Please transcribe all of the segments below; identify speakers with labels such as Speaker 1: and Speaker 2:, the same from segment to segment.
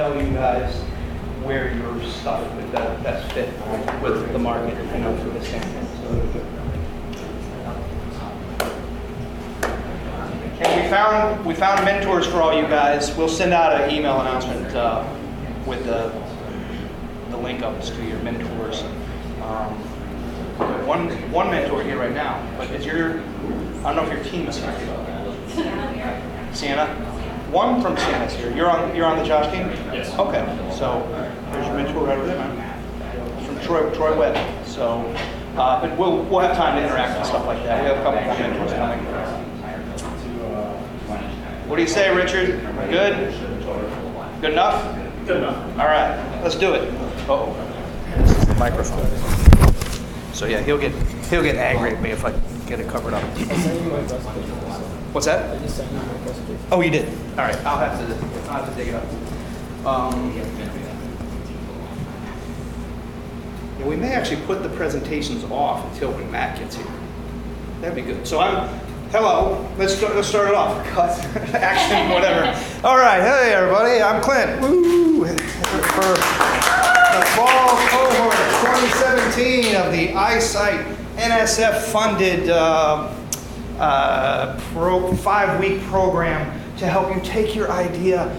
Speaker 1: tell you guys where your stuff would best fit with the market, for the standpoint. And we found mentors for all you guys. We'll send out an email announcement with the link ups to your mentors. One mentor here right now, but I don't know if your team is here. Sienna? One from Sienna's here. You're on the Josh team?
Speaker 2: Yes.
Speaker 1: Okay, so there's your mentor right over there, man. From Troy Webb. So, but we'll have time to interact and stuff like that. We have a couple more mentors coming. What do you say, Richard? Good? Good enough?
Speaker 2: Good enough.
Speaker 1: All right, let's do it. Uh-oh. This is the microphone. So yeah, he'll get angry at me if I get it covered up. What's that? Oh, you did. All right, I'll have to dig it up. Yeah, we may actually put the presentations off until when Matt gets here. That'd be good. So hello. Let's start it off. Cut, action, whatever. All right. Hey, everybody. I'm Clint. Woo! For the fall cohort of 2017 of the iSight NSF-funded 5-week program to help you take your idea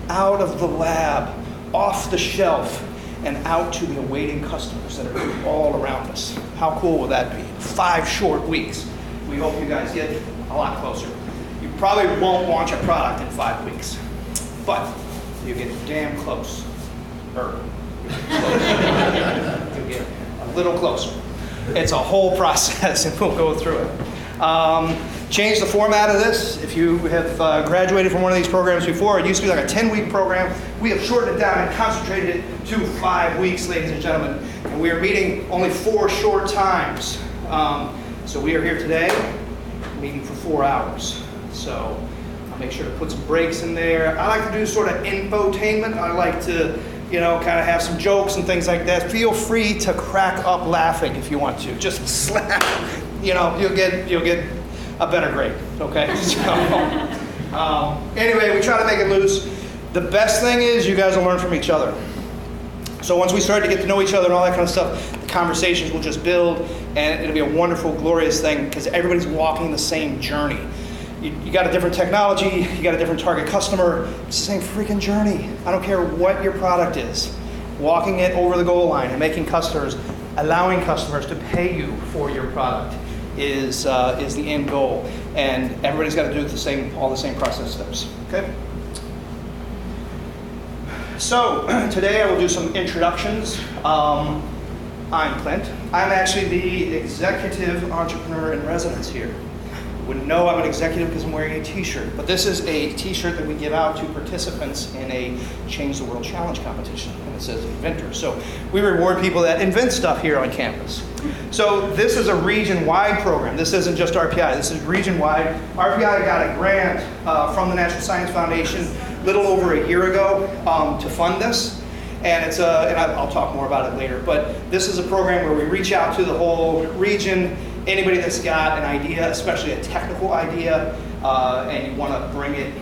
Speaker 1: out of the lab, off the shelf, and out to the awaiting customers that are all around us. How cool will that be? 5 short weeks. We hope you guys get a lot closer. You probably won't launch a product in 5 weeks, but you get damn close. You get a little closer. It's a whole process, and we'll go through it. Change the format of this. If you have graduated from one of these programs before, it used to be like a 10-week program. We have shortened it down and concentrated it to 5 weeks, ladies and gentlemen. And we are meeting only 4 short times. So we are here today, meeting for 4 hours. So I'll make sure to put some breaks in there. I like to do sort of infotainment. I like to, kind of have some jokes and things like that. Feel free to crack up laughing if you want to. Just slap. You'll get a better grade. Okay. So anyway, we try to make it loose. The best thing is you guys will learn from each other. So once we start to get to know each other and all that kind of stuff, the conversations will just build, and it'll be a wonderful, glorious thing because everybody's walking the same journey. You got a different technology, you got a different target customer, it's the same freaking journey. I don't care what your product is. Walking it over the goal line and making customers, allowing customers to pay you for your product is the end goal. And everybody's got to do all the same process steps. Okay? So today I will do some introductions. I'm Clint. I'm actually the executive entrepreneur in residence here. You wouldn't know I'm an executive because I'm wearing a t-shirt, but this is a t-shirt that we give out to participants in a Change the World Challenge competition, and it says inventor. So we reward people that invent stuff here on campus. So this is a region-wide program. This isn't just RPI, this is region-wide. RPI got a grant from the National Science Foundation a little over a year ago to fund this. And and I'll talk more about it later, but this is a program where we reach out to the whole region, anybody that's got an idea, especially a technical idea, and you want to bring it,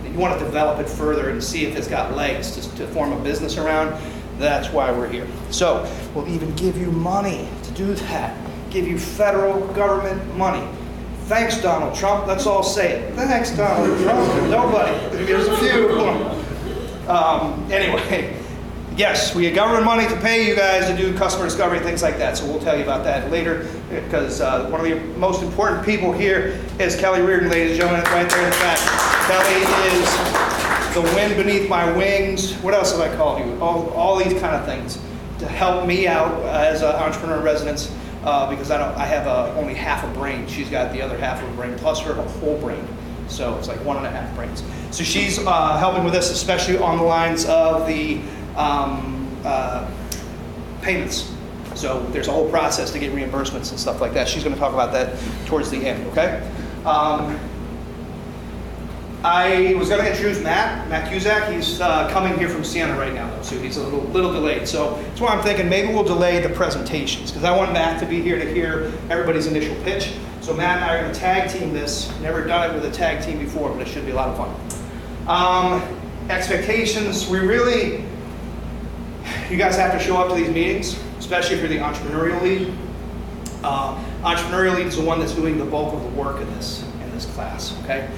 Speaker 1: you want to develop it further and see if it's got legs to form a business around. That's why we're here. So we'll even give you money to do that, give you federal government money. Thanks, Donald Trump. Let's all say it. Thanks, Donald Trump. Nobody. There's a few. Anyway. Yes, we get government money to pay you guys to do customer discovery and things like that. So we'll tell you about that later because one of the most important people here is Kelly Reardon, ladies and gentlemen, right there in the back. Kelly is the wind beneath my wings. What else have I called you? All these kind of things to help me out as an entrepreneur in residence because I have only half a brain. She's got the other half of a brain plus her whole brain. So it's like 1.5 brains. So she's helping with this, especially on the lines of the payments. So there's a whole process to get reimbursements and stuff like that. She's going to talk about that towards the end, okay? I was going to introduce Matt Cusack. He's coming here from Siena right now, though, so he's a little delayed. So that's why I'm thinking maybe we'll delay the presentations because I want Matt to be here to hear everybody's initial pitch. So Matt and I are going to tag team this. Never done it with a tag team before, but it should be a lot of fun. Expectations, you guys have to show up to these meetings, especially if you're the entrepreneurial lead. Entrepreneurial lead is the one that's doing the bulk of the work in this class, okay?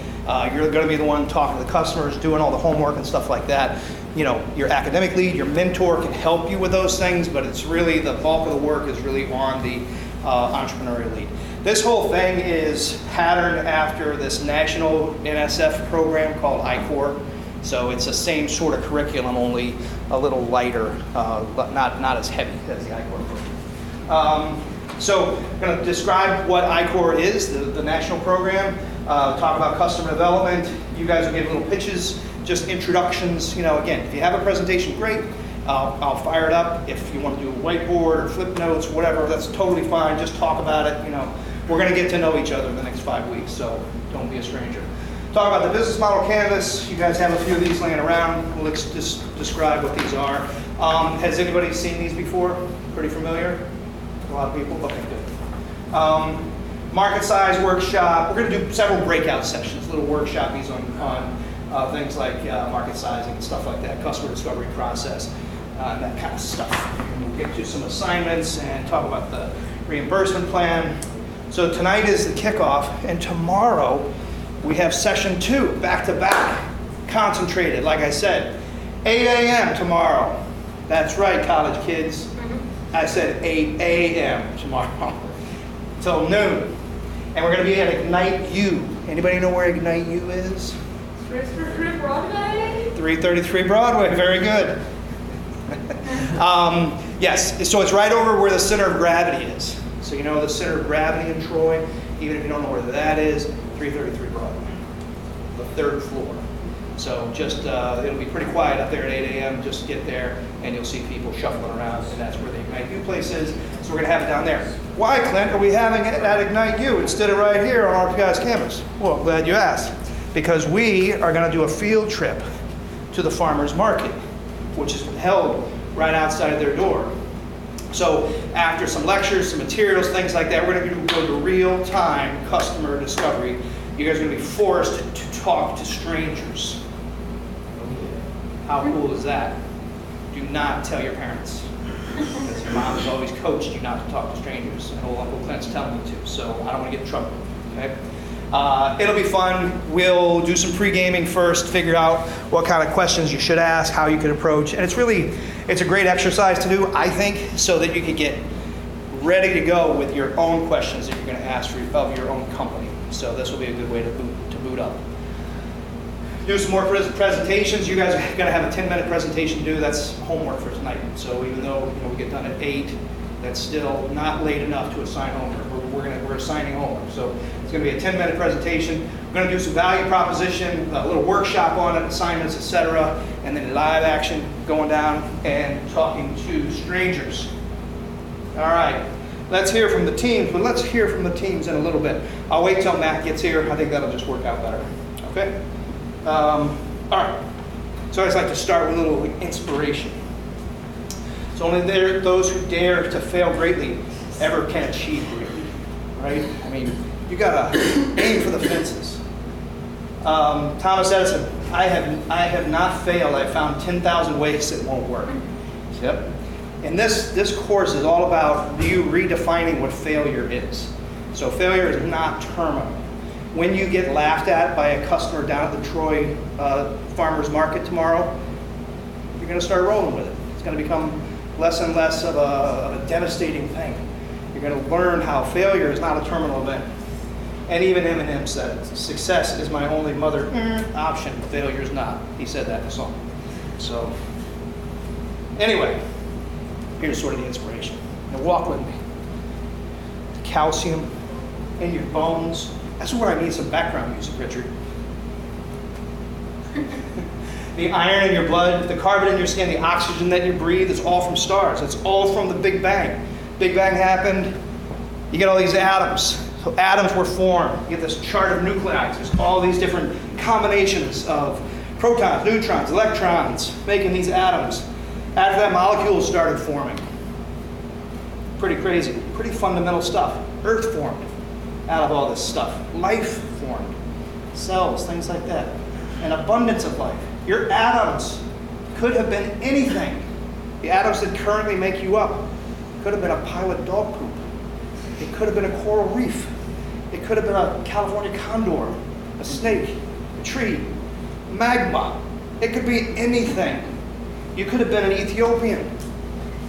Speaker 1: You're gonna be the one talking to the customers, doing all the homework and stuff like that. You know, your academic lead, your mentor can help you with those things, but it's really, the bulk of the work is really on the entrepreneurial lead. This whole thing is patterned after this national NSF program called I-Core. So it's the same sort of curriculum, only a little lighter, but not as heavy as the I-Core program. So I'm going to describe what I-Core is, the national program, talk about customer development. You guys will give little pitches, just introductions. You know, again, if you have a presentation, great. I'll fire it up. If you want to do a whiteboard or flip notes, whatever, that's totally fine. Just talk about it. You know, we're going to get to know each other in the next 5 weeks, so don't be a stranger. Talk about the business model canvas. You guys have a few of these laying around. Let's just describe what these are. Has anybody seen these before? Pretty familiar? A lot of people? Okay, good. Market size workshop. We're going to do several breakout sessions, little workshopies on things like market sizing and stuff like that, customer discovery process, and that kind of stuff. And we'll get to some assignments and talk about the reimbursement plan. So tonight is the kickoff, and tomorrow we have session 2, back to back, concentrated, like I said. 8 a.m. tomorrow. That's right, college kids. I said 8 a.m. tomorrow till noon. And we're going to be at Ignite U. Anybody know where Ignite U is?
Speaker 2: 333 Broadway?
Speaker 1: 333 Broadway, very good. Yes, so it's right over where the center of gravity is. So you know the center of gravity in Troy, even if you don't know where that is, 333 Broadway, the 3rd floor. So just, it'll be pretty quiet up there at 8 a.m. Just get there and you'll see people shuffling around, and that's where the Ignite U place is. So we're going to have it down there. Why, Clint, are we having it at Ignite U instead of right here on RPI's campus? Well, I'm glad you asked. Because we are going to do a field trip to the farmer's market, which is held right outside their door. So after some lectures, some materials, things like that, we're going to go to real-time customer discovery. You guys are going to be forced to talk to strangers. How cool is that? Do not tell your parents. Because your mom has always coached you not to talk to strangers. And old Uncle Clint's telling me to, so I don't want to get in trouble. Okay? It'll be fun. We'll do some pre-gaming first, figure out what kind of questions you should ask, how you could approach. And it's a great exercise to do, I think, so that you can get ready to go with your own questions that you're going to ask of your own company. So this will be a good way to boot up. Do some more presentations. You guys are going to have a 10-minute presentation to do. That's homework for tonight. So even though we get done at 8, that's still not late enough to assign homework. We're assigning homework. So it's going to be a 10-minute presentation. We're going to do some value proposition, a little workshop on it, assignments, etc., and then live action going down and talking to strangers. All right. Let's hear from the teams, but let's hear from the teams in a little bit. I'll wait till Matt gets here. I think that'll just work out better. Okay? All right. So I always like to start with a little inspiration. It's only those who dare to fail greatly ever can achieve greatly, right? I mean, you gotta aim for the fences. Thomas Edison, I have not failed. I found 10,000 ways it won't work. Yep. And this course is all about you redefining what failure is. So failure is not terminal. When you get laughed at by a customer down at the Troy farmer's market tomorrow, you're going to start rolling with it. It's going to become less and less of a devastating thing. You're going to learn how failure is not a terminal event. And even Eminem said it. Success is my only mother option. Failure is not. He said that in the song. So anyway, here's sort of the inspiration. Now walk with me. The calcium in your bones. That's where I need some background music, Richard. The iron in your blood, the carbon in your skin, the oxygen that you breathe, it's all from stars. It's all from the Big Bang. Big Bang happened, you get all these atoms. So atoms were formed. You get this chart of nuclei. There's all these different combinations of protons, neutrons, electrons, making these atoms. After that, molecules started forming. Pretty crazy, pretty fundamental stuff. Earth formed out of all this stuff. Life formed, cells, things like that. An abundance of life. Your atoms could have been anything. The atoms that currently make you up could have been a pile of dog poop. It could have been a coral reef. It could have been a California condor, a snake, a tree, magma. It could be anything. You could have been an Ethiopian.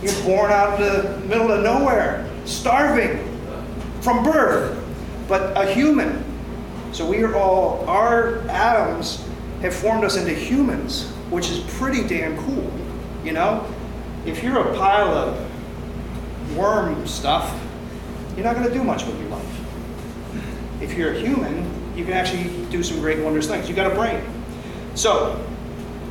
Speaker 1: You're born out in the middle of nowhere, starving from birth, but a human. So our atoms have formed us into humans, which is pretty damn cool, you know? If you're a pile of worm stuff, you're not going to do much with your life. If you're a human, you can actually do some great wondrous things. You got a brain. So,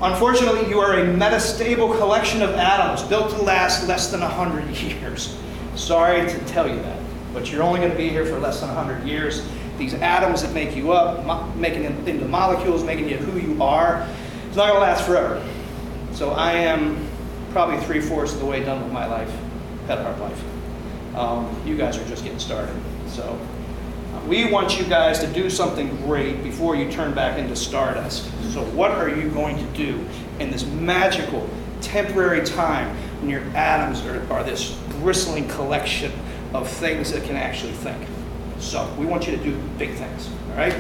Speaker 1: unfortunately, you are a metastable collection of atoms built to last less than 100 years. Sorry to tell you that, but you're only going to be here for less than 100 years. These atoms that make you up, making it into molecules, making you who you are, it's not going to last forever. So I am probably 3/4 of the way done with my life, had a hard life. You guys are just getting started. So we want you guys to do something great before you turn back into stardust. So what are you going to do in this magical, temporary time when your atoms are this bristling collection of things that can actually think? So we want you to do big things, all right?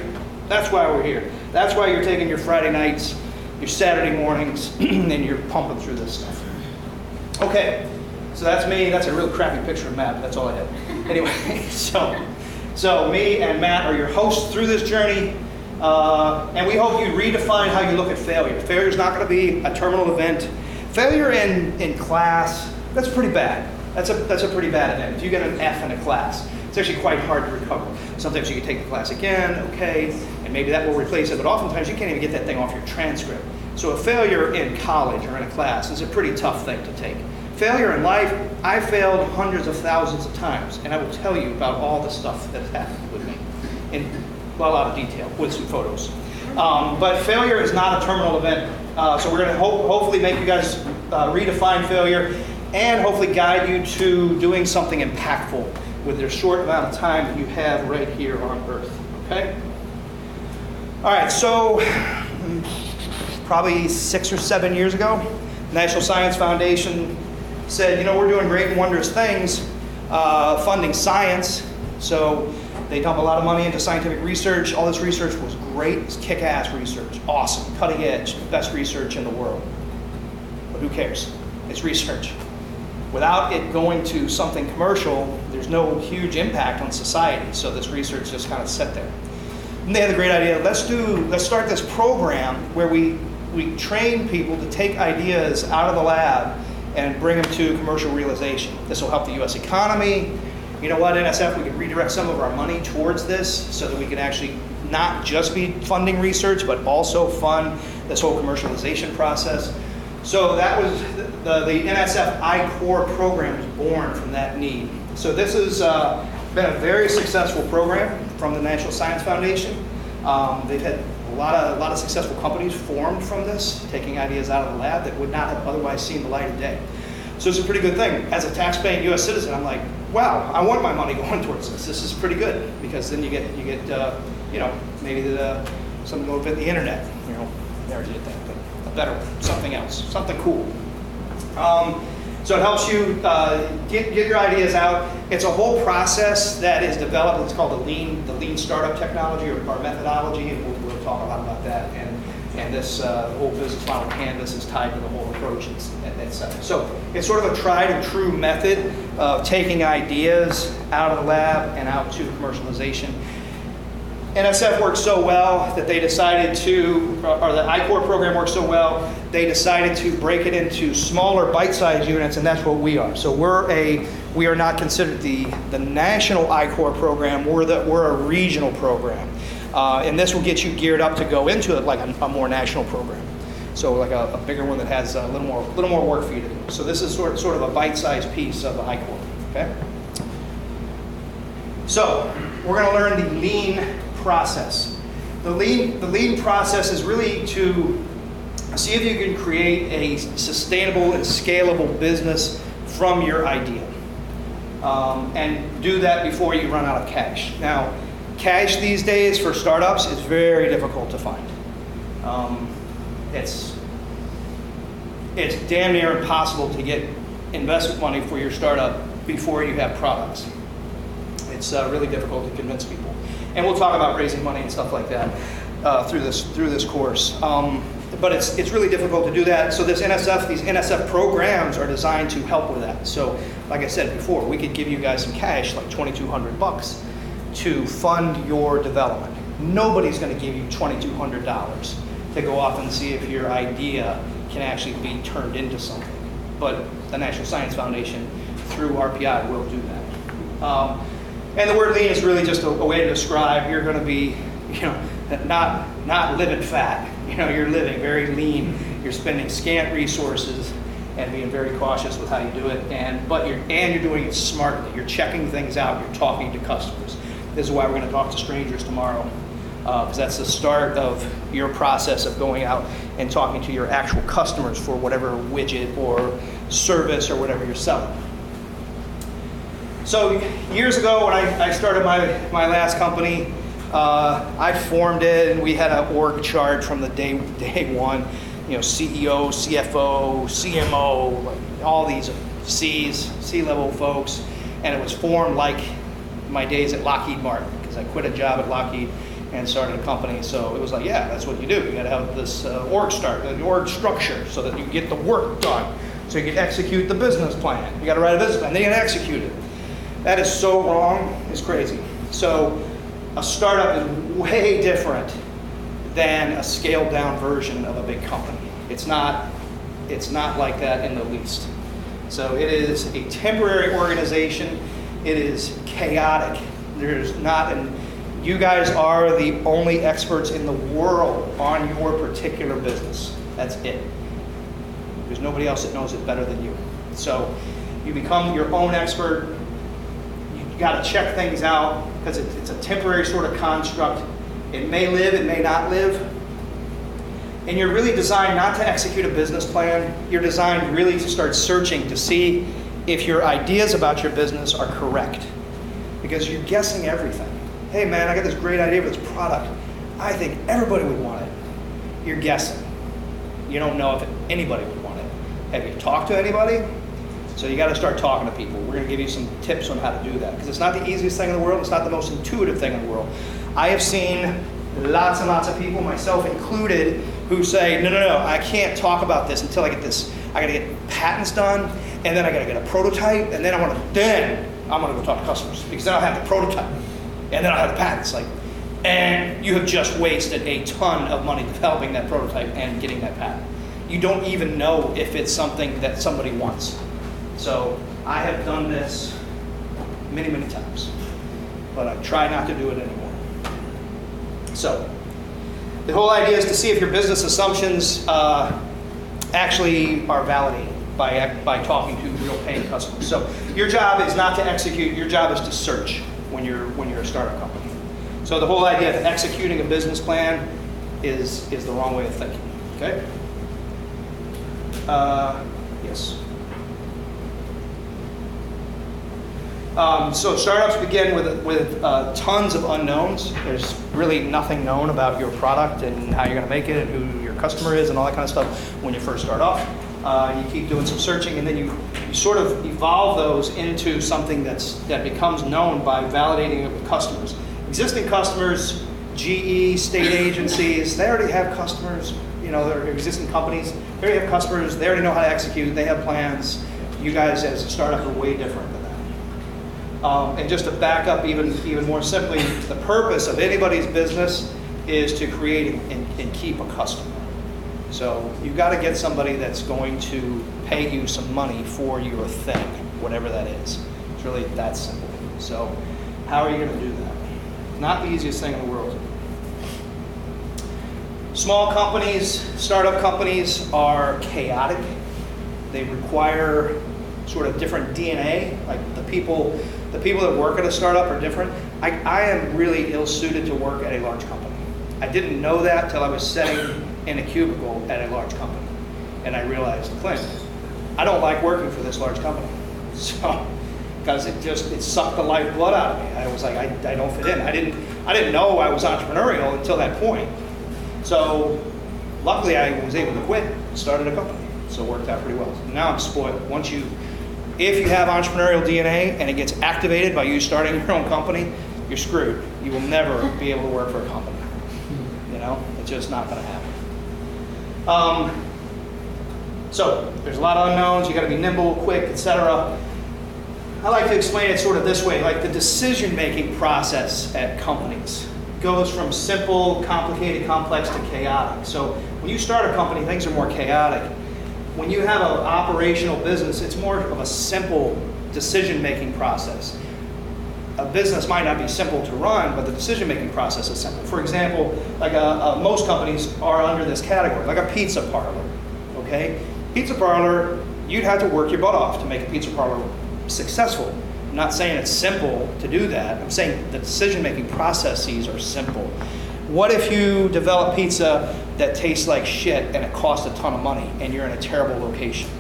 Speaker 1: That's why we're here. That's why you're taking your Friday nights, your Saturday mornings, and you're pumping through this stuff. Okay, so that's me. That's a real crappy picture of Matt, but that's all I had. Anyway, so me and Matt are your hosts through this journey, and we hope you redefine how you look at failure. Failure is not going to be a terminal event. Failure in class, that's pretty bad. That's a pretty bad event. If you get an F in a class, it's actually quite hard to recover. Sometimes you can take the class again, okay, and maybe that will replace it, but oftentimes you can't even get that thing off your transcript. So a failure in college or in a class is a pretty tough thing to take. Failure in life, I failed hundreds of thousands of times, and I will tell you about all the stuff that has happened with me in a lot of detail with some photos. But failure is not a terminal event, so we're going to hopefully make you guys redefine failure and hopefully guide you to doing something impactful with the short amount of time that you have right here on Earth, okay? All right, so probably 6 or 7 years ago, National Science Foundation said, you know, we're doing great and wondrous things, funding science. So they dump a lot of money into scientific research. All this research was great. It's kick-ass research. Awesome. Cutting edge. Best research in the world. But who cares? It's research. Without it going to something commercial, there's no huge impact on society. So this research just kind of sat there. And they had a great idea. Let's start this program where we train people to take ideas out of the lab and bring them to commercial realization. This will help the U.S. economy. You know what, NSF, we can redirect some of our money towards this so that we can actually not just be funding research, but also fund this whole commercialization process. So that was the NSF I-Core program was born from that need. So this has been a very successful program from the National Science Foundation. They've had a lot of successful companies formed from this, taking ideas out of the lab that would not have otherwise seen the light of day. So it's a pretty good thing. As a tax-paying U.S. citizen, I'm like, wow, I want my money going towards this. This is pretty good because then you get you know, maybe something over the internet. You know, never did that, but a better one, something else, something cool. So it helps you get your ideas out. It's a whole process that is developed. It's called the lean startup technology or methodology, and we'll talk a lot about that. And this whole business model canvas is tied to the whole approach, et cetera. So it's sort of a tried and true method of taking ideas out of the lab and out to commercialization. NSF works so well that they decided to, or the I-Core program works so well, they decided to break it into smaller bite-sized units, and that's what we are. So we are not considered the national I-Core program, we're a regional program. And this will get you geared up to go into it like a more national program. So like a bigger one that has a little more work for you to do. So this is sort of a bite-sized piece of the I-Core, okay? So we're gonna learn the lean process. The lean process is really to see if you can create a sustainable and scalable business from your idea. And do that before you run out of cash. Now, cash these days for startups is very difficult to find. It's damn near impossible to get investment money for your startup before you have products. It's really difficult to convince people. And we'll talk about raising money and stuff like that through this course. But it's really difficult to do that. So these NSF programs are designed to help with that. So like I said before, we could give you guys some cash, like $2,200, to fund your development. Nobody's going to give you $2,200 to go off and see if your idea can actually be turned into something. But the National Science Foundation, through RPI, will do that. And the word lean is really just a way to describe you're going to be, not living fat. You're living very lean. You're spending scant resources and being very cautious with how you do it. But you're doing it smartly. You're checking things out. You're talking to customers. This is why we're going to talk to strangers tomorrow, because that's the start of your process of going out and talking to your actual customers for whatever widget or service or whatever you're selling. So years ago when I started my last company, I formed it and we had an org chart from the day one, CEO, CFO, CMO, like all these C-level folks, and it was formed like my days at Lockheed Martin, because I quit a job at Lockheed and started a company. So it was like, yeah, that's what you do. You got to have this org structure so that you get the work done, so you can execute the business plan. You got to write a business plan, then you got to execute it. That is so wrong, it's crazy. So a startup is way different than a scaled down version of a big company. It's not like that in the least. So it is a temporary organization. It is chaotic. You guys are the only experts in the world on your particular business. That's it. There's nobody else that knows it better than you. So you become your own expert. You got to check things out because it's a temporary sort of construct. It may live, it may not live. And you're really designed not to execute a business plan. You're designed really to start searching to see if your ideas about your business are correct. Because you're guessing everything. Hey man, I got this great idea for this product. I think everybody would want it. You're guessing. You don't know if anybody would want it. Have you talked to anybody? So you got to start talking to people. We're going to give you some tips on how to do that, because it's not the easiest thing in the world. It's not the most intuitive thing in the world. I have seen lots and lots of people, myself included, who say, no, I can't talk about this until I get this. I got to get patents done, and then I got to get a prototype, and then I'm going to go talk to customers, because then I'll have the prototype, and then I'll have the patents. And you have just wasted a ton of money developing that prototype and getting that patent. You don't even know if it's something that somebody wants. So I have done this many, many times, but I try not to do it anymore. So the whole idea is to see if your business assumptions actually are validated by talking to real paying customers. So your job is not to execute, your job is to search when you're a startup company. So the whole idea of executing a business plan is the wrong way of thinking, okay? Yes. So startups begin with tons of unknowns. There's really nothing known about your product and how you're going to make it and who your customer is and all that kind of stuff when you first start off. You keep doing some searching, and then you sort of evolve those into something that becomes known by validating it with customers. Existing customers, GE, state agencies, they already have customers. They're existing companies. They already have customers. They already know how to execute. They have plans. You guys as a startup are way different than that. And just to back up even more simply, the purpose of anybody's business is to create and keep a customer. So you've got to get somebody that's going to pay you some money for your thing, whatever that is. It's really that simple. So how are you going to do that? Not the easiest thing in the world. Small companies, startup companies are chaotic. They require sort of different DNA. Like the people that work at a startup are different. I am really ill-suited to work at a large company. I didn't know that till I was sitting in a cubicle at a large company. And I realized, Clint, I don't like working for this large company. So, because it sucked the lifeblood out of me. I was like, I don't fit in. I didn't know I was entrepreneurial until that point. So Luckily, I was able to quit, started a company, so it worked out pretty well. Now I'm spoiled. If you have entrepreneurial DNA and it gets activated by you starting your own company, you're screwed. You will never be able to work for a company. It's just not going to happen. So there's a lot of unknowns. You got to be nimble, quick, etc. I like to explain it sort of this way, like the decision-making process at companies goes from simple, complicated, complex to chaotic. So when you start a company, things are more chaotic. When you have an operational business, it's more of a simple decision-making process. A business might not be simple to run, but the decision-making process is simple. For example, like most companies are under this category, like a pizza parlor, okay? Pizza parlor, you'd have to work your butt off to make a pizza parlor successful. I'm not saying it's simple to do that. I'm saying the decision-making processes are simple. What if you develop pizza that tastes like shit and it costs a ton of money and you're in a terrible location?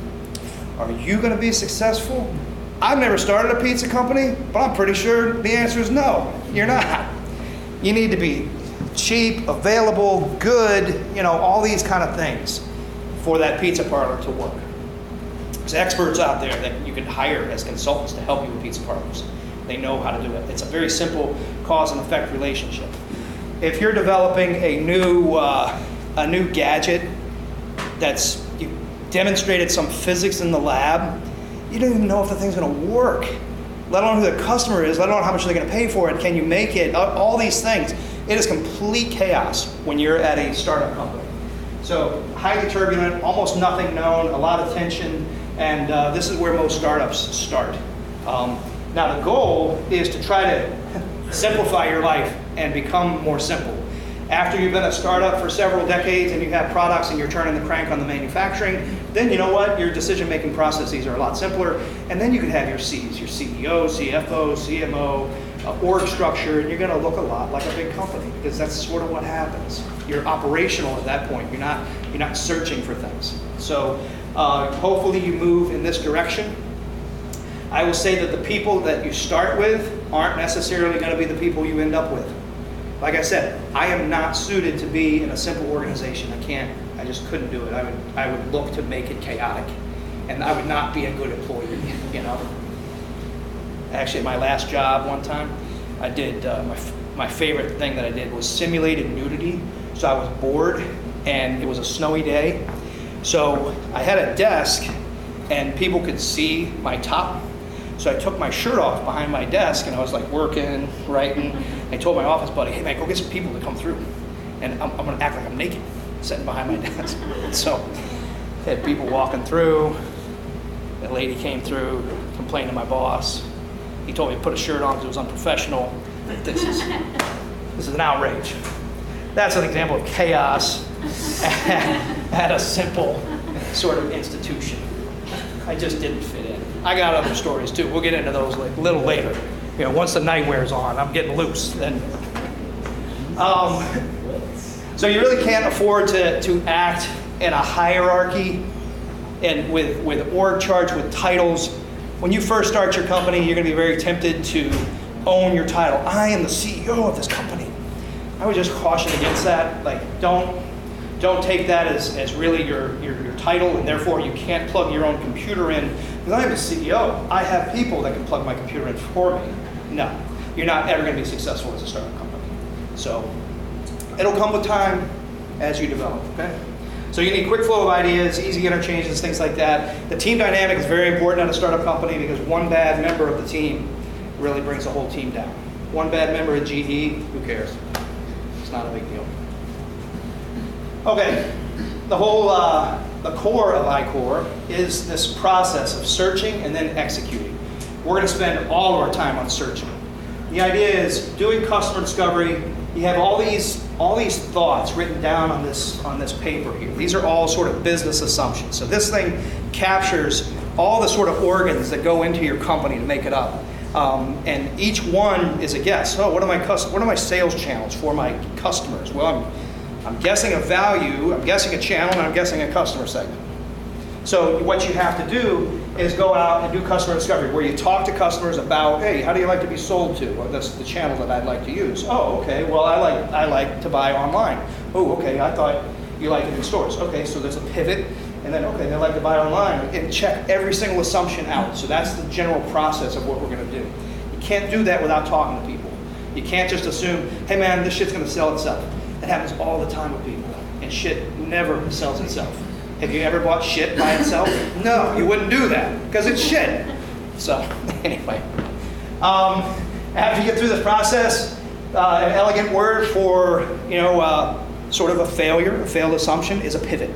Speaker 1: Are you going to be successful? I've never started a pizza company, but I'm pretty sure the answer is no, you're not. You need to be cheap, available, good, all these kind of things for that pizza parlor to work. There's experts out there that you can hire as consultants to help you with pizza parlors. They know how to do it. It's a very simple cause and effect relationship. If you're developing a new gadget that's you demonstrated some physics in the lab, you don't even know if the thing's going to work, let alone who the customer is, let alone how much they're going to pay for it, can you make it, all these things. It is complete chaos when you're at a startup company. So highly turbulent, almost nothing known, a lot of tension, and this is where most startups start. Now the goal is to try to simplify your life and become more simple. After you've been a startup for several decades and you have products and you're turning the crank on the manufacturing, then you know what? Your decision-making processes are a lot simpler. And then you can have your C's, your CEO, CFO, CMO, org structure, and you're going to look a lot like a big company because that's sort of what happens. You're operational at that point. You're not searching for things. So hopefully you move in this direction. I will say that the people that you start with aren't necessarily going to be the people you end up with. Like I said, I am not suited to be in a simple organization. I just couldn't do it. I would look to make it chaotic, and I would not be a good employee, Actually, at my last job one time, I did, my favorite thing that I did was simulated nudity. So I was bored, and it was a snowy day. So I had a desk, and people could see my top. So I took my shirt off behind my desk, and I was like working, writing. I told my office buddy, hey man, go get some people to come through. And I'm gonna act like I'm naked, sitting behind my desk. So I had people walking through. A lady came through, complained to my boss. He told me to put a shirt on because it was unprofessional. This is an outrage. That's an example of chaos at a simple sort of institution. I just didn't fit in. I got other stories too. We'll get into those a little later. Once the night wears on, I'm getting loose. Then, so you really can't afford to act in a hierarchy and with org charts, with titles. When you first start your company, you're going to be very tempted to own your title. I am the CEO of this company. I would just caution against that. Like, don't take that as really your title, and therefore you can't plug your own computer in. Because I am the CEO. I have people that can plug my computer in for me. No, you're not ever going to be successful as a startup company. So it'll come with time as you develop, okay? So you need quick flow of ideas, easy interchanges, things like that. The team dynamic is very important at a startup company because one bad member of the team really brings the whole team down. One bad member at GE, who cares? It's not a big deal. Okay, the whole, the core of iCore is this process of searching and then executing. We're going to spend all of our time on searching. The idea is doing customer discovery. You have all these thoughts written down on this paper here. These are all sort of business assumptions. So this thing captures all the sort of organs that go into your company to make it up. And each one is a guess. Oh, what are my sales channels for my customers? Well, I'm guessing a value, I'm guessing a channel, and I'm guessing a customer segment. So what you have to do is go out and do customer discovery, where you talk to customers about, hey, how do you like to be sold to? Well, that's the channel that I'd like to use. Oh, okay, well, I like to buy online. Oh, okay, I thought you like it in stores. Okay, so there's a pivot, and then, okay, they like to buy online, and check every single assumption out. So that's the general process of what we're gonna do. You can't do that without talking to people. You can't just assume, hey man, this shit's gonna sell itself. That happens all the time with people, and shit never sells itself. Have you ever bought shit by itself? No, you wouldn't do that, because it's shit. So, anyway. After you get through this process, an elegant word for, sort of a failure, a failed assumption, is a pivot.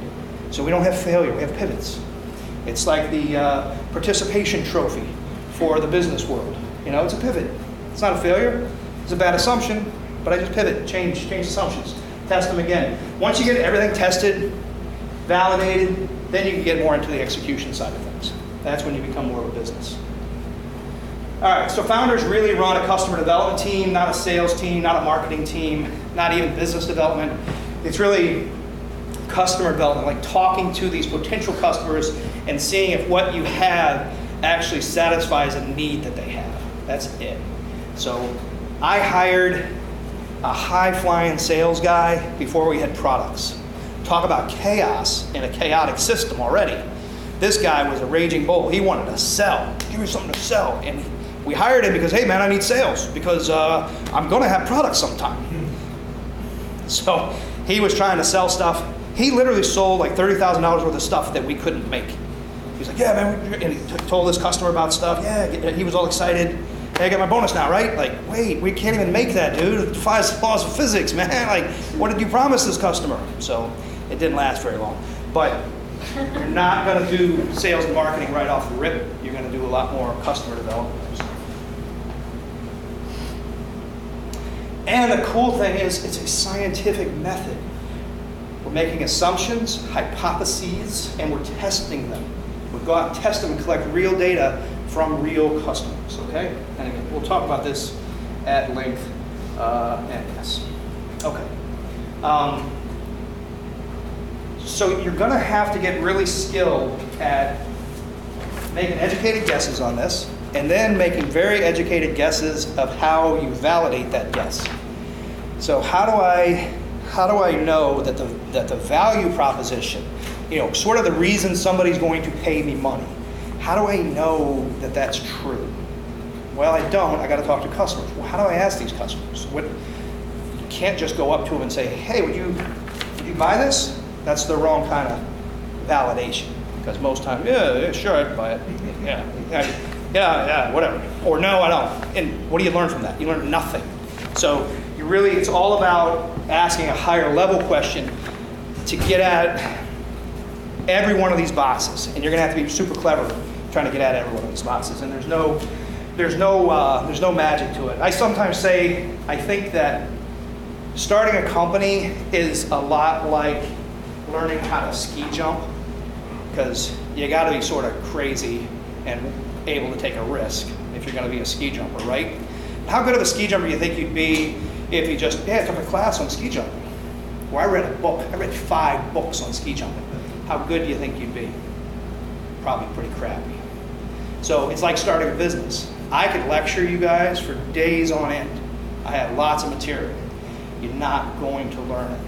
Speaker 1: So we don't have failure, we have pivots. It's like the participation trophy for the business world. It's a pivot. It's not a failure, it's a bad assumption, but I just pivot, change assumptions, test them again. Once you get everything tested, validated, then you can get more into the execution side of things. That's when you become more of a business. All right, so founders really run a customer development team, not a sales team, not a marketing team, not even business development. It's really customer development, like talking to these potential customers and seeing if what you have actually satisfies a need that they have. That's it. So I hired a high-flying sales guy before we had products. Talk about chaos in a chaotic system already. This guy was a raging bull. He wanted to sell. Give me something to sell. And we hired him because, hey man, I need sales because I'm going to have products sometime. So he was trying to sell stuff. He literally sold like $30,000 worth of stuff that we couldn't make. He's like, yeah man, and he told his customer about stuff. Yeah, he was all excited. Hey, I got my bonus now, right? Like, wait, we can't even make that, dude. It defies the laws of physics, man. Like, what did you promise this customer? So it didn't last very long. But you're not going to do sales and marketing right off the rip. You're going to do a lot more customer development. And the cool thing is, it's a scientific method. We're making assumptions, hypotheses, and we're testing them. We go out and test them and collect real data from real customers, okay? And again, we'll talk about this at length, and yes. Okay. So you're gonna have to get really skilled at making educated guesses on this, and then making very educated guesses of how you validate that guess. So how do I know that the value proposition, sort of the reason somebody's going to pay me money, how do I know that that's true? Well, I don't. I got to talk to customers. Well, how do I ask these customers? You can't just go up to them and say, hey, would you buy this? That's the wrong kind of validation, because most times, yeah, sure, I'd buy it. Yeah, whatever. Or no, I don't. And what do you learn from that? You learn nothing. So it's all about asking a higher level question to get at every one of these boxes. And you're going to have to be super clever trying to get at every one of these boxes. And there's no magic to it. I sometimes say, I think that starting a company is a lot like learning how to ski jump, because you got to be sort of crazy and able to take a risk if you're going to be a ski jumper, right? How good of a ski jumper do you think you'd be if you just took a class on ski jumping? Well, I read a book. I read 5 books on ski jumping. How good do you think you'd be? Probably pretty crappy. So it's like starting a business. I could lecture you guys for days on end. I have lots of material. You're not going to learn it.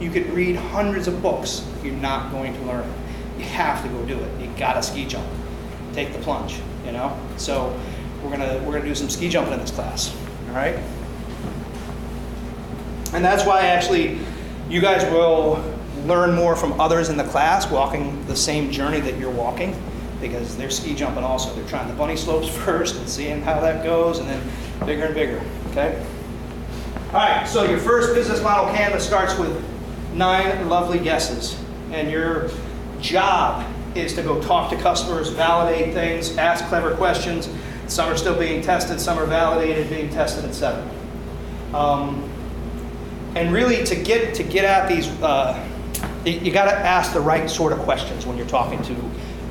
Speaker 1: You could read hundreds of books. You're not going to learn it. You have to go do it. You gotta ski jump. Take the plunge. So we're gonna do some ski jumping in this class. All right. And that's why actually you guys will learn more from others in the class walking the same journey that you're walking, because they're ski jumping also. They're trying the bunny slopes first and seeing how that goes, and then bigger and bigger. Okay. All right, so your first business model canvas starts with 9 lovely guesses. And your job is to go talk to customers, validate things, ask clever questions. Some are still being tested, some are validated, being tested, etc. And really, to get at these, you got to ask the right sort of questions when you're talking to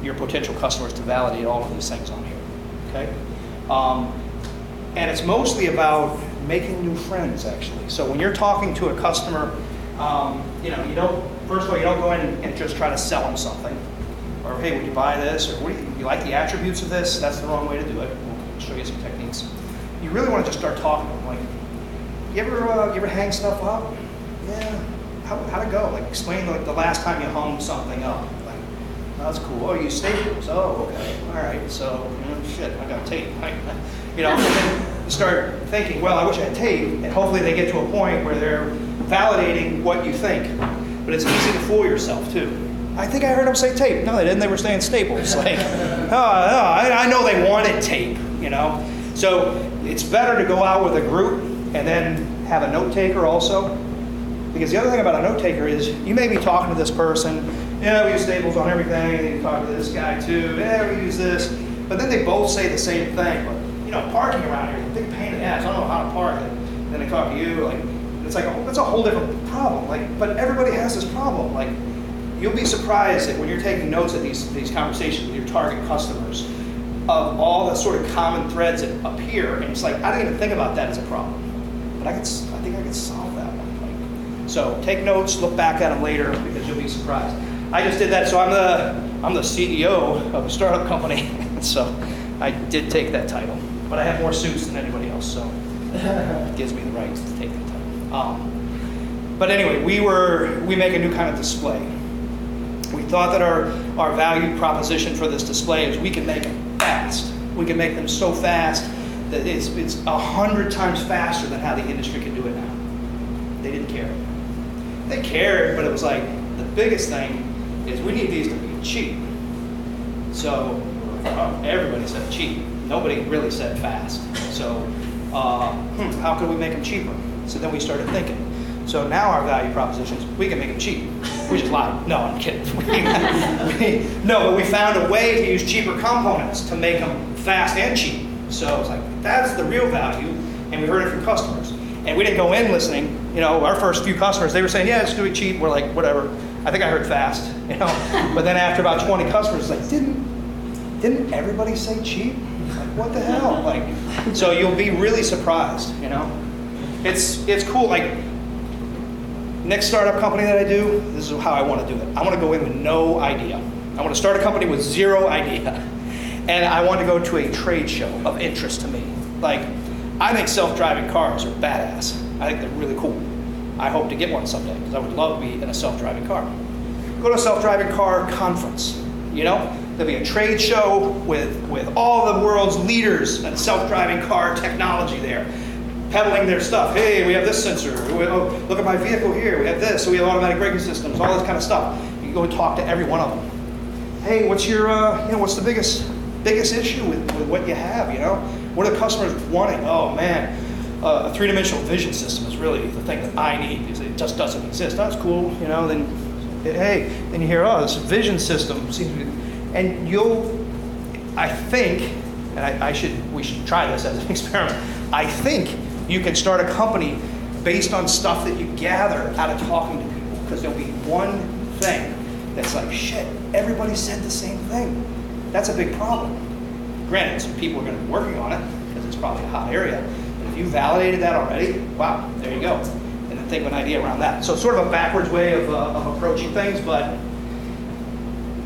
Speaker 1: your potential customers to validate all of these things on here. Okay? And it's mostly about making new friends, actually. So when you're talking to a customer, you don't, first of all, you don't go in and just try to sell them something. Or, hey, would you buy this? Or, what do you like the attributes of this? That's the wrong way to do it. We'll show you some techniques. You really want to just start talking to them. Like, you ever hang stuff up? Yeah. how'd it go? Like, explain like the last time you hung something up. Like, that's cool. Oh, you use staples. Oh, okay. All right. So, shit, I got tape. And then you start thinking, well, I wish I had tape. And hopefully they get to a point where they're validating what you think. But it's easy to fool yourself, too. I think I heard them say tape. No, they didn't. They were saying staples. Like, I know they wanted tape, So it's better to go out with a group and then have a note taker also. Because the other thing about a note taker is you may be talking to this person, we use staples on everything, and you talk to this guy too, we use this. But then they both say the same thing. But, parking around here is a big pain in the ass. I don't know how to park it. And then they talk to you, it's like, that's a whole different problem. But everybody has this problem. You'll be surprised that when you're taking notes of these conversations with your target customers, of all the sort of common threads that appear, and it's like, I didn't even think about that as a problem. But I think I could solve that one. So take notes, look back at them later, because you'll be surprised. I just did that, so I'm the CEO of a startup company, so I did take that title. But I have more suits than anybody else, so it gives me the right to take that title. But anyway, we make a new kind of display. We thought that our value proposition for this display is we can make them fast. We can make them so fast that it's 100 times faster than how the industry can do it now. They didn't care. They cared, but it was like, the biggest thing is we need these to be cheap. So everybody said cheap. Nobody really said fast. So how could we make them cheaper? So then we started thinking. So now our value propositions, we can make them cheap. We just lied. No, I'm kidding. But we found a way to use cheaper components to make them fast and cheap. So it's like, that's the real value, and we heard it from customers. And we didn't go in listening. Our first few customers, they were saying, yeah, let's do it cheap. We're like, whatever. I think I heard fast. But then after about 20 customers, it's like, didn't everybody say cheap? Like, what the hell? So you'll be really surprised. It's cool. Next startup company that I do, this is how I want to do it. I want to go in with no idea. I want to start a company with zero idea. And I want to go to a trade show of interest to me. I think self-driving cars are badass. I think they're really cool. I hope to get one someday, because I would love to be in a self-driving car. Go to a self-driving car conference, There'll be a trade show with all the world's leaders in self-driving car technology there, peddling their stuff. Hey, we have this sensor. Look at my vehicle here. We have this. So we have automatic braking systems, all this kind of stuff. You can go and talk to every one of them. Hey, what's your, what's the biggest issue with what you have, What are customers wanting? Oh, man, a three-dimensional vision system is really the thing that I need, because it just doesn't exist. That's cool, Then you hear, this vision system seems to be, and I think, and we should try this as an experiment. I think you can start a company based on stuff that you gather out of talking to people, because there'll be one thing that's like, shit, everybody said the same thing. That's a big problem. Granted, some people are going to be working on it, because it's probably a hot area. But if you validated that already, wow, there you go. And then think of an idea around that. So it's sort of a backwards way of approaching things, but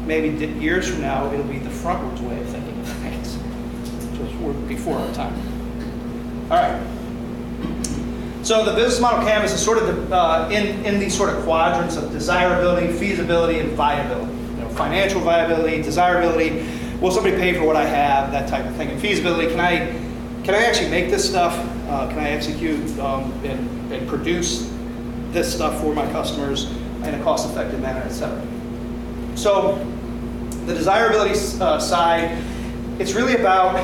Speaker 1: maybe years from now, it'll be the frontwards way of thinking of things, which was before our time. All right. So the business model canvas is sort of in these sort of quadrants of desirability, feasibility, and viability. Financial viability, desirability. Will somebody pay for what I have? That type of thing. And feasibility. Can I actually make this stuff? Can I execute and produce this stuff for my customers in a cost-effective manner, etc. So the desirability side, it's really about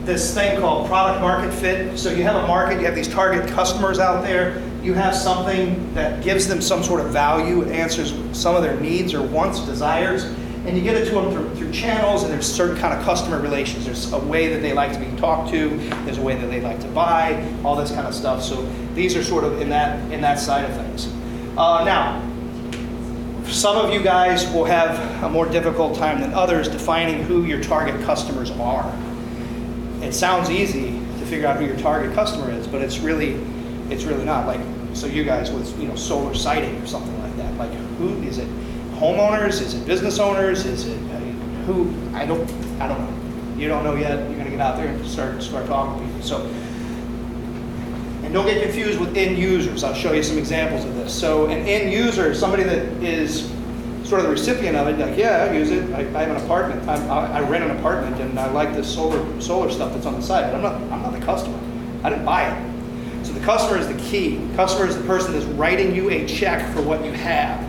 Speaker 1: this thing called product market fit. So you have a market, you have these target customers out there, you have something that gives them some sort of value, it answers some of their needs or wants, desires, and you get it to them through channels, and there's certain kind of customer relations. There's a way that they like to be talked to, there's a way that they like to buy, all this kind of stuff. So these are sort of in that side of things. Now, some of you guys will have a more difficult time than others defining who your target customers are. It sounds easy to figure out who your target customer is, but it's really not. So you guys with solar siting or something like that. Who is it? Homeowners? Is it business owners? Is it who? I don't know. You don't know yet. You're going to get out there and start talking to people. So And don't get confused with end users. I'll show you some examples of this. So an end user is somebody that is sort of the recipient of it, like, yeah, I use it. I have an apartment. I rent an apartment, and I like this solar stuff that's on the side. But I'm not the customer. I didn't buy it. So the customer is the key. The customer is the person that's writing you a check for what you have.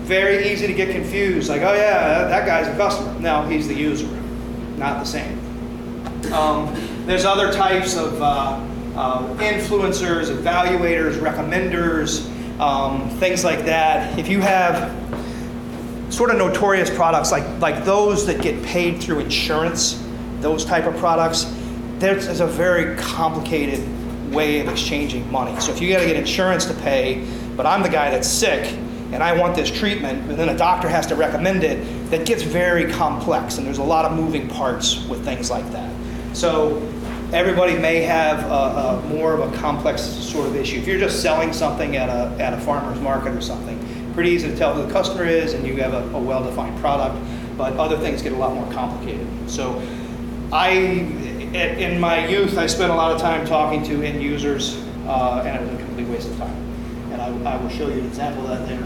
Speaker 1: Very easy to get confused. Like, oh yeah, that guy's a customer. No, he's the user. Not the same. There's other types of influencers, evaluators, recommenders, things like that. If you have sort of notorious products like those that get paid through insurance, those type of products, there's a very complicated way of exchanging money. So if you got to get insurance to pay, but I'm the guy that's sick and I want this treatment, and then a doctor has to recommend it, that gets very complex, and there's a lot of moving parts with things like that. So everybody may have more of a complex sort of issue. If you're just selling something at a farmer's market or something, pretty easy to tell who the customer is, and you have a well-defined product, but other things get a lot more complicated. So in my youth, I spent a lot of time talking to end users, and it was a complete waste of time. And I will show you an example of that there.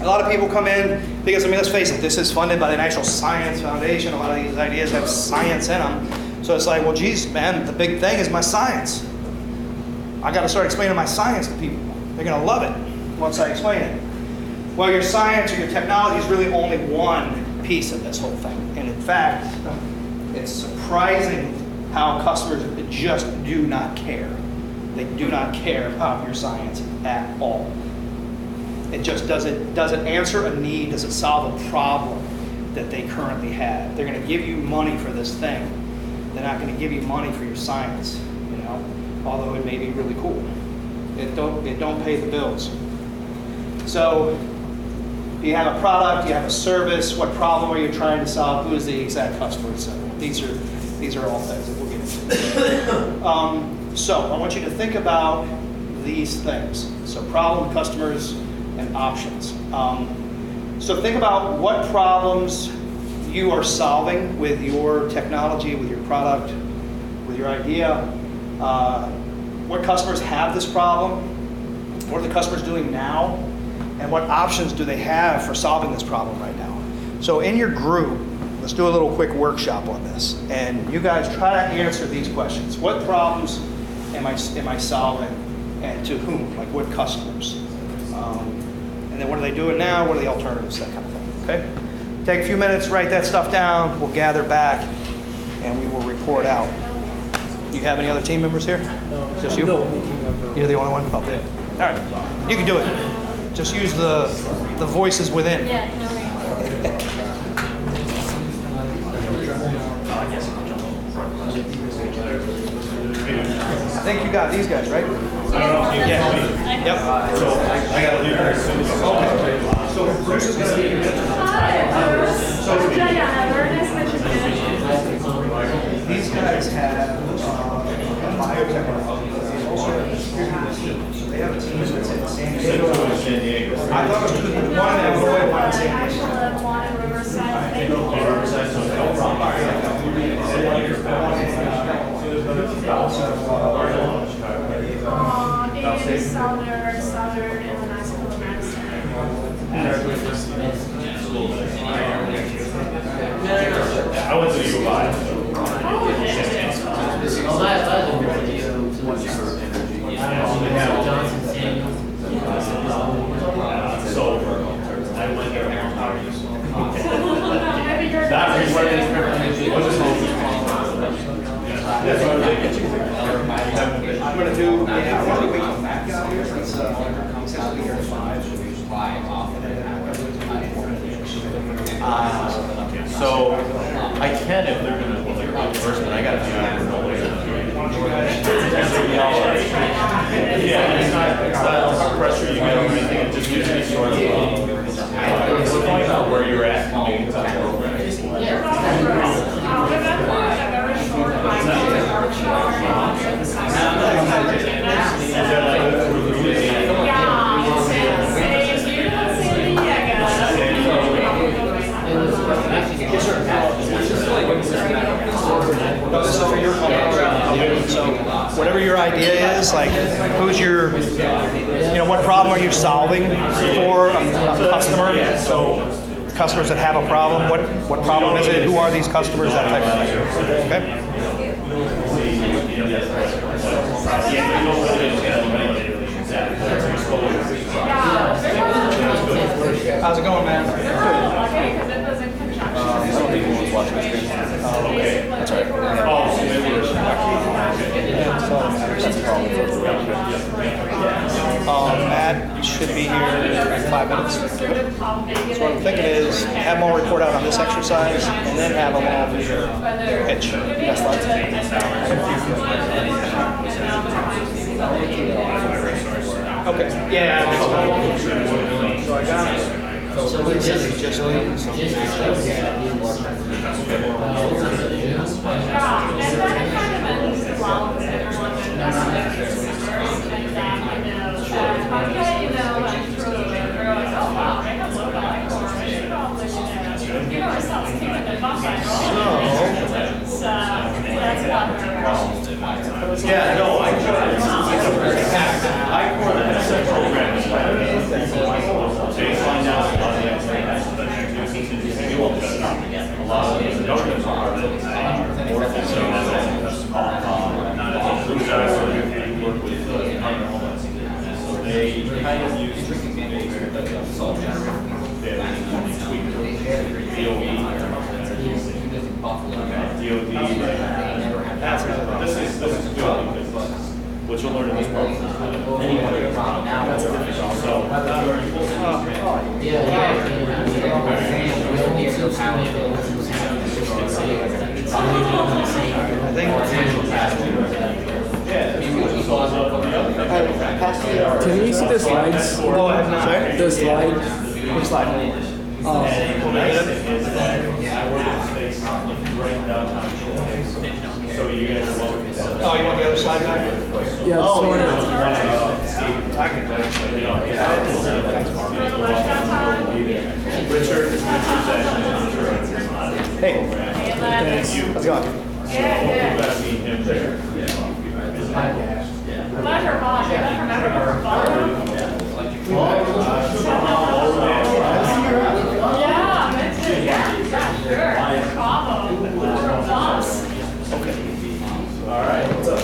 Speaker 1: A lot of people come in because, let's face it, this is funded by the National Science Foundation. A lot of these ideas have science in them. So it's like, well, geez, man, the big thing is my science. I got to start explaining my science to people. They're going to love it once I explain it. Well, your science or your technology is really only one piece of this whole thing. And in fact, it's surprising how customers just do not care. They do not care about your science at all. It just doesn't answer a need, doesn't solve a problem that they currently have. They're going to give you money for this thing. They're not going to give you money for your science, although it may be really cool. It don't pay the bills. So you have a product, you have a service, what problem are you trying to solve, who is the exact customer, etc. These are all things that we'll get into. So I want you to think about these things. So problem, customers, and options. So think about what problems you are solving with your technology, with your product, with your idea. What customers have this problem? What are the customers doing now? And what options do they have for solving this problem right now? So in your group, let's do a little quick workshop on this. And you guys try to answer these questions. What problems am I solving, and to whom? Like what customers? And then what are they doing now? What are the alternatives? That kind of thing. Okay? Take a few minutes, write that stuff down. We'll gather back, and we will report out. Do you have any other team members here?
Speaker 3: No.
Speaker 1: Just you? You're the only one? Okay. All right. You can do it. Just use the voices within.
Speaker 2: Yeah, no
Speaker 1: I think you got these guys, right?
Speaker 2: worries.
Speaker 1: Yeah. Yep.
Speaker 4: So I gotta leave her as soon as possible.
Speaker 1: Okay. So Bruce is going to be.
Speaker 2: So Diana, nice to meet you.
Speaker 1: These guys have biotechnology. They have a team that's in San Diego. I thought it was one in Illinois, one in San
Speaker 2: I
Speaker 1: Diego.
Speaker 2: actually live one in Riverside. In southern, and then I school in Madison.
Speaker 4: I went to U of I. So I went there.
Speaker 2: Maybe you're
Speaker 4: Not really. What's his name? That's what
Speaker 1: I'm going to do, I want to wait till Matt got here, since he's going to be here at 5.
Speaker 4: So I can if they're gonna go first, but I gotta be out no way. Yeah, it's not how pressure you get or anything, it just gives me sort of find out where you're at.
Speaker 1: No, this is for your company. So is, like who's your, what problem are you solving for a customer? So customers that have a problem, what problem is it? Who are these customers? That type of thing. Okay. How's it going, man?
Speaker 2: Okay, because it was in conjunction.
Speaker 3: I don't think anyone's watching this game.
Speaker 2: Okay.
Speaker 3: That's right. That's a problem.
Speaker 1: Matt should be here in 5 minutes. So what I'm thinking is have them all report out on this exercise and then have them all do your pitch. Yes, okay. Yeah. So I got it. So this is just
Speaker 4: Yeah, no, I had a set program. Baseline now, a lot of the exercises that you do, a lot of the government are work with Homeland Security. So they kind of use This is good because what you'll learn in this program. Anyway, that's a different so that's very cool.
Speaker 5: Can we see the slides?
Speaker 1: Oh, I have not.
Speaker 5: The slide?
Speaker 1: Which slide?
Speaker 4: So you guys are welcome to that.
Speaker 1: Oh, you want the other slide back?
Speaker 5: Yeah, sort of.
Speaker 1: Hey, how's it going?
Speaker 2: Pleasure, Bob. I don't remember your phone. Yeah, me too. Yeah, sure. Bravo. Boss.
Speaker 4: All right. What's up?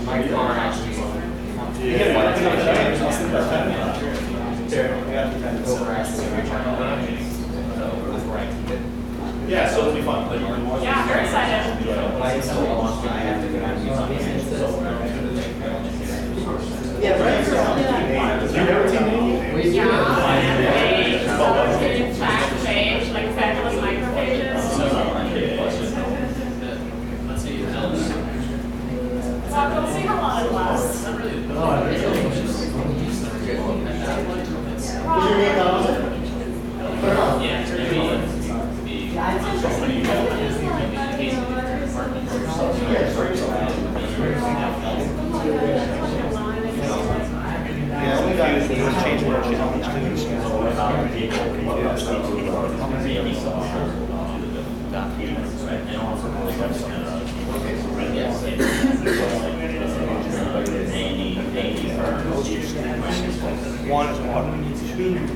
Speaker 3: My car actually.
Speaker 4: Yeah, so it'll be fun.
Speaker 2: Yeah, very excited. Fact page, like fabulous micro pages. So we'll see how long it lasts.
Speaker 1: Yeah, we got to change word challenge too. One is auditing.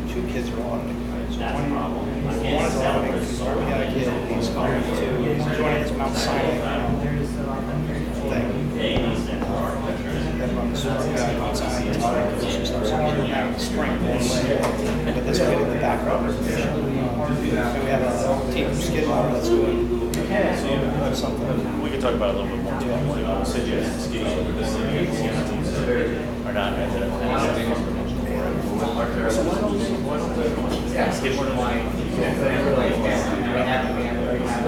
Speaker 1: Two kids are auditing. So one is auditing. We got a kid, he's going to join this Mount Sinai thing. That runs Mount Sinai auditing position stuff. So he's doing that in the spring. But this way in the background information. And we have a team from Skidmore that's doing something.
Speaker 4: We can talk about it a little bit more too. I'll send you a ski or not.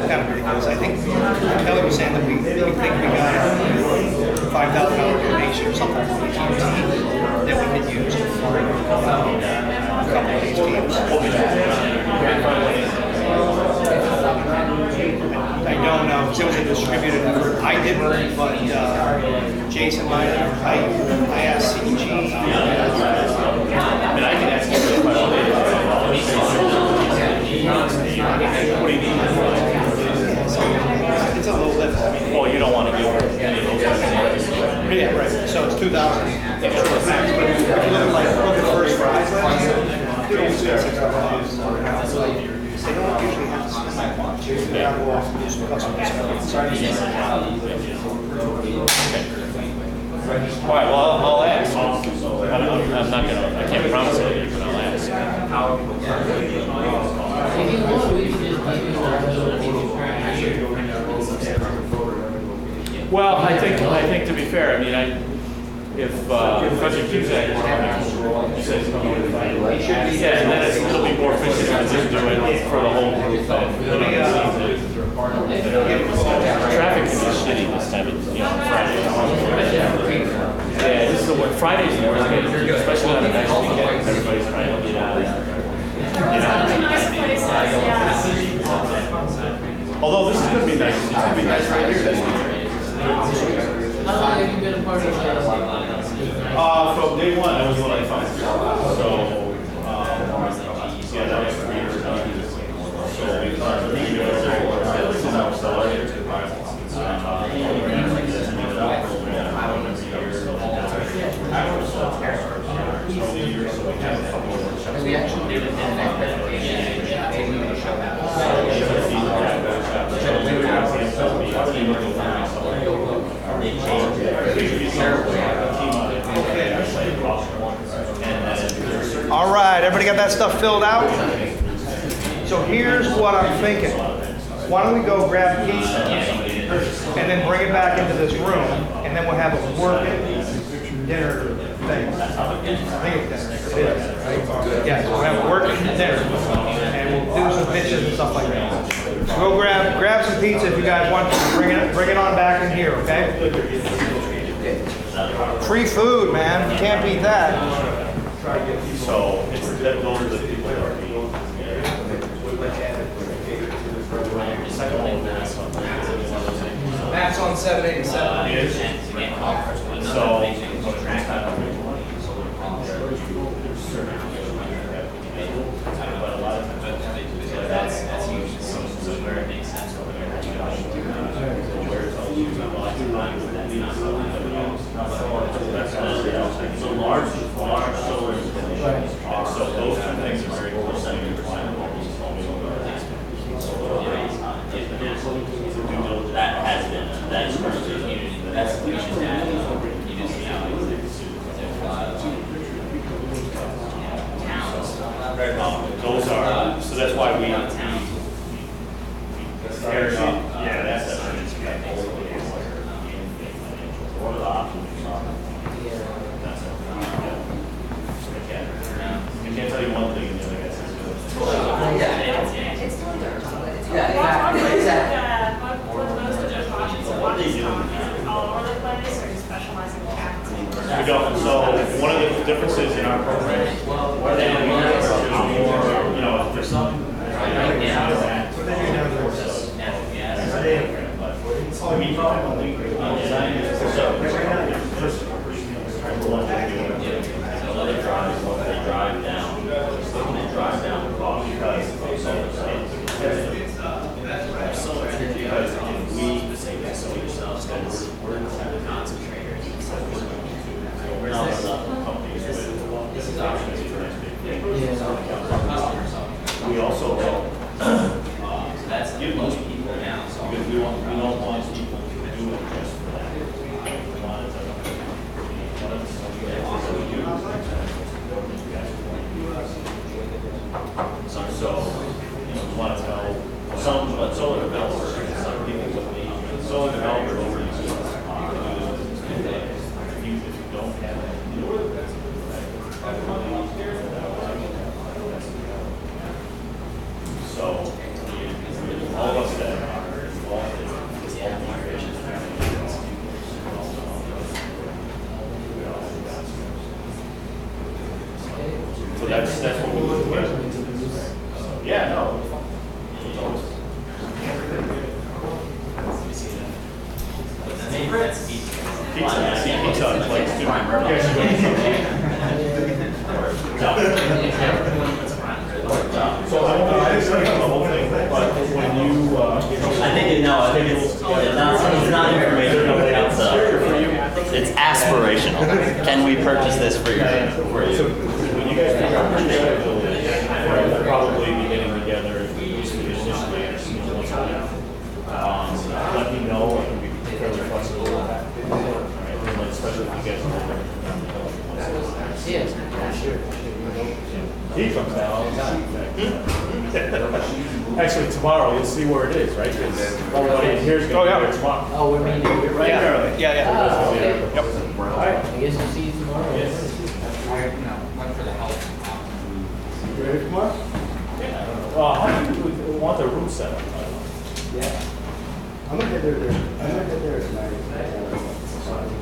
Speaker 1: Kind of ridiculous. I think Kelly was saying that we think we got $5,000 donation or something from the team that we could use for a couple of these teams. I don't know, because it was a distributed effort. I didn't, but Jason might have. I asked CG.
Speaker 4: I mean, I can ask you if I what do you need?
Speaker 1: It's a little lift.
Speaker 4: Well, you don't want to do any of those.
Speaker 1: Yeah, right, so it's 2,000 extra max, but if you look at first fries last year, they don't spend $600. They don't usually have to spend that much. They have to go off and do some custom service.
Speaker 2: All right, well, I'll ask. I'm not gonna, I can't promise anything, but I'll ask. Well, I think to be fair, I mean, if President Cusack were on there, he says, yeah, and then it'll be more efficient to just do it for the whole group. Traffic can be shitty this time, Friday. Yeah, this is the worst. Friday's the worst, especially on a nice weekend. Everybody's trying to get out. Although this is going to be nice. It's going to be nice right here this weekend.
Speaker 5: How long have you been a part of
Speaker 2: From day one, that was what I found. So, yeah, that was 3 years ago. So, we started 3 years ago. This is our selected.
Speaker 3: We actually did it in that presentation.
Speaker 1: All right, everybody got that stuff filled out? So here's what I'm thinking. Why don't we go grab pizza and then bring it back into this room, and then we'll have a working dinner thing. I think it's dinner. It is, right? Yeah, so we'll have a working dinner, and we'll do some pitches and stuff like that. So go grab some pizza if you guys want to. Bring it on back in here, okay? Free food, man. You can't beat that.
Speaker 2: So, it's that those are the people that are being.
Speaker 1: Matt's on 787.
Speaker 2: It is. So. That's usually where it makes sense. So large solar installations. So those two things are very close. That has been, that is currently, that's the solution that you just see how those are, so that's why we, yeah, that's the I can't tell you one thing, and the other guy says we don't. So one of the differences in our program, and we are more, for some, drive down the cost because we're concentrators. We're not companies with options for we also give most people now because we don't want people to do it just for that. So, we want to tell some solar developers, some people with me, solar developers over these if you don't have that, so all of us that are involved in this integration. So that's what we would do. Yeah, no. Pizza, I see pizza on plates too. So I just think the whole thing, but when you, I think it's not information. It's
Speaker 6: aspirational. Can we purchase this for you?
Speaker 4: When you guys figure out what your schedule is, we'll probably be getting together initially, once a week. Let me know, I can be fairly flexible with that. Alright, like, especially if you guys are he comes down all the time. Actually, tomorrow, you'll see where it is, right? Because everybody here's going to be there tomorrow.
Speaker 5: Oh, we're meeting here right
Speaker 1: Yeah.
Speaker 5: early.
Speaker 1: Yeah.
Speaker 5: Oh, okay.
Speaker 1: Yep.
Speaker 5: I guess we'll see you tomorrow.
Speaker 3: Went for the health.
Speaker 4: You ready for tomorrow? Yeah, I don't know. Well, how do you want the room set up?
Speaker 7: Yeah. I'm gonna get there tonight.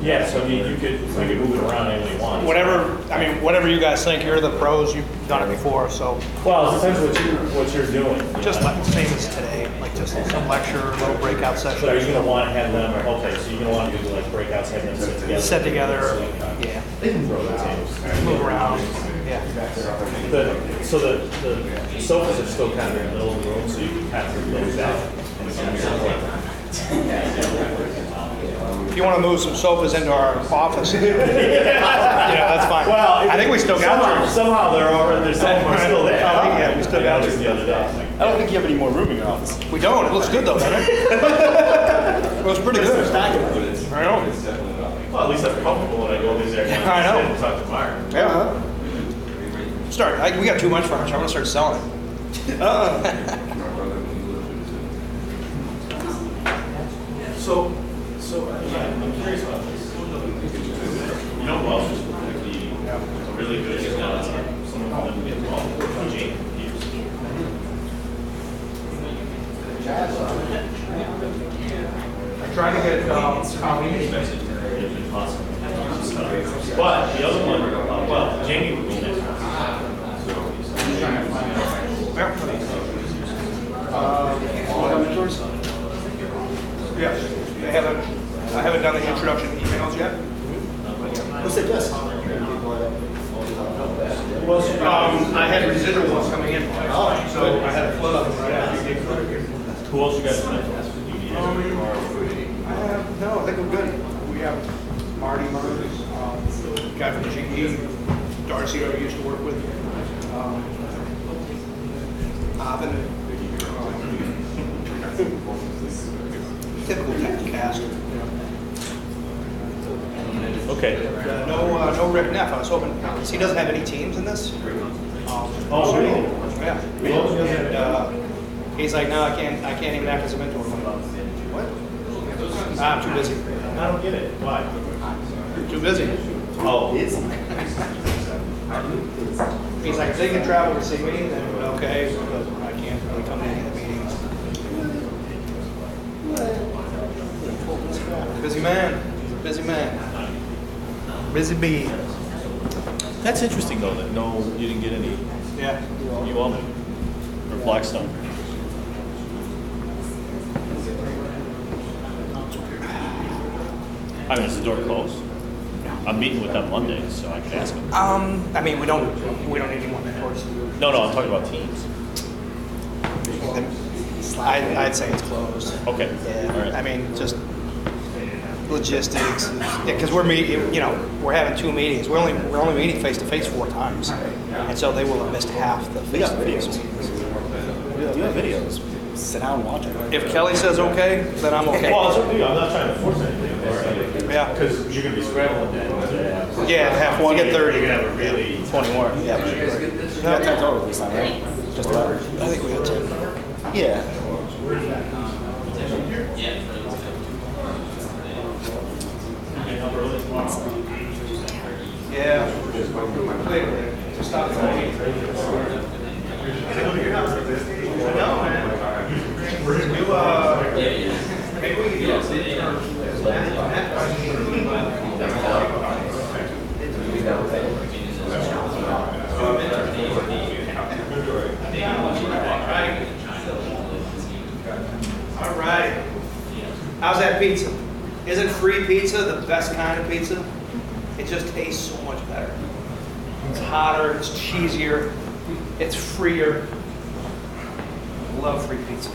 Speaker 4: Yeah, so you could move it around any way you want.
Speaker 1: Whatever you guys think. You're the pros. You've done it before, so
Speaker 4: Well, it depends what you're doing.
Speaker 1: just like the same as today, like just some lecture, little breakout
Speaker 4: But are you
Speaker 1: session.
Speaker 4: gonna want to have them, okay, so you're gonna want to do like breakouts, have them sit together?
Speaker 1: Set together, yeah,
Speaker 4: They can throw the tables.
Speaker 1: move around, yeah.
Speaker 4: So the sofas are still kind of in the middle of the room, so you can kind of move those out.
Speaker 1: If you want to move some sofas into our office, that's fine.
Speaker 4: Well,
Speaker 1: I think we still got
Speaker 4: somehow they're already, some of them are still there.
Speaker 1: Oh, yeah, we still got
Speaker 4: Just the other day.
Speaker 6: I don't think you have any more room in your office.
Speaker 1: We don't. It looks good though, doesn't it? It looks pretty good. I know.
Speaker 4: Well, at least I'm comfortable when I go over there.
Speaker 1: I know.
Speaker 4: And talk to Mark.
Speaker 1: Yeah. We got too much furniture. I'm gonna start selling it.
Speaker 4: So yeah, I'm curious about this. You know who else is really good at someone that we get involved? Jane Hughes.
Speaker 1: I'm trying to get coffee.
Speaker 4: But the other one, well, Jamie would be next.
Speaker 1: Yeah. I haven't done the introduction emails yet.
Speaker 7: What's it just?
Speaker 1: I had residual ones coming in, so I had a flood of them.
Speaker 4: Who else you guys met?
Speaker 1: No, I think we're good. We have Marty Murray, guy from GE, Darcy, who I used to work with, Avin. Typical cast.
Speaker 4: Okay.
Speaker 1: No Rick Neff. I was hoping, because he doesn't have any teams in this.
Speaker 4: Oh, really?
Speaker 1: Yeah. And he's like, no, I can't even act as a mentor. What? I'm too busy.
Speaker 4: I don't get it. Why?
Speaker 1: Too busy.
Speaker 4: Oh,
Speaker 1: He's like, if they can travel to see me, then okay, but I can't really come to any of the meetings. Busy man. He's a busy man. Busy bee.
Speaker 4: that's interesting though. That no, you didn't get any.
Speaker 1: Yeah.
Speaker 4: You all did. Or Blackstone. I mean, is the door closed? I'm meeting with them Monday, so I can ask them.
Speaker 1: I mean, we don't need anyone, of course.
Speaker 4: No, I'm talking about teams.
Speaker 1: I'd say it's closed.
Speaker 4: Okay.
Speaker 1: Yeah.
Speaker 4: All right.
Speaker 1: I mean, just logistics, because we're meeting, we're having two meetings. We're only meeting face to face 4 times, and so they will have missed half the
Speaker 6: We got
Speaker 1: face-to-face
Speaker 6: videos.
Speaker 1: meetings.
Speaker 6: You have videos. Sit down and watch it.
Speaker 1: If Kelly says okay, then I'm okay.
Speaker 4: Well, it's up to you. I'm not trying to force anything.
Speaker 1: Yeah.
Speaker 4: Because you're going to be scrambling then.
Speaker 1: Yeah, half one, get 30.
Speaker 4: You're going to have a really
Speaker 6: 20 more. Yeah. You got 10 total this time, right? Just about.
Speaker 1: I think we got 10.
Speaker 6: Yeah.
Speaker 1: Yeah. Just stop the meeting. No, man. Maybe we can do All right. How's that pizza? Isn't free pizza the best kind of pizza? It just tastes so much better. It's hotter, it's cheesier, it's freer. Love free pizza.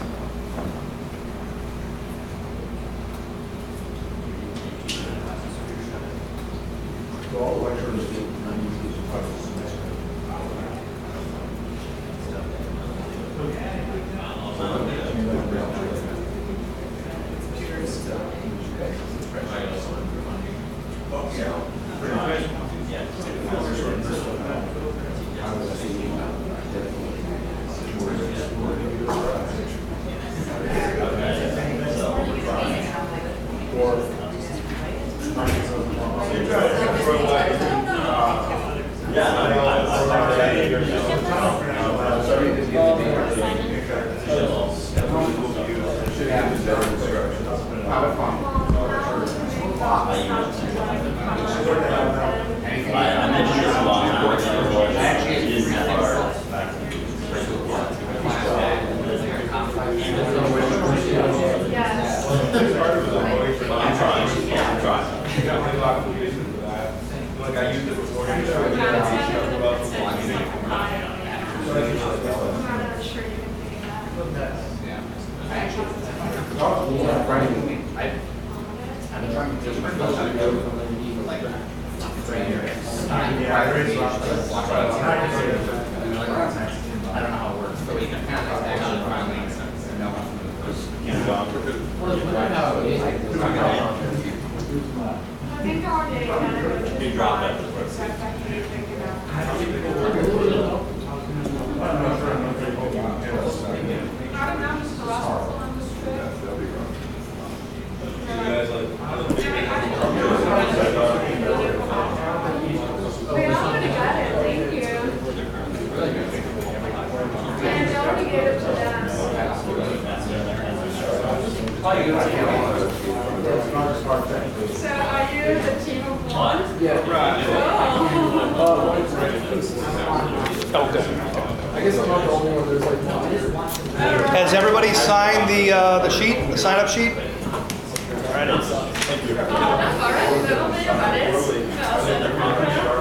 Speaker 1: Has everybody signed the sheet, the sign-up sheet?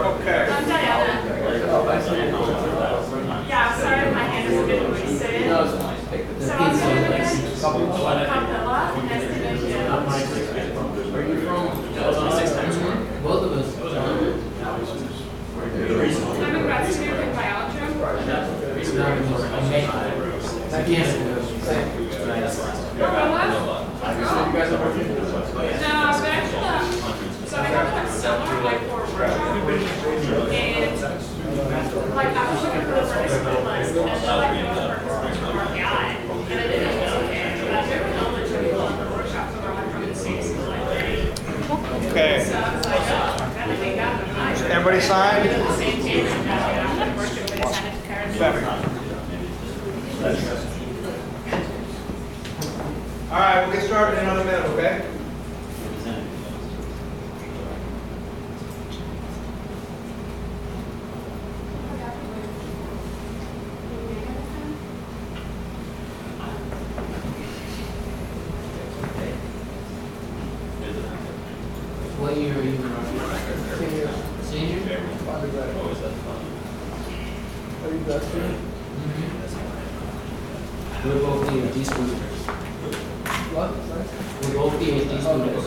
Speaker 1: Okay.
Speaker 8: I'm Diana. Yeah, sorry, my hand is a bit wasted. So I'm going to miss Capella. Nice to meet you.
Speaker 5: Where are you from? Both of us.
Speaker 8: I'm a grad student in biology. No, I've been actually, so I have like summer, like for a workshop, and like I was looking for the purpose of my list, and then like the purpose of my guy, and I didn't know okay, but I've never known that two people on the workshops that were like from the same school, like
Speaker 1: Okay.
Speaker 8: so I was like, oh, I kind of think that would be nice.
Speaker 1: Everybody signed?
Speaker 8: The same team, and I'm working with Senate parents.
Speaker 1: All right, we'll get started in another minute, okay?
Speaker 5: What year are you in? Senior?
Speaker 7: Are you best friend?
Speaker 5: We're both PhD students.
Speaker 7: What? Sorry?
Speaker 5: We're both PhD students.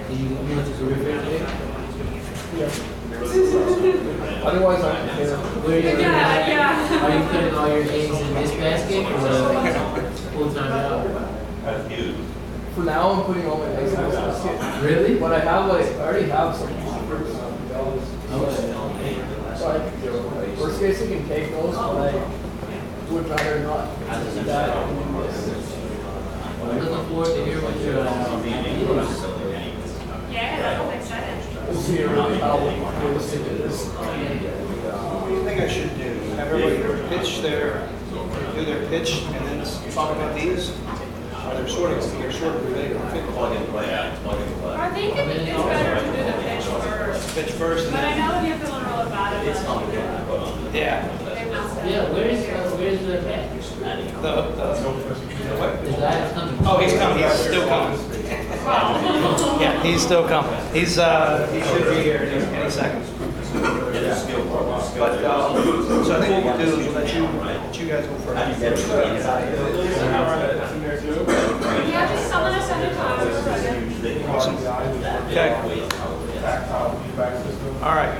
Speaker 5: Did you went to career fair today?
Speaker 7: Yeah. Otherwise, I'm here.
Speaker 5: Where are you?
Speaker 8: Yeah.
Speaker 5: Are you putting all your eggs in this basket or full-time job?
Speaker 7: For now, I'm putting all my eggs in this basket.
Speaker 5: Really?
Speaker 7: But I have like, I already have some offers on those.
Speaker 5: Okay.
Speaker 7: So I, worst case, I can take those, but I would rather not do that and do this.
Speaker 5: I'm looking forward to hear what your feelings.
Speaker 8: Yeah, I'm excited.
Speaker 7: We'll see really how realistic it is.
Speaker 1: What do you think I should do? Have everybody pitch do their pitch and then talk about these? Or they're sort of related.
Speaker 8: I think it's better to do the pitch first.
Speaker 1: Pitch first and
Speaker 8: But I
Speaker 1: then,
Speaker 8: know that you're feeling really bad about it.
Speaker 1: yeah.
Speaker 5: Yeah, where's the cat?
Speaker 1: What?
Speaker 5: The guy that's coming.
Speaker 1: Oh, he's coming, he's still coming. Yeah, he's still coming. He should be here any second. But, so I think what we'll do is we'll let you guys go first.
Speaker 8: Yeah, just someone to send it to us.
Speaker 1: Awesome. Okay. All right.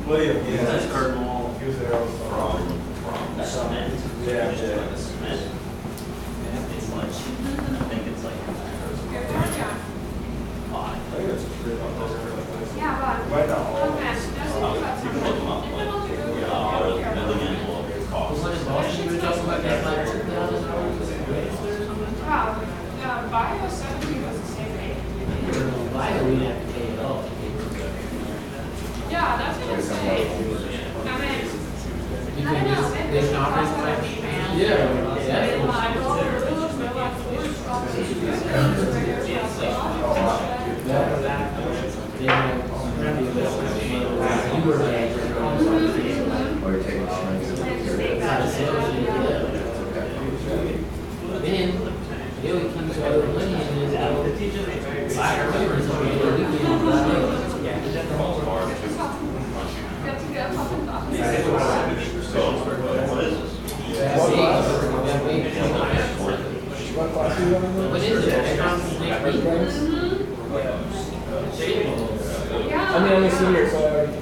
Speaker 6: William, yeah. He was there from
Speaker 5: What is Boston, we were talking about that, like $2,000
Speaker 8: Bio 17 was the same age.
Speaker 5: Bio, we have to pay it off.
Speaker 8: Yeah, that's what I'm saying. I mean,
Speaker 5: You
Speaker 8: I don't know,
Speaker 5: think
Speaker 8: maybe
Speaker 5: this
Speaker 8: it's not
Speaker 5: conference
Speaker 8: like
Speaker 5: might?
Speaker 8: man.
Speaker 5: Yeah,
Speaker 8: They
Speaker 5: definitely.
Speaker 8: lied all the rules, they lied forward stuff.
Speaker 5: You were like, then, they would keep all the money in this. I remember something, we What is it? Next week?
Speaker 7: I mean, I'm a senior, so I already.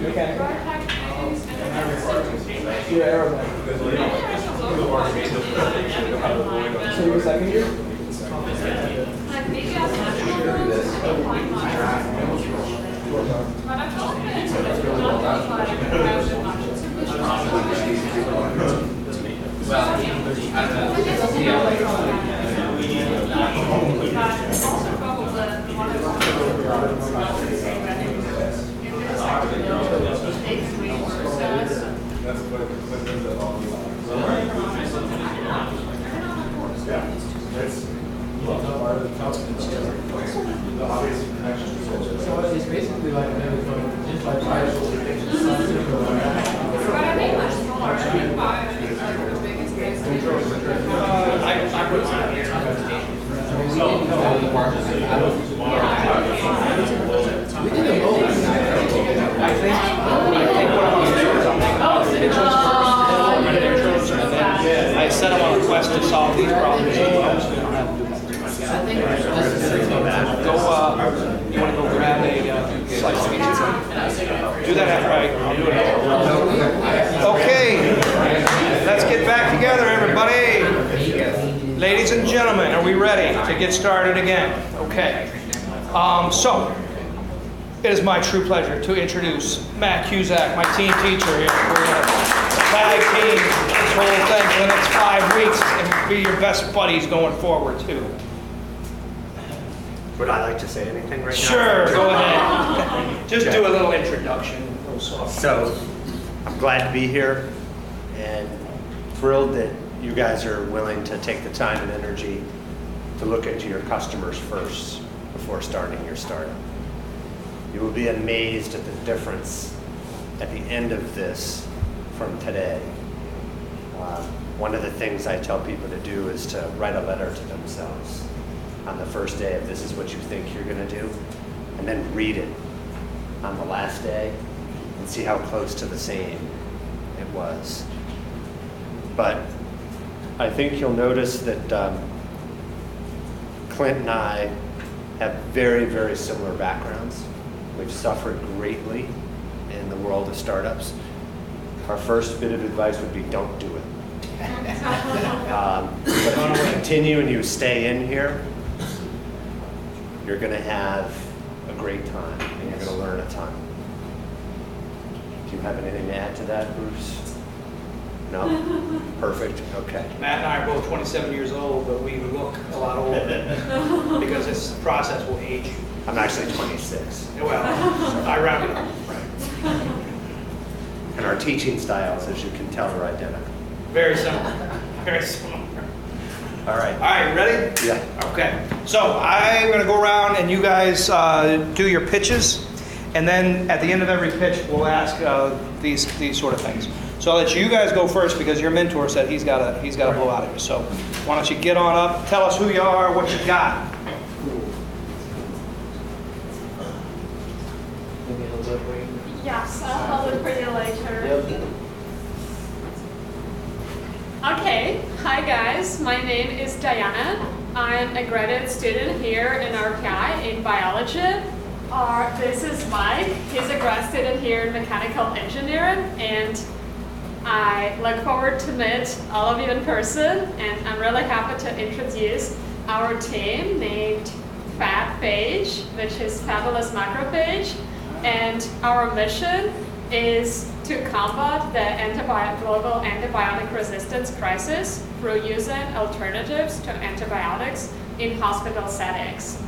Speaker 7: Mechanical. You're aeroman. So you're second year?
Speaker 8: Like maybe I'll find but I felt like it's
Speaker 5: So it's basically like just like fire.
Speaker 8: but I think much smaller. I think bio is like the biggest base.
Speaker 1: I put mine here.
Speaker 5: We did the most.
Speaker 1: I think what I'm going to do is I'm going to intros first, and then I set them on a quest to solve these problems. So we don't have to do that.
Speaker 5: I think that's
Speaker 1: Go, you want to go grab a slice of pizza? Do that after I'll do it. Okay, let's get back together, everybody. Ladies and gentlemen, are we ready to get started again? Okay. So, it is my true pleasure to introduce Matt Cusack, my team teacher here. We're going to tag team this whole thing for the next 5 weeks and be your best buddies going forward, too.
Speaker 9: Would I like to say anything right now?
Speaker 1: Sure, go ahead. Just do a little introduction. Real soft.
Speaker 9: So, I'm glad to be here and thrilled that you guys are willing to take the time and energy to look into your customers first before starting your startup. You will be amazed at the difference at the end of this from today. One of the things I tell people to do is to write a letter to themselves on the first day if this is what you think you're going to do, and then read it on the last day and see how close to the same it was. But I think you'll notice that Clint and I have very, very similar backgrounds. We've suffered greatly in the world of startups. Our first bit of advice would be don't do it. But if you continue and you stay in here, you're going to have a great time and you're going to learn a ton. Do you have anything to add to that, Bruce? No? Perfect. Okay.
Speaker 1: Matt and I are both 27 years old, but we look a lot older because this process will age you.
Speaker 9: I'm actually 26.
Speaker 1: Well, I round it up.
Speaker 9: And our teaching styles, as you can tell, are identical.
Speaker 1: Very similar. Very similar.
Speaker 9: All right.
Speaker 1: All right, ready?
Speaker 9: Yeah.
Speaker 1: Okay. So I'm going to go around and you guys do your pitches. And then at the end of every pitch, we'll ask these sort of things. So I'll let you guys go first because your mentor said he's got to blow out of here. So why don't you get on up, tell us who you are, what you got.
Speaker 5: Give me a little bit.
Speaker 8: Yes, I'll hold it for you later. Okay, hi guys, my name is Diana. I'm a graduate student here in RPI in biology. This is Mike, he's a grad student here in mechanical engineering, and I look forward to meet all of you in person, and I'm really happy to introduce our team named Fab Page, which is Fabulous Macrophage, and our mission is to combat the global antibiotic resistance crisis through using alternatives to antibiotics in hospital settings.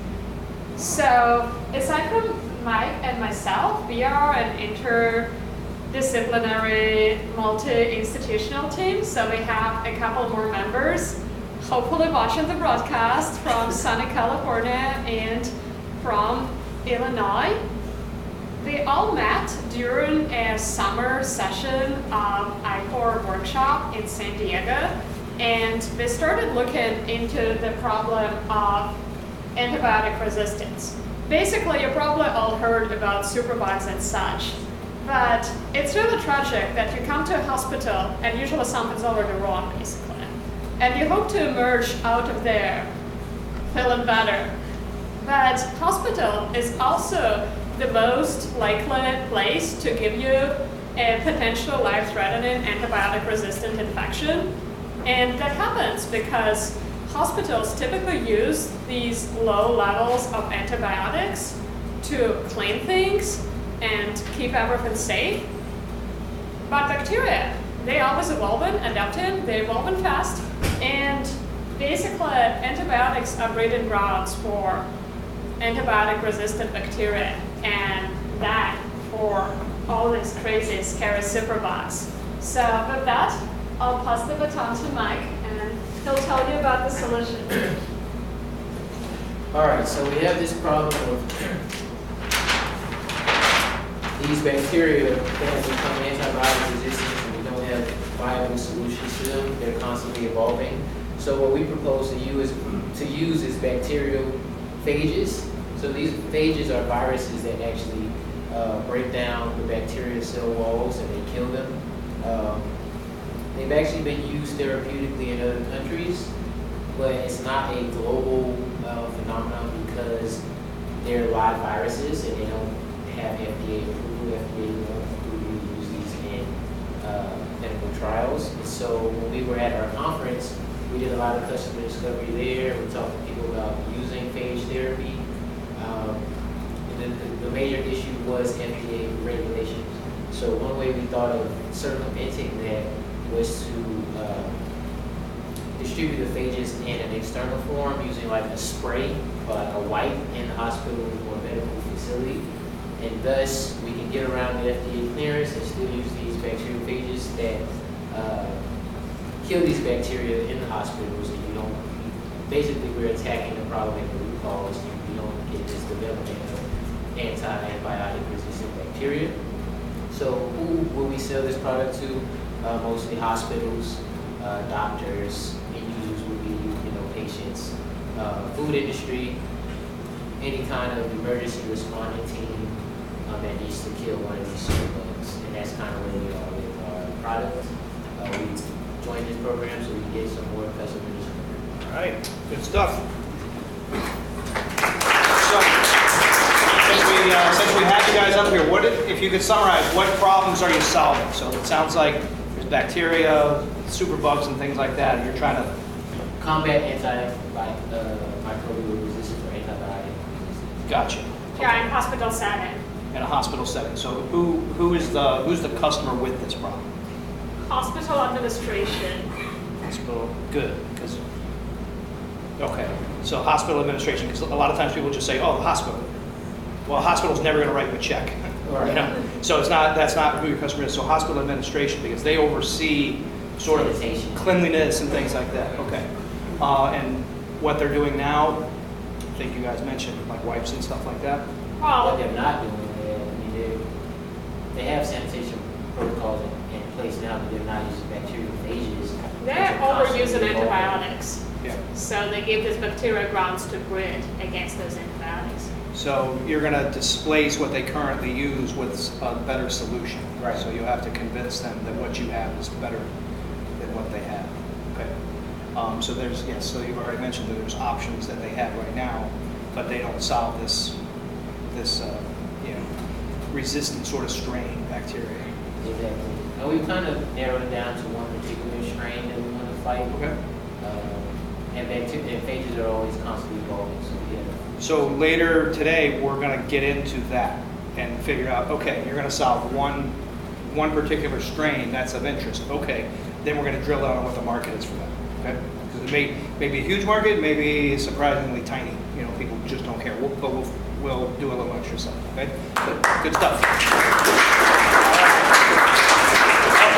Speaker 8: So, aside from Mike and myself, we are an interdisciplinary, multi-institutional team, so we have a couple more members, hopefully watching the broadcast from sunny California and from Illinois. We all met during a summer session of ICOR workshop in San Diego, and we started looking into the problem of antibiotic resistance. Basically, you probably all heard about superbugs and such, but it's really tragic that you come to a hospital and usually something's already wrong, basically. And you hope to emerge out of there feeling better. But hospital is also the most likely place to give you a potential life-threatening antibiotic-resistant infection. And that happens because hospitals typically use these low levels of antibiotics to clean things and keep everything safe. But bacteria, they always evolving, adapting, they're evolving fast, and basically antibiotics are breeding grounds for antibiotic-resistant bacteria, and that for all these crazy, scary superbugs. So with that, I'll pass the baton to Mike, and he'll tell you about the solution.
Speaker 5: All right, so we have this problem of these bacteria that have become antibiotic resistant, and we don't have viable solutions to them. They're constantly evolving. So what we propose to use is bacterial phages. So these phages are viruses that actually break down the bacterial cell walls and they kill them. They've actually been used therapeutically in other countries, but it's not a global phenomenon because they're live viruses and they don't have FDA approval. FDA won't approve to use these in clinical trials. And so when we were at our conference, we did a lot of customer discovery there. We talked to people about using phage therapy. The major issue was FDA regulations. So one way we thought of circumventing that was to distribute the phages in an external form using like a spray, a wipe in the hospital or medical facility. And thus we can get around the FDA clearance and still use these bacterial phages that kill these bacteria in the hospitals, and you don't, basically we're attacking the problem at the root cause. You don't get this development of antibiotic resistant bacteria. So who will we sell this product to? Mostly hospitals, doctors, end users will be, patients, food industry, any kind of emergency responding team that needs to kill one of these superbugs. And that's kind of where we are with our product. We joined this program so we can get some more customers.
Speaker 1: All right, good stuff. So, since we had you guys up here, if you could summarize, what problems are you solving? So it sounds like there's bacteria, superbugs, and things like that. You're trying to
Speaker 5: combat microbial resistance or antibiotic resistance.
Speaker 1: Gotcha.
Speaker 8: Yeah, in hospital setting.
Speaker 1: In a hospital setting. So who's the customer with this problem?
Speaker 8: Hospital administration.
Speaker 1: Hospital, good. Okay, so hospital administration, because a lot of times people just say, oh, the hospital. Well, a hospital's never going to write you a check.
Speaker 5: Right.
Speaker 1: So that's not who your customer is. So hospital administration, because they oversee sort of cleanliness and things like that. Okay. And what they're doing now, I think you guys mentioned, like wipes and stuff like that.
Speaker 5: What they're not doing, they have sanitation protocols in place now, but they're not using bacterial phages.
Speaker 8: They're overusing antibiotics.
Speaker 1: Yeah.
Speaker 8: So they give these bacterial grounds to breed against those antibiotics.
Speaker 1: So you're going to displace what they currently use with a better solution.
Speaker 5: Right.
Speaker 1: So you'll have to convince them that what you have is better than what they have. Okay. So there's, yes, so you've already mentioned that there's options that they have right now, but they don't solve this resistant sort of strain bacteria.
Speaker 5: Exactly. And we kind of narrowed it down to one particular strain that we want to fight.
Speaker 1: Okay.
Speaker 5: And phages are always constantly evolving, so yeah.
Speaker 1: So later today, we're going to get into that and figure out, okay, you're going to solve one particular strain that's of interest. Okay, then we're going to drill down on what the market is for that. Okay, because it may be a huge market, maybe surprisingly tiny. People just don't care. But we'll do a little extra stuff. Okay, good stuff.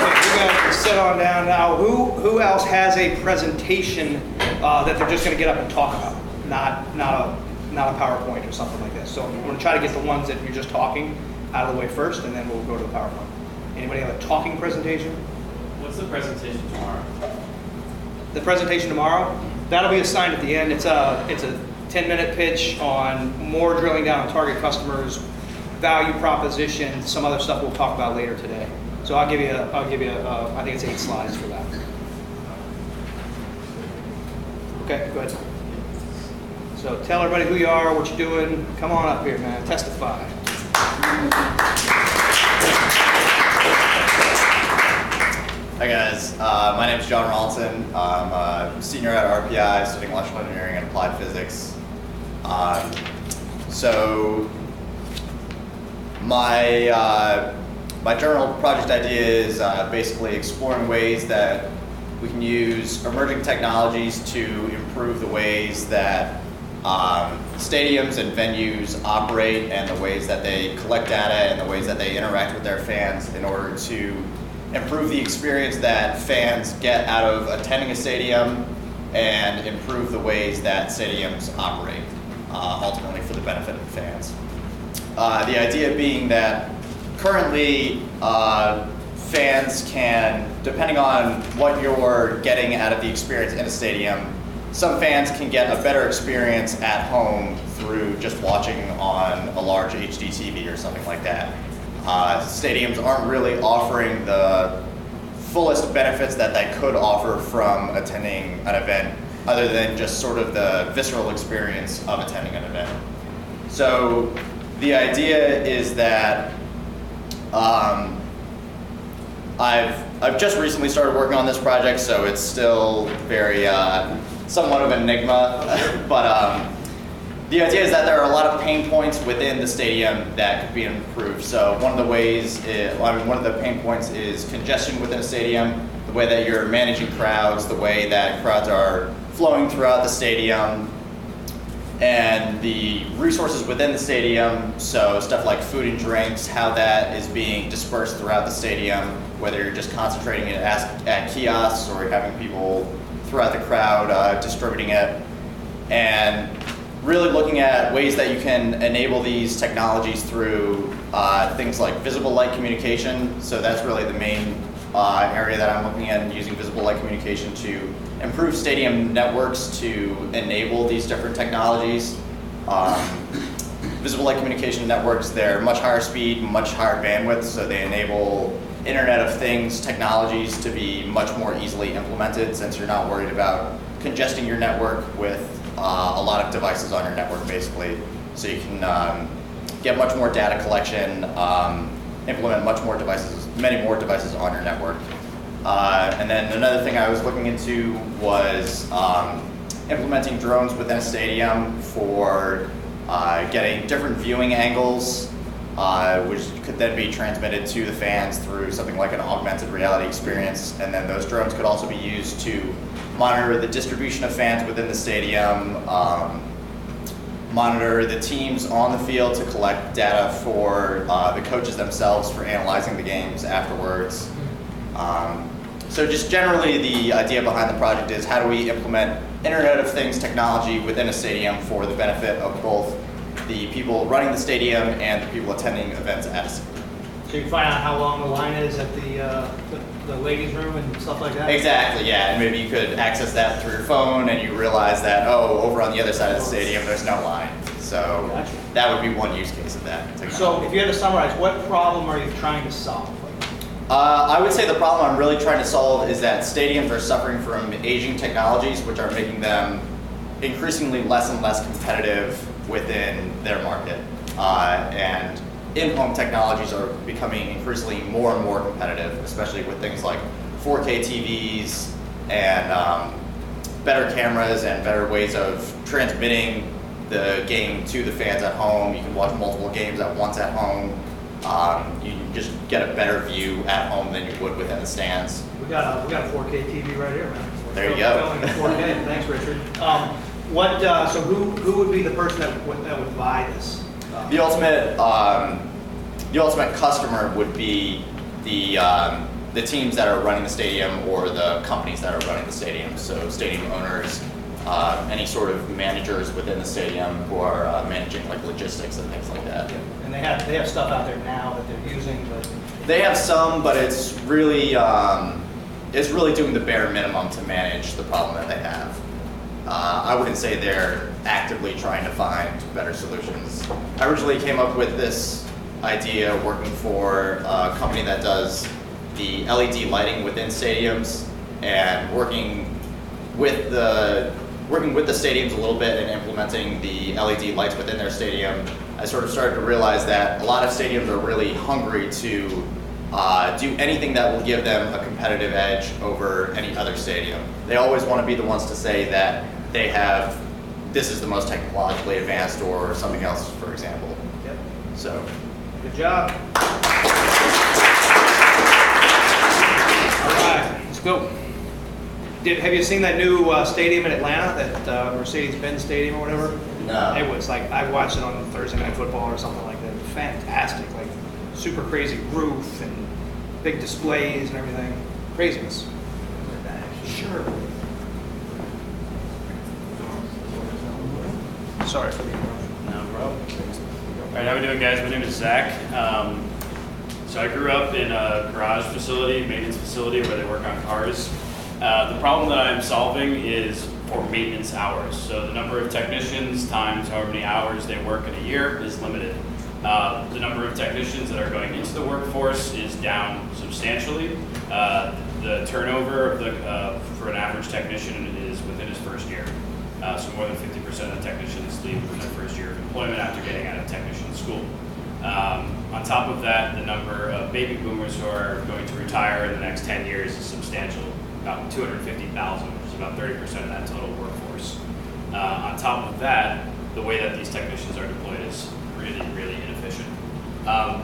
Speaker 1: We're going to sit on down now. Who else has a presentation that they're just going to get up and talk about? Not a PowerPoint or something like this. So we're going to try to get the ones that you're just talking out of the way first, and then we'll go to the PowerPoint. Anybody have a talking presentation?
Speaker 2: What's the presentation tomorrow?
Speaker 1: The presentation tomorrow, that'll be assigned at the end. It's a 10-minute pitch on more drilling down on target customers, value proposition, some other stuff we'll talk about later today. So I'll give you I think it's 8 slides for that. Okay, go ahead. So tell everybody who you are, what you're doing. Come on up here, man. Testify.
Speaker 6: Hi guys, my name is John Rawlinson. I'm a senior at RPI studying electrical engineering and applied physics. So my general project idea is basically exploring ways that we can use emerging technologies to improve the ways that stadiums and venues operate and the ways that they collect data and the ways that they interact with their fans in order to improve the experience that fans get out of attending a stadium and improve the ways that stadiums operate, ultimately for the benefit of the fans. The idea being that currently fans can, depending on what you're getting out of the experience in a stadium, some fans can get a better experience at home through just watching on a large HD TV or something like that. Stadiums aren't really offering the fullest benefits that they could offer from attending an event, other than just sort of the visceral experience of attending an event. So the idea is that I've just recently started working on this project, so it's still very somewhat of an enigma, but the idea is that there are a lot of pain points within the stadium that could be improved. So one of the pain points is congestion within a stadium, the way that you're managing crowds, the way that crowds are flowing throughout the stadium, and the resources within the stadium, so stuff like food and drinks, how that is being dispersed throughout the stadium, whether you're just concentrating it at kiosks or having people throughout the crowd distributing it, and really looking at ways that you can enable these technologies through things like visible light communication. So that's really the main area that I'm looking at, using visible light communication to improve stadium networks to enable these different technologies. Visible light communication networks, they're much higher speed, much higher bandwidth, so they enable Internet of Things technologies to be much more easily implemented, since you're not worried about congesting your network with a lot of devices on your network, basically. So you can get much more data collection, implement many more devices on your network. And then another thing I was looking into was implementing drones within a stadium for getting different viewing angles, which could then be transmitted to the fans through something like an augmented reality experience. And then those drones could also be used to monitor the distribution of fans within the stadium, monitor the teams on the field to collect data for the coaches themselves for analyzing the games afterwards. So just generally the idea behind the project is, how do we implement Internet of Things technology within a stadium for the benefit of both the people running the stadium and the people attending events at a stadium.
Speaker 1: So you can find out how long the line is at the the ladies' room and stuff like that?
Speaker 6: Exactly, yeah, and maybe you could access that through your phone and you realize that, oh, over on the other side of the stadium, there's no line. So
Speaker 1: Gotcha.
Speaker 6: that would be one use case of that technology.
Speaker 1: So if you had to summarize, what problem are you trying to solve?
Speaker 6: I would say the problem I'm really trying to solve is that stadiums are suffering from aging technologies, which are making them increasingly less and less competitive within their market. And in-home technologies are becoming increasingly more and more competitive, especially with things like 4K TVs and better cameras and better ways of transmitting the game to the fans at home. You can watch multiple games at once at home. You just get a better view at home than you would within the stands.
Speaker 1: We got a 4K TV right here, man.
Speaker 6: There you go.
Speaker 1: Filming in 4K. Thanks, Richard. So who would be the person that would buy this?
Speaker 6: The ultimate customer would be the teams that are running the stadium or the companies that are running the stadium. So stadium owners, any sort of managers within the stadium who are managing like logistics and things like that.
Speaker 1: Yeah. And they have stuff out there now that they're using, but
Speaker 6: They have some, but it's really doing the bare minimum to manage the problem that they have. I wouldn't say they're actively trying to find better solutions. I originally came up with this idea working for a company that does the LED lighting within stadiums and working with the stadiums a little bit and implementing the LED lights within their stadium. I sort of started to realize that a lot of stadiums are really hungry to do anything that will give them a competitive edge over any other stadium. They always want to be the ones to say that this is the most technologically advanced or something else, for example.
Speaker 1: Yep.
Speaker 6: So,
Speaker 1: Good job. All right, let's go. Have you seen that new stadium in Atlanta, that Mercedes-Benz Stadium or whatever?
Speaker 6: no.
Speaker 1: It was like, I watched it on Thursday Night Football or something like that. Fantastic, like super crazy roof and big displays and everything. Craziness. Sure. Sorry for the interruption.
Speaker 4: No problem. All right, how we doing, guys? My name is Zach. So I grew up in a garage facility, maintenance facility, where they work on cars. The problem that I'm solving is for maintenance hours. So the number of technicians times however many hours they work in a year is limited. The number of technicians that are going into the workforce is down substantially. The turnover of for an average technician is within his first year. So more than 50% of the technicians leave within their first year of employment after getting out of technician school. On top of that, the number of baby boomers who are going to retire in the next 10 years is substantial, about 250,000, which is about 30% of that total workforce. On top of that, the way that these technicians are deployed is really, really inefficient.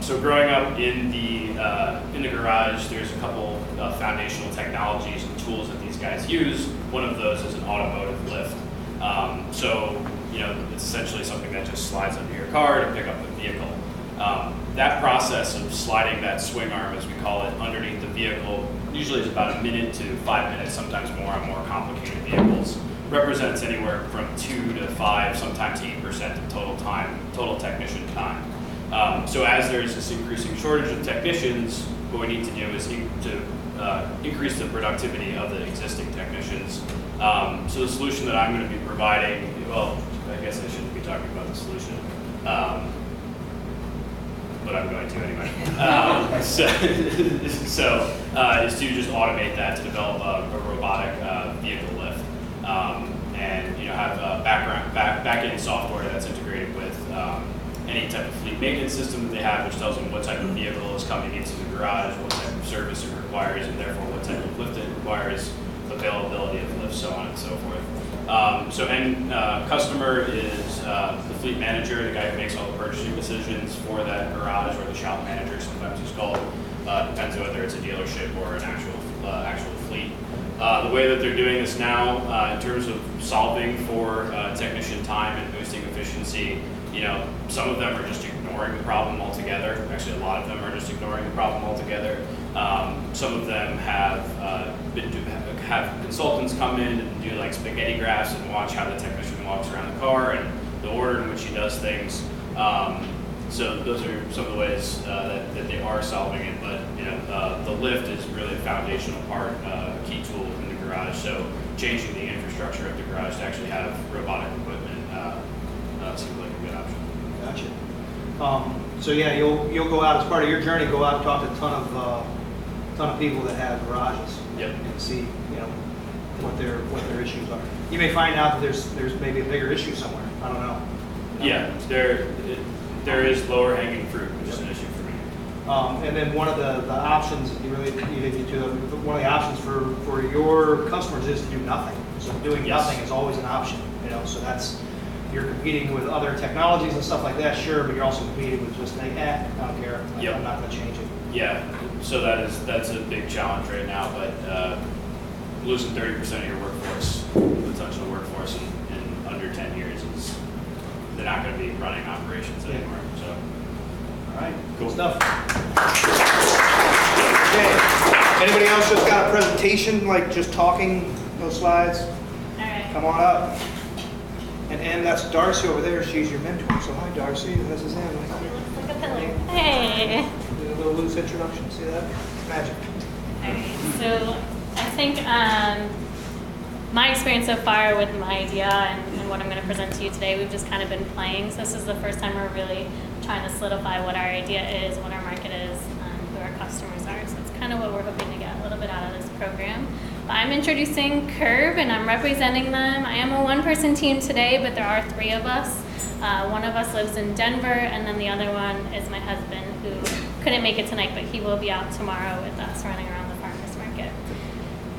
Speaker 4: So growing up in the garage, there's a couple of foundational technologies and tools that these guys use. One of those is an automotive lift. So, it's essentially something that just slides under your car to pick up the vehicle. That process of sliding that swing arm, as we call it, underneath the vehicle, usually is about a minute to 5 minutes, sometimes more on more complicated vehicles, represents anywhere from 2 to 5, sometimes 8% of total technician time. So as there's this increasing shortage of technicians, what we need to do is increase the productivity of the existing technicians. So the solution that I'm going to be providing, well, I guess I shouldn't be talking about the solution, but I'm going to anyway. Is to just automate that to develop a robotic vehicle lift, and have a back-end software that's integrated with any type of fleet maintenance system that they have, which tells them what type of vehicle is coming into the garage, what type of service it requires, and therefore what type of lift it requires, availability of lifts, so on and so forth. Customer is the fleet manager, the guy who makes all the purchasing decisions for that garage, or the shop manager, sometimes he's called. Depends on whether it's a dealership or an actual fleet. The way that they're doing this now, in terms of solving for technician time and boosting efficiency, some of them are just ignoring the problem altogether. Actually, a lot of them are just ignoring the problem altogether. Some of them have consultants come in and do like spaghetti graphs and watch how the technician walks around the car and the order in which he does things. So those are some of the ways that they are solving it. But the lift is really a foundational part, a key tool within the garage. So changing the infrastructure of the garage to actually have robotic equipment seems like a good option.
Speaker 1: Gotcha. So yeah, you'll go out as part of your journey. Go out and talk to a ton of people that have garages.
Speaker 4: Yep.
Speaker 1: And see what their issues are. You may find out that there's maybe a bigger issue somewhere. I don't know.
Speaker 4: Yeah, there is lower hanging fruit, which is an issue for me.
Speaker 1: And then one of the options you didn't get to, one of the options for your customers is to do nothing. So doing
Speaker 4: Yes.
Speaker 1: nothing is always an option. So that's, you're competing with other technologies and stuff like that, sure, but you're also competing with just like, I don't care.
Speaker 4: Yep.
Speaker 1: I'm not going to change it.
Speaker 4: Yeah, so that's a big challenge right now, but losing 30% of your workforce, potential workforce in under 10 years is, they're not going to be running operations anymore, so.
Speaker 1: All right,
Speaker 4: Cool.
Speaker 1: stuff. Okay, anybody else just got a presentation, like just talking, no slides?
Speaker 10: All right.
Speaker 1: Come on up. And that's Darcy over there. She's your mentor. So hi, Darcy. This is Ann.
Speaker 10: Looks like a pillar. Hey.
Speaker 1: Do a little loose introduction. See that? Magic.
Speaker 10: All right. So I think my experience so far with my idea and what I'm going to present to you today, we've just kind of been playing. So this is the first time we're really trying to solidify what our idea is, what our market is, who our customers are. So it's kind of what we're hoping to get a little bit out of this program. I'm introducing Curb, and I'm representing them. I am a one-person team today, but there are 3 of us. One of us lives in Denver, and then the other one is my husband, who couldn't make it tonight, but he will be out tomorrow with us running around the farmers market.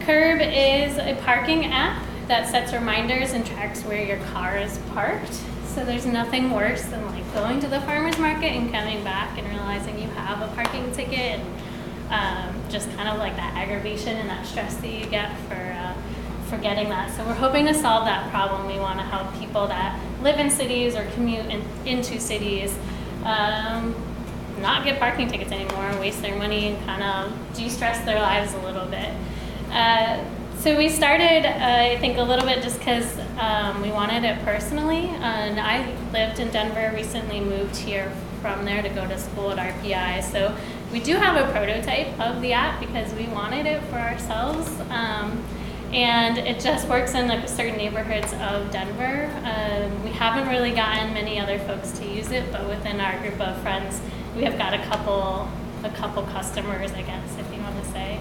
Speaker 10: Curb is a parking app that sets reminders and tracks where your car is parked. So there's nothing worse than like going to the farmers market and coming back and realizing you have a parking ticket. Just kind of like that aggravation and that stress that you get for getting that. So we're hoping to solve that problem. We want to help people that live in cities or commute into cities not get parking tickets anymore, waste their money, and kind of de-stress their lives a little bit. So we started, I think, a little bit just because we wanted it personally. And I lived in Denver, recently moved here from there to go to school at RPI. So we do have a prototype of the app because we wanted it for ourselves. And it just works in like certain neighborhoods of Denver. We haven't really gotten many other folks to use it, but within our group of friends, we have got a couple customers, I guess, if you want to say.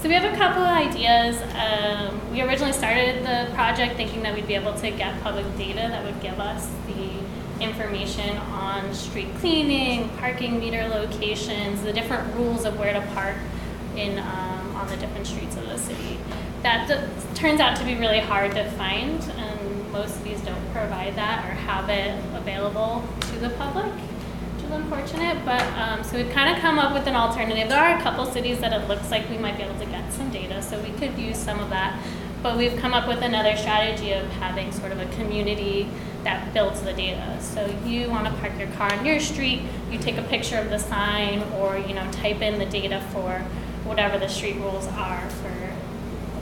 Speaker 10: So we have a couple of ideas. We originally started the project thinking that we'd be able to get public data that would give us the information on street cleaning, parking meter locations, the different rules of where to park on the different streets of the city. That turns out to be really hard to find, and most of these don't provide that or have it available to the public, which is unfortunate. But so we've kind of come up with an alternative. There are a couple cities that it looks like we might be able to get some data, so we could use some of that. But we've come up with another strategy of having sort of a community that builds the data. So you want to park your car on your street, you take a picture of the sign, or type in the data for whatever the street rules are for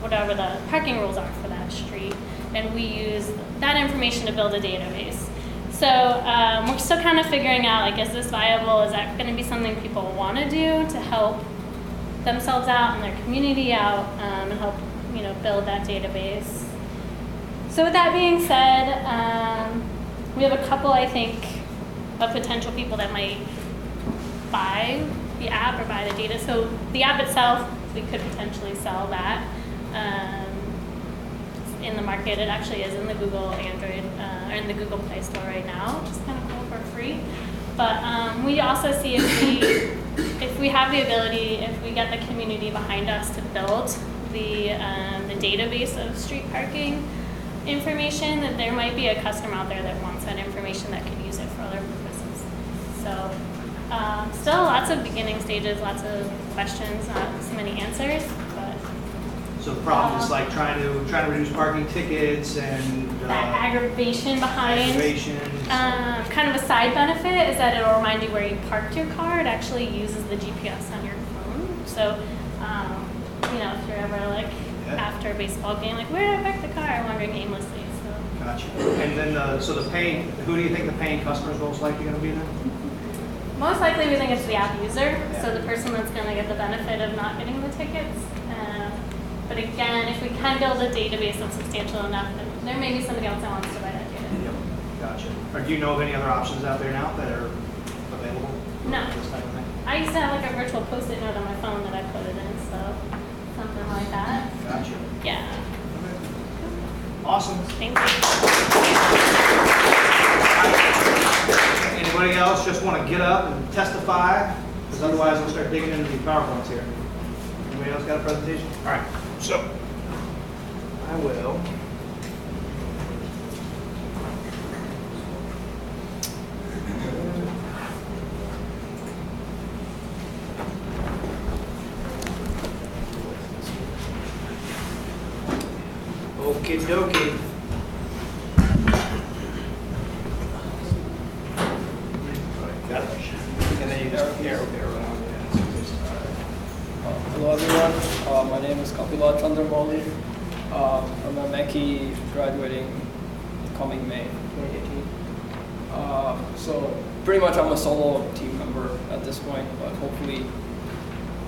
Speaker 10: whatever the parking rules are for that street, and we use that information to build a database. So we're still kind of figuring out, like, is this viable? Is that going to be something people want to do to help themselves out and their community out, and help build that database? So with that being said, we have a couple, I think, of potential people that might buy the app or buy the data. So the app itself, we could potentially sell that in the market. It actually is in the Google Android or in the Google Play Store right now, which is kind of cool for free. But we also see if we have the ability, if we get the community behind us to build the database of street parking information, that there might be a customer out there that wants that information that could use it for other purposes. So still lots of beginning stages, lots of questions, not so many answers. But
Speaker 1: So the problem is like trying to reduce parking tickets and
Speaker 10: that aggravation behind.
Speaker 1: aggravation.
Speaker 10: Kind of a side benefit is that it'll remind you where you parked your car. It actually uses the GPS on your phone. So if you're ever like after a baseball game, like, where did I park the car? Wandering aimlessly. So
Speaker 1: Gotcha. And then so the paying, who do you think the paying customer is most likely going to be then?
Speaker 10: Most likely we think it's the app user, so the person that's going to get the benefit of not getting the tickets. But again, if we can build a database that's substantial enough, then there may be somebody else that wants to buy that data.
Speaker 1: Yep. Gotcha. Or do you know of any other options out there now that are available?
Speaker 10: No.
Speaker 1: For this type of thing?
Speaker 10: I used to have like a virtual post-it note on my phone that I put it in, so something like that.
Speaker 1: Gotcha.
Speaker 10: Yeah.
Speaker 1: Awesome.
Speaker 10: Thank you.
Speaker 1: Anybody else just want to get up and testify? Because otherwise we'll start digging into the PowerPoints here. Anybody else got a presentation? All right. So I will. Okie dokie. Got it. And then you just arrow around.
Speaker 7: Hello everyone, my name is Kapila Chandramouli. I'm a Meki graduating coming May 2018. So pretty much I'm a solo team member at this point, but hopefully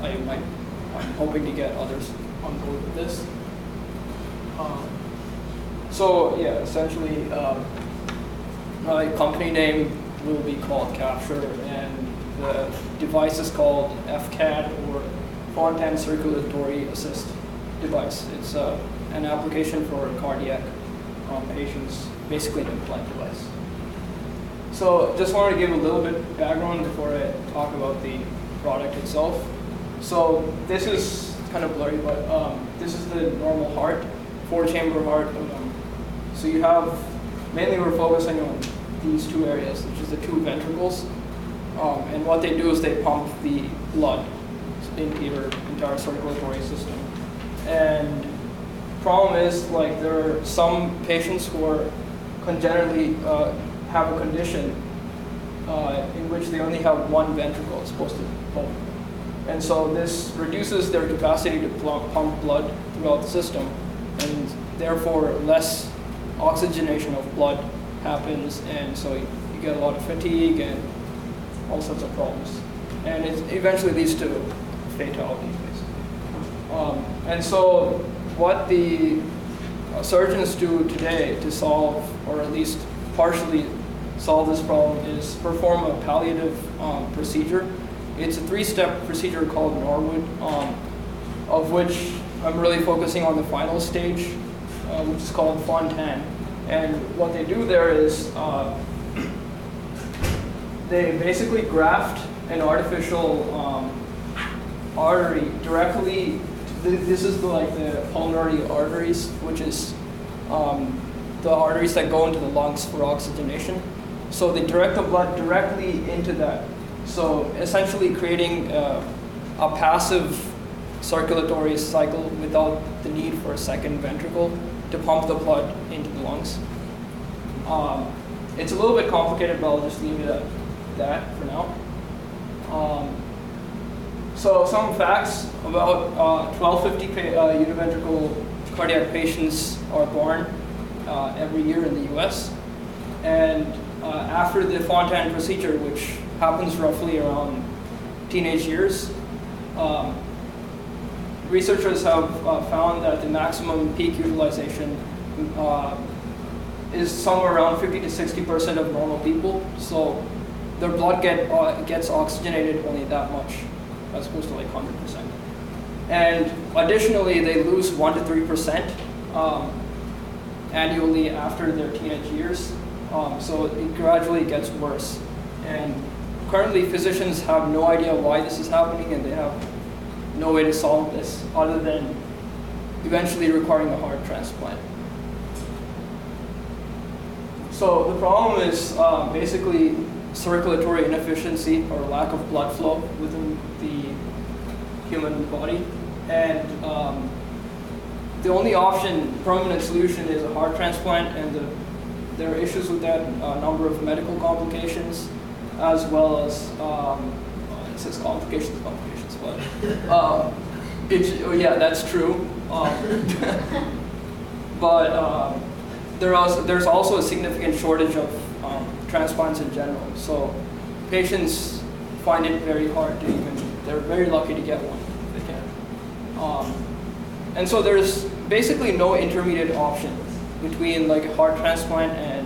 Speaker 7: I'm hoping to get others on board with this. So yeah, essentially my company name will be called Capture, and the device is called FCAD, or Fontan Circulatory Assist Device. It's an application for cardiac patients, basically an implant device. So just wanted to give a little bit of background before I talk about the product itself. So this is kind of blurry, but this is the normal heart, 4-chamber heart. So you have, mainly we're focusing on these two areas, which is the two ventricles. And what they do is they pump the blood into your entire circulatory system. And problem is, like, there are some patients who are congenitally have a condition in which they only have one ventricle as opposed to both. And so this reduces their capacity to pump blood throughout the system, and therefore less oxygenation of blood happens, and so you get a lot of fatigue and all sorts of problems. And it eventually leads to fatality, basically. And so what the surgeons do today to solve, or at least partially solve this problem, is perform a palliative procedure. It's a 3-step procedure called Norwood, of which I'm really focusing on the final stage, which is called Fontan. And what they do there is they basically graft an artificial artery directly. This is the pulmonary arteries, which is the arteries that go into the lungs for oxygenation. So they direct the blood directly into that. So essentially creating a passive circulatory cycle without the need for a second ventricle to pump the blood into the lungs. It's a little bit complicated, but I'll just leave it at that for now. So some facts about 1250 univentricle cardiac patients are born every year in the US. And after the Fontan procedure, which happens roughly around teenage years, researchers have found that the maximum peak utilization is somewhere around 50 to 60% of normal people. So their blood gets oxygenated only that much, as opposed to like 100%. And additionally, they lose 1 to 3% annually after their teenage years. So it gradually gets worse. And currently, physicians have no idea why this is happening, and they have no way to solve this other than eventually requiring a heart transplant. So the problem is basically circulatory inefficiency or lack of blood flow within the human body. And the only option, permanent solution, is a heart transplant, and there are issues with that, a number of medical complications, as well as, it says complications, but yeah, that's true. But there's also a significant shortage of transplants in general. So patients find it very hard to they're very lucky to get one if they can. And so there's basically no intermediate option between like a heart transplant and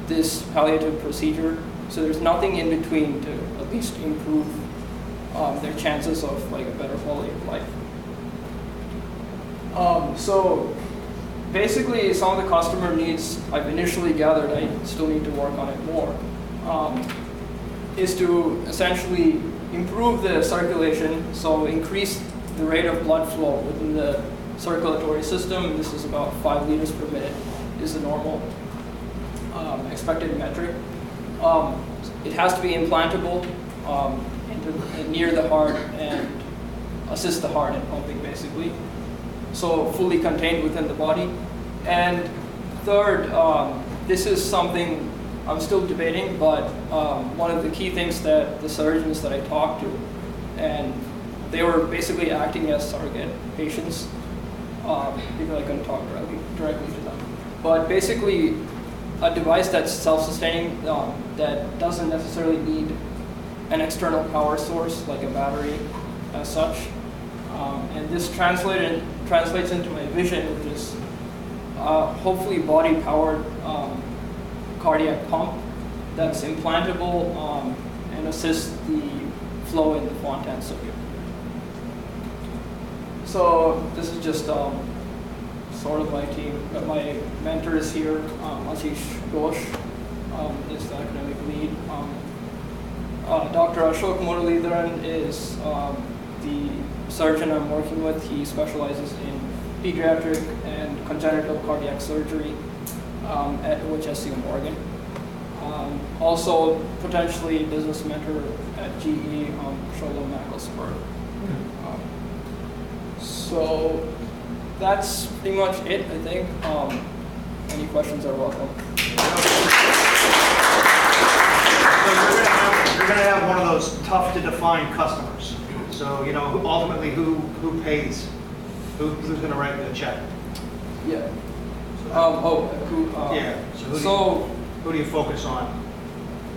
Speaker 7: this palliative procedure. So there's nothing in between to at least improve their chances of like a better quality of life. So basically some of the customer needs I've initially gathered, I still need to work on it more, is to essentially improve the circulation, so increase the rate of blood flow within the circulatory system. This is about 5 liters per minute is the normal expected metric. It has to be implantable near the heart and assist the heart in pumping basically. So fully contained within the body. And third, this is something I'm still debating, but one of the key things that the surgeons that I talked to, and they were basically acting as surrogate patients, because I couldn't talk directly to them. But basically, a device that's self-sustaining, that doesn't necessarily need an external power source like a battery as such. And this translates into my vision, which is hopefully body-powered cardiac pump that's implantable and assists the flow in the Fontan circuit. So this is just sort of my team. But my mentor is here, Ashish Ghosh is the academic lead. Dr. Ashok Muralidharan is the surgeon I'm working with. He specializes in pediatric and congenital cardiac surgery at OHSU Morgan. Also, potentially business mentor at GE, Sholem Mackelsberg. So that's pretty much it, I think. Any questions are welcome.
Speaker 1: So you're going to have one of those tough to define customers. So, you know, ultimately who pays? Who's going to write the check?
Speaker 7: Yeah.
Speaker 1: Yeah. So who do you focus on?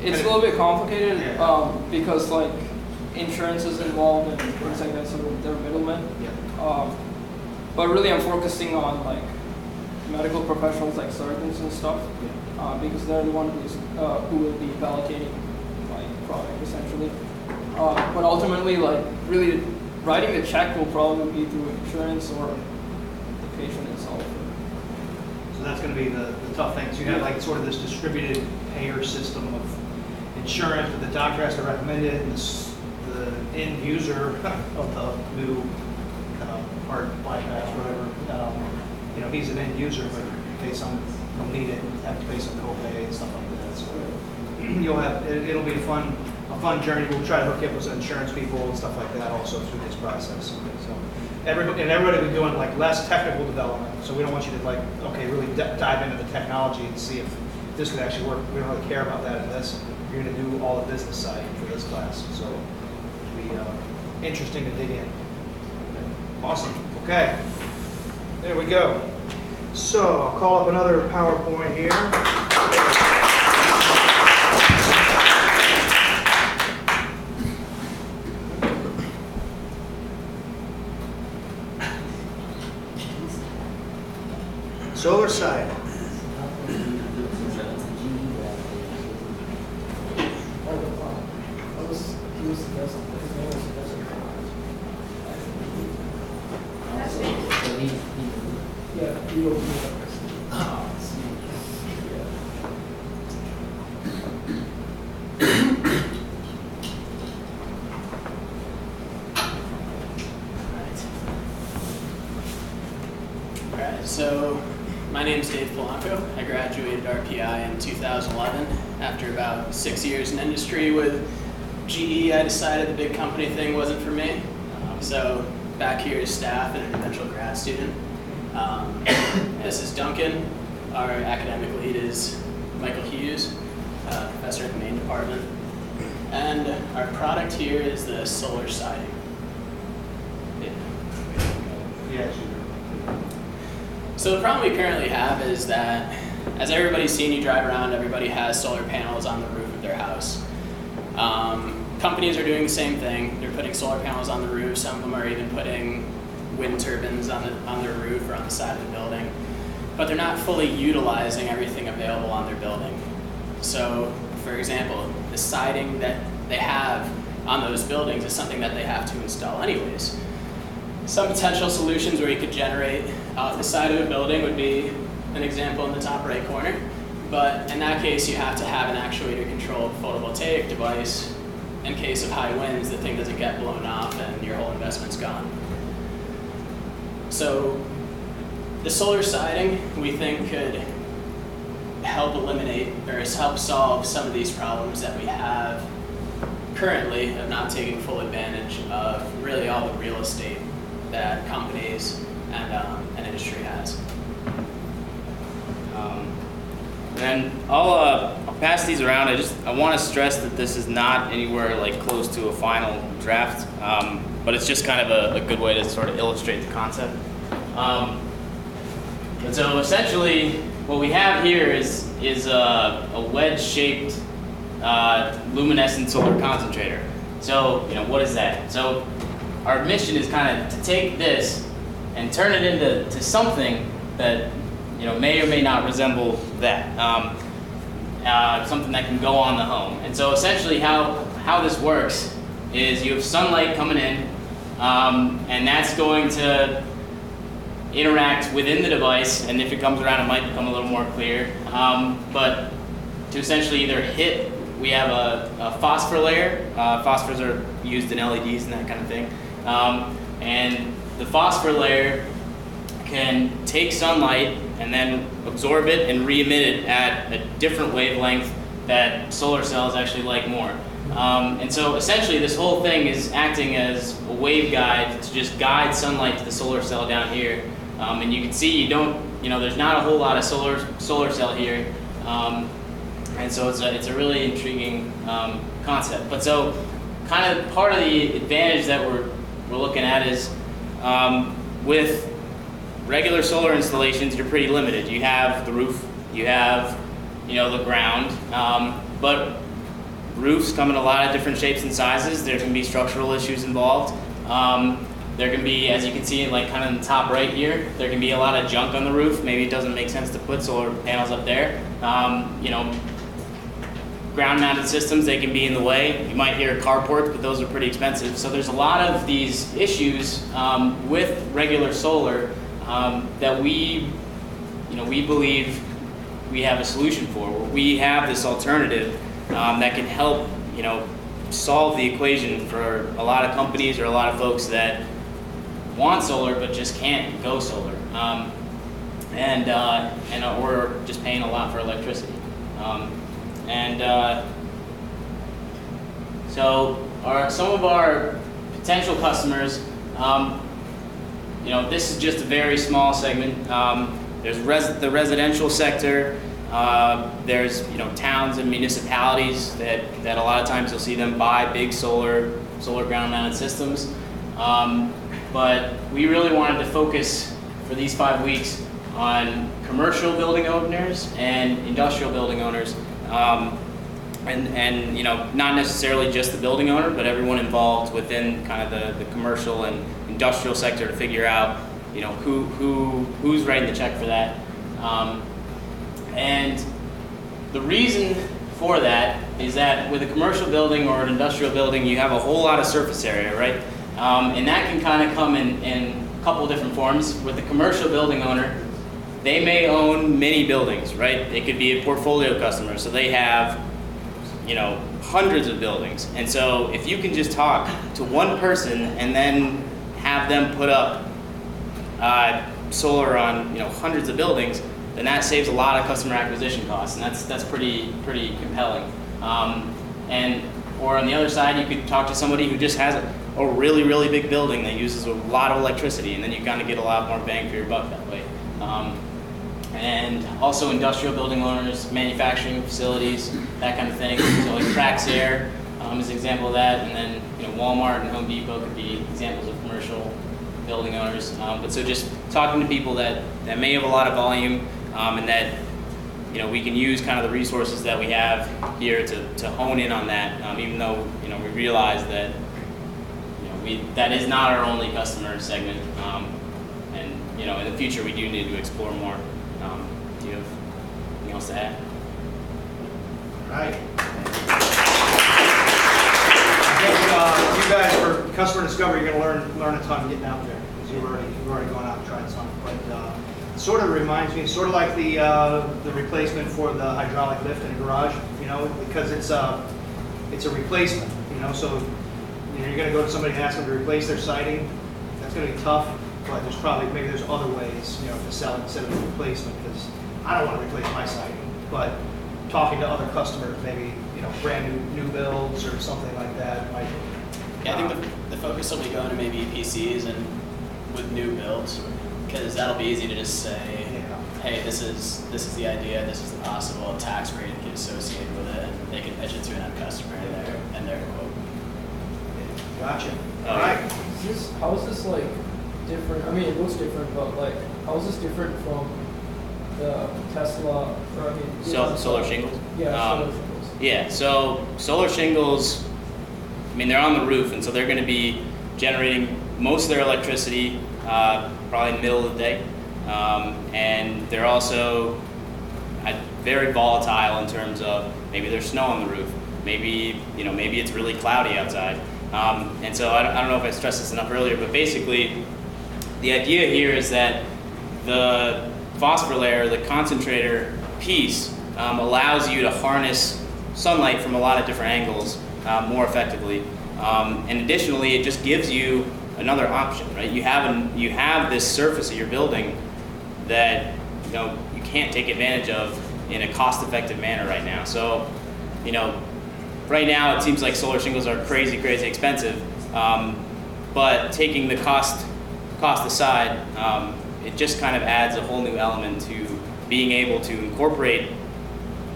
Speaker 7: It's a little bit complicated,
Speaker 1: Yeah.
Speaker 7: because like insurance is involved and things like that, so they're middlemen.
Speaker 1: Yeah.
Speaker 7: But really I'm focusing on like medical professionals like surgeons and stuff, because they're the one who will be validating my product essentially. But ultimately, like really writing the check will probably be through insurance or the patient itself.
Speaker 1: So that's going to be the tough thing. So you have like sort of this distributed payer system of insurance, but the doctor has to recommend it, and the end user of the new heart bypass, whatever, you know, he's an end user, but he'll need it, have to pay some copay and stuff like that. So you'll have it'll be a fun journey. We'll try to hook you up with some insurance people and stuff like that also through this process. So everybody will be doing like less technical development. So we don't want you to like really dive into the technology and see if this could actually work. We don't really care about that in this. You're going to do all the business side for this class. So it'll be interesting to dig in. Awesome. Okay. There we go. So I'll call up another PowerPoint here. Solar side.
Speaker 11: So my name is Dave Polanco. I graduated RPI in 2011. After about 6 years in industry with GE, I decided the big company thing wasn't for me. So back here is staff and an eventual grad student. This is Duncan. Our academic lead is Michael Hughes, professor in the main department. And our product here is the solar siding.
Speaker 1: Yeah.
Speaker 11: So the problem we currently have is that as everybody's seen, you drive around, everybody has solar panels on the roof of their house. Companies are doing the same thing. They're putting solar panels on the roof. Some of them are even putting wind turbines on their roof or on the side of the building. But they're not fully utilizing everything available on their building. So, for example, the siding that they have on those buildings is something that they have to install anyways. Some potential solutions where you could generate off the side of a building would be an example in the top right corner. But in that case, you have to have an actuator-controlled photovoltaic device. In case of high winds, the thing doesn't get blown off and your whole investment's gone. So the solar siding, we think, could help eliminate or help solve some of these problems that we have currently of not taking full advantage of really all the real estate that companies and industry has.
Speaker 12: And I'll pass these around. I want to stress that this is not anywhere like close to a final draft, but it's just kind of a good way to sort of illustrate the concept. And so essentially, what we have here is a wedge-shaped luminescent solar concentrator. So what is that? So our mission is kind of to take this and turn it into something that may or may not resemble that, something that can go on the home. And so essentially how this works is you have sunlight coming in, and that's going to interact within the device, and if it comes around it might become a little more clear. But to essentially either hit, we have a phosphor layer. Phosphors are used in LEDs and that kind of thing. And the phosphor layer can take sunlight and then absorb it and re-emit it at a different wavelength that solar cells actually like more. And so essentially this whole thing is acting as a waveguide to just guide sunlight to the solar cell down here. And you can see there's not a whole lot of solar cell here. And so it's a really intriguing concept. But so kind of part of the advantage that we're looking at is with regular solar installations, you're pretty limited. You have the roof, you have the ground, but roofs come in a lot of different shapes and sizes. There can be structural issues involved. There can be, as you can see, like kind of in the top right here, there can be a lot of junk on the roof. Maybe it doesn't make sense to put solar panels up there. Ground-mounted systems, they can be in the way. You might hear carports, but those are pretty expensive. So there's a lot of these issues with regular solar that we believe we have a solution for. We have this alternative that can help, solve the equation for a lot of companies or a lot of folks that want solar but just can't go solar, or just paying a lot for electricity. So some of our potential customers, this is just a very small segment. There's the residential sector. There's towns and municipalities that a lot of times you'll see them buy big solar ground-mounted systems. But we really wanted to focus for these 5 weeks on commercial building owners and industrial building owners, and not necessarily just the building owner, but everyone involved within kind of the commercial and industrial sector to figure out who's writing the check for that. And the reason for that is that with a commercial building or an industrial building, you have a whole lot of surface area, right? And that can kind of come in a couple different forms. With the commercial building owner, they may own many buildings, right? They could be a portfolio customer, so they have, hundreds of buildings. And so if you can just talk to one person and then have them put up solar on, hundreds of buildings, then that saves a lot of customer acquisition costs, and that's pretty compelling. Or on the other side, you could talk to somebody who just has a really, really big building that uses a lot of electricity, and then you kind of get a lot more bang for your buck that way. And also industrial building owners, manufacturing facilities, that kind of thing. So like Praxair is an example of that, and then Walmart and Home Depot could be examples of commercial building owners. But so just talking to people that may have a lot of volume and that we can use kind of the resources that we have here to hone in on that, even though, we realize that, that is not our only customer segment. And, in the future, we do need to explore more. Do you have anything else to add?
Speaker 1: Right. I think you guys, for customer discovery, you're going to learn a ton getting out there, because you've already gone out and tried some. But it sort of reminds me, sort of like the replacement for the hydraulic lift in a garage, because it's a replacement, so you're going to go to somebody and ask them to replace their siding. That's going to be tough, but maybe there's other ways, to sell it instead of a replacement, because I don't want to replace my siding, but talking to other customers, maybe, brand new builds or something like that.
Speaker 11: Yeah, I think the focus will be going to maybe PCs and with new builds, because that'll be easy to just say, hey, this is the idea, this is the possible tax rate that gets associated with it, and they can pitch it to an end customer and their quote.
Speaker 1: Gotcha. All right.
Speaker 7: How is this like different? I mean, it looks different, but like, how is this different from the Tesla? Or, I mean,
Speaker 12: Solar shingles?
Speaker 7: Yeah, solar shingles.
Speaker 12: Yeah, so solar shingles, they're on the roof, and so they're going to be generating most of their electricity probably in the middle of the day. And they're also very volatile in terms of maybe there's snow on the roof, maybe it's really cloudy outside. And so I don't know if I stressed this enough earlier, but basically the idea here is that the phosphor layer, the concentrator piece, allows you to harness sunlight from a lot of different angles more effectively. And additionally, it just gives you another option, right? You have this surface of your building that you can't take advantage of in a cost-effective manner right now. So, right now it seems like solar shingles are crazy expensive, but taking the cost aside, it just kind of adds a whole new element to being able to incorporate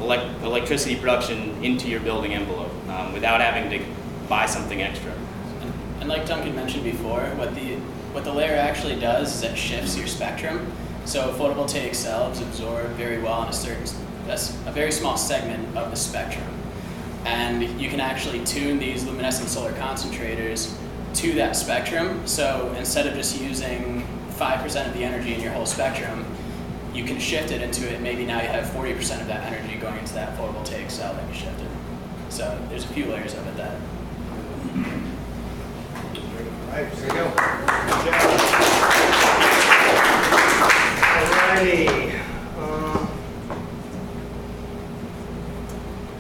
Speaker 12: electricity production into your building envelope without having to buy something extra.
Speaker 11: And like Duncan mentioned before, what the layer actually does is it shifts your spectrum. So photovoltaic cells absorb very well in a very small segment of the spectrum. And you can actually tune these luminescent solar concentrators to that spectrum. So instead of just using 5% of the energy in your whole spectrum, you can shift it into it. Maybe now you have 40% of that energy going into that photovoltaic cell that you shifted. So there's a few layers of it that.
Speaker 1: All right, there you go. Good job. Alrighty.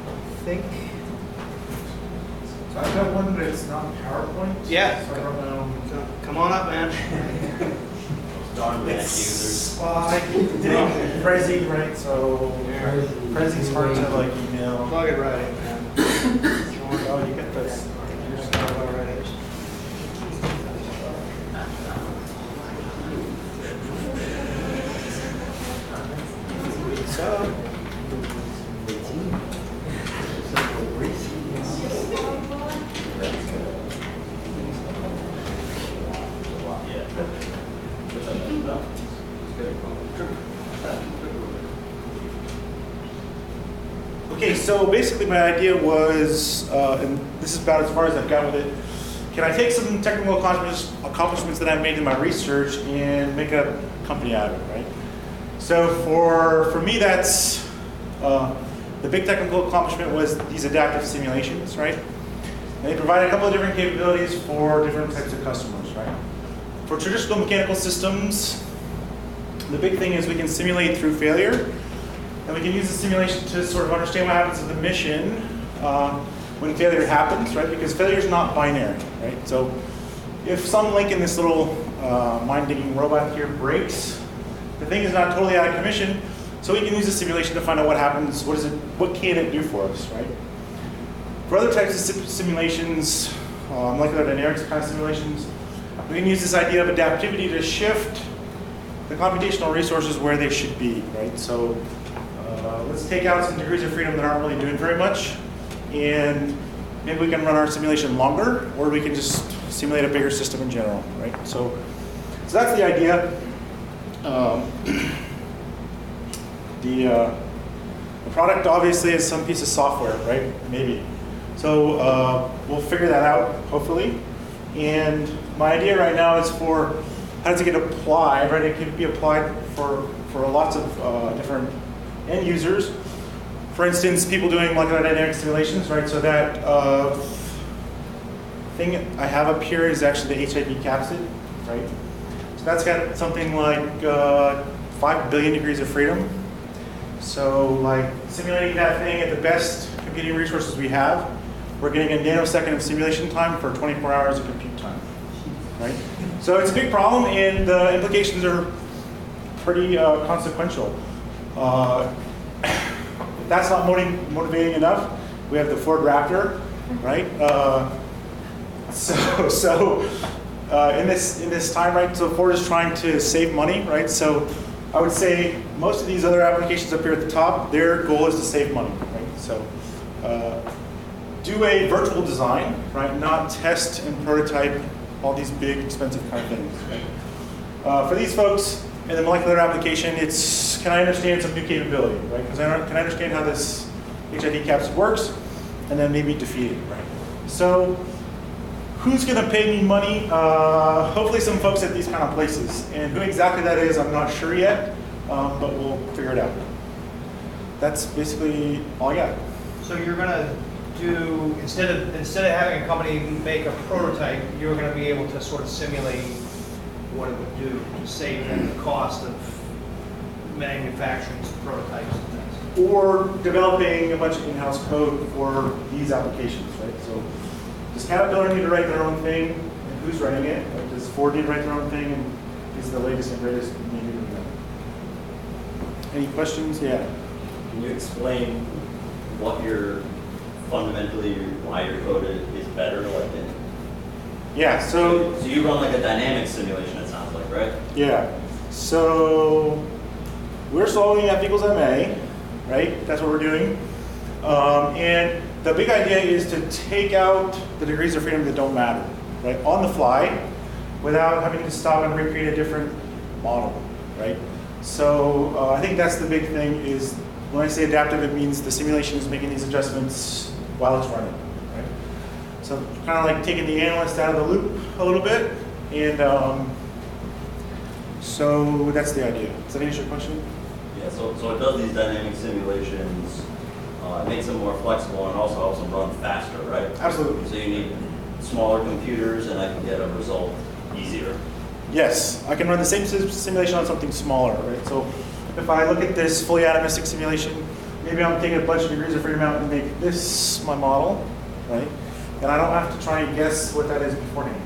Speaker 1: I think.
Speaker 13: So I've got one, but it's not PowerPoint.
Speaker 1: Yeah.
Speaker 13: So I don't know.
Speaker 1: Come on up, man.
Speaker 9: Darn Mac users.
Speaker 13: Well, I did Prezi, right? So Prezi's hard to like email.
Speaker 1: Plug it right in, man.
Speaker 13: Oh, you get this.
Speaker 1: You're started already. So.
Speaker 13: Okay, so basically my idea was, and this is about as far as I've got with it, can I take some technical accomplishments that I've made in my research and make a company out of it, right? So for me, that's, the big technical accomplishment was these adaptive simulations, right? And they provide a couple of different capabilities for different types of customers, right? For traditional mechanical systems, the big thing is we can simulate through failure. And we can use the simulation to sort of understand what happens to the mission when failure happens, right? Because failure is not binary, right? So if some link in this little mind-digging robot here breaks, the thing is not totally out of commission, so we can use the simulation to find out what happens, what can it do for us, right? For other types of simulations, molecular dynamics kind of simulations, we can use this idea of adaptivity to shift the computational resources where they should be, right? So let's take out some degrees of freedom that aren't really doing very much, and maybe we can run our simulation longer, or we can just simulate a bigger system in general, right? So that's the idea. Product obviously is some piece of software, right? Maybe. So we'll figure that out, hopefully. And my idea right now is for how does it get applied, right? It can be applied for lots of different end users. For instance, people doing molecular dynamic simulations, right? So that thing I have up here is actually the HIV capsid, right? So that's got something like 5 billion degrees of freedom. So like simulating that thing at the best computing resources we have, we're getting a nanosecond of simulation time for 24 hours of compute time, right? So it's a big problem, and the implications are pretty consequential. If that's not motivating enough, we have the Ford Raptor, right? In this time, right? So Ford is trying to save money, right? So I would say most of these other applications up here at the top, their goal is to save money, right? So do a virtual design, right? Not test and prototype all these big, expensive kind of things, right? For these folks in the molecular application, it's can I understand some new capability, right? Because can I understand how this HIV capsid works, and then maybe defeat it, right? So who's going to pay me money? Hopefully some folks at these kind of places. And who exactly that is, I'm not sure yet, but we'll figure it out. That's basically all I got.
Speaker 1: So you're gonna do, instead of having a company make a prototype, you're gonna be able to sort of simulate what it would do to save them the cost of manufacturing some prototypes and things.
Speaker 13: Or developing a bunch of in-house code for these applications, right? So does Caterpillar need to write their own thing, and who's writing it? Like, does Ford need to write their own thing, and is the latest and greatest maybe doing that? Any questions? Yeah.
Speaker 14: Can you explain what why your code is better?
Speaker 13: Yeah, so
Speaker 14: you run like a dynamic simulation, it sounds like, right?
Speaker 13: Yeah. So we're solving F equals MA, right? That's what we're doing. And the big idea is to take out the degrees of freedom that don't matter, right? On the fly, without having to stop and recreate a different model, right? So I think that's the big thing is when I say adaptive, it means the simulation is making these adjustments while it's running, right? So kind of like taking the analyst out of the loop a little bit. And so that's the idea. Does that answer your question?
Speaker 14: Yeah, so it does these dynamic simulations, it makes them more flexible and also helps them run faster, right?
Speaker 13: Absolutely.
Speaker 14: So you need smaller computers and I can get a result easier.
Speaker 13: Yes, I can run the same simulation on something smaller, right? So if I look at this fully atomistic simulation, maybe I'm taking a bunch of degrees of freedom out and make this my model, right? And I don't have to try and guess what that is beforehand.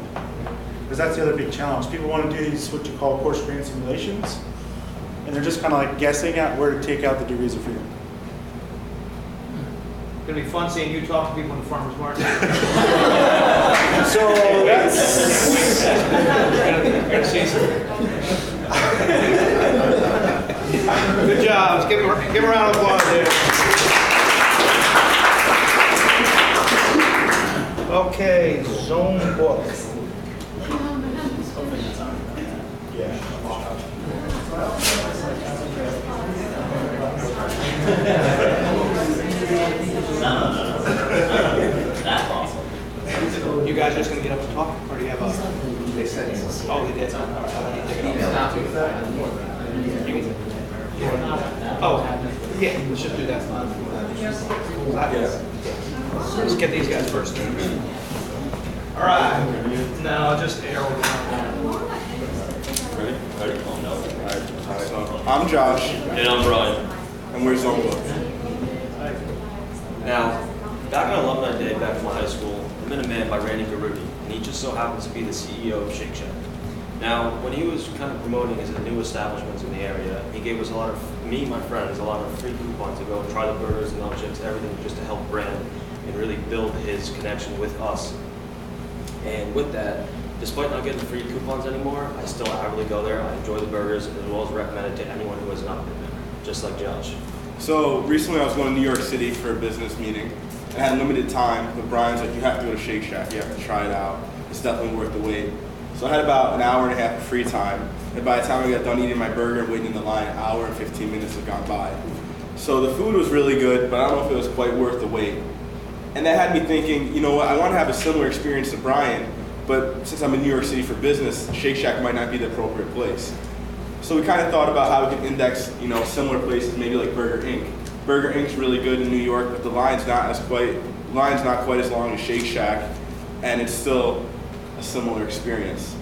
Speaker 13: Because that's the other big challenge. People want to do these, what you call coarse grain simulations, and they're just kind of like guessing at where to take out the degrees of freedom.
Speaker 1: It's gonna be fun seeing you talk to people in the farmer's market.
Speaker 13: So that's...
Speaker 1: Gonna see some. Good job. Let's give him a round of applause there. Okay, zone book.
Speaker 14: No. That's awesome.
Speaker 1: You guys are just gonna get up and talk, or do you have a? They said. Oh, they did. Oh, yeah. Let's just do that. Let's get these guys first. All right. No, just arrow down.
Speaker 14: Ready? Oh, no.
Speaker 15: I'm Josh.
Speaker 14: And I'm Brian.
Speaker 15: And we're Zone Book.
Speaker 16: Now, back on Alumni Day back from high school, I met a man by Randy Garuti, and he just so happens to be the CEO of Shake Shack. Now, when he was kind of promoting his new establishments in the area, he gave us me and my friends, a lot of free coupons to go and try the burgers and milkshakes, everything just to help brand and really build his connection with us. And with that, despite not getting free coupons anymore, I still actively go there. I enjoy the burgers as well as recommend it to anyone who has not been there, just like Josh.
Speaker 15: So recently I was going to New York City for a business meeting and I had limited time, but Brian's like, you have to go to Shake Shack, you have to try it out. It's definitely worth the wait. So I had about an hour and a half of free time, and by the time I got done eating my burger and waiting in the line, an hour and 15 minutes had gone by. So the food was really good, but I don't know if it was quite worth the wait. And that had me thinking, you know what, I want to have a similar experience to Brian, but since I'm in New York City for business, Shake Shack might not be the appropriate place. So we kind of thought about how we could index, similar places, maybe like Burger Inc. Burger Inc.'s really good in New York, but the line's not quite as long as Shake Shack, and it's still a similar experience.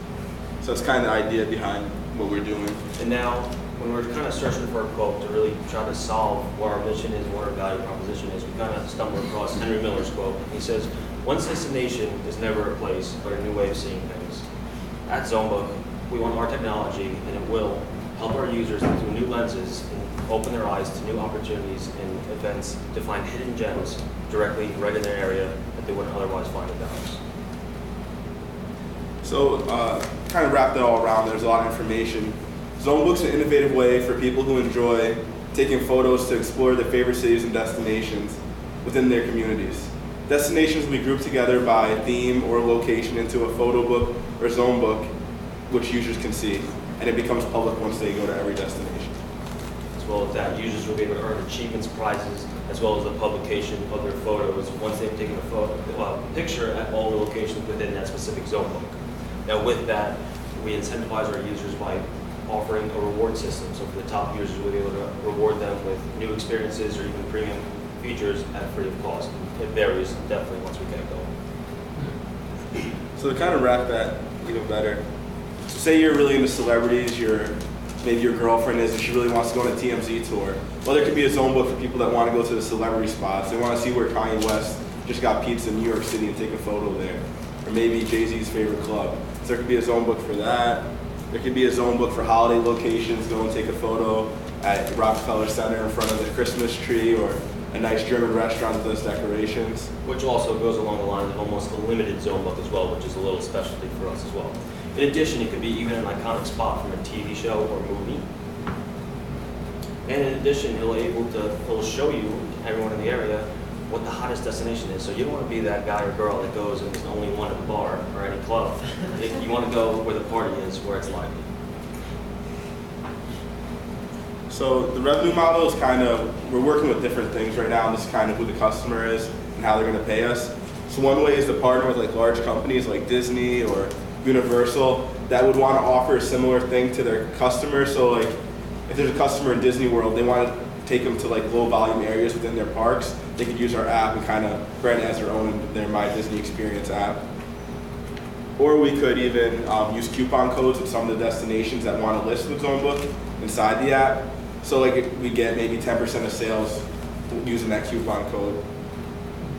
Speaker 15: So that's kind of the idea behind what we're doing.
Speaker 16: And now, when we're kind of searching for a quote to really try to solve what our mission is, what our value proposition is, we kind of stumbled across Henry Miller's quote. He says, "One destination is never a place, but a new way of seeing things." At Zonebook, we want our technology, and it will help our users through new lenses and open their eyes to new opportunities and events to find hidden gems directly right in their area that they wouldn't otherwise find in Dallas.
Speaker 15: So, kind of wrap that all around, there's a lot of information. Zonebook's an innovative way for people who enjoy taking photos to explore their favorite cities and destinations within their communities. Destinations will be grouped together by theme or location into a photo book or Zonebook, which users can see, and it becomes public once they go to every destination.
Speaker 16: As well as that, users will be able to earn achievements, prizes, as well as the publication of their photos once they've taken a picture at all the locations within that specific Zonebook. Now with that, we incentivize our users by offering a reward system. So for the top users, we'll be able to reward them with new experiences or even premium features at free of cost. It varies definitely once we get going.
Speaker 15: So to kind of wrap that even better, so say you're really into celebrities, maybe your girlfriend is and she really wants to go on a TMZ tour. Well, there could be a Zonebook for people that want to go to the celebrity spots. They want to see where Kanye West just got pizza in New York City and take a photo there. Or maybe Jay-Z's favorite club. So there could be a Zonebook for that. There could be a Zonebook for holiday locations, go and take a photo at Rockefeller Center in front of the Christmas tree or a nice German restaurant with those decorations.
Speaker 16: Which also goes along the lines of almost a limited Zonebook as well, which is a little specialty for us as well. In addition, it could be even an iconic spot from a TV show or movie. And in addition, it'll show you, everyone in the area, what the hottest destination is. So you don't want to be that guy or girl that goes and there's only one at the bar or any club. You want to go where the party is, where it's lively.
Speaker 15: So the revenue model is we're working with different things right now, and this is kind of who the customer is and how they're going to pay us. So one way is to partner with like large companies like Disney or Universal that would want to offer a similar thing to their customers. So like if there's a customer in Disney World, they want to take them to like low volume areas within their parks, they could use our app and kind of brand it as their own, their My Disney Experience app. Or we could even use coupon codes with some of the destinations that want to list with Zonebook inside the app. So like we get maybe 10% of sales using that coupon code.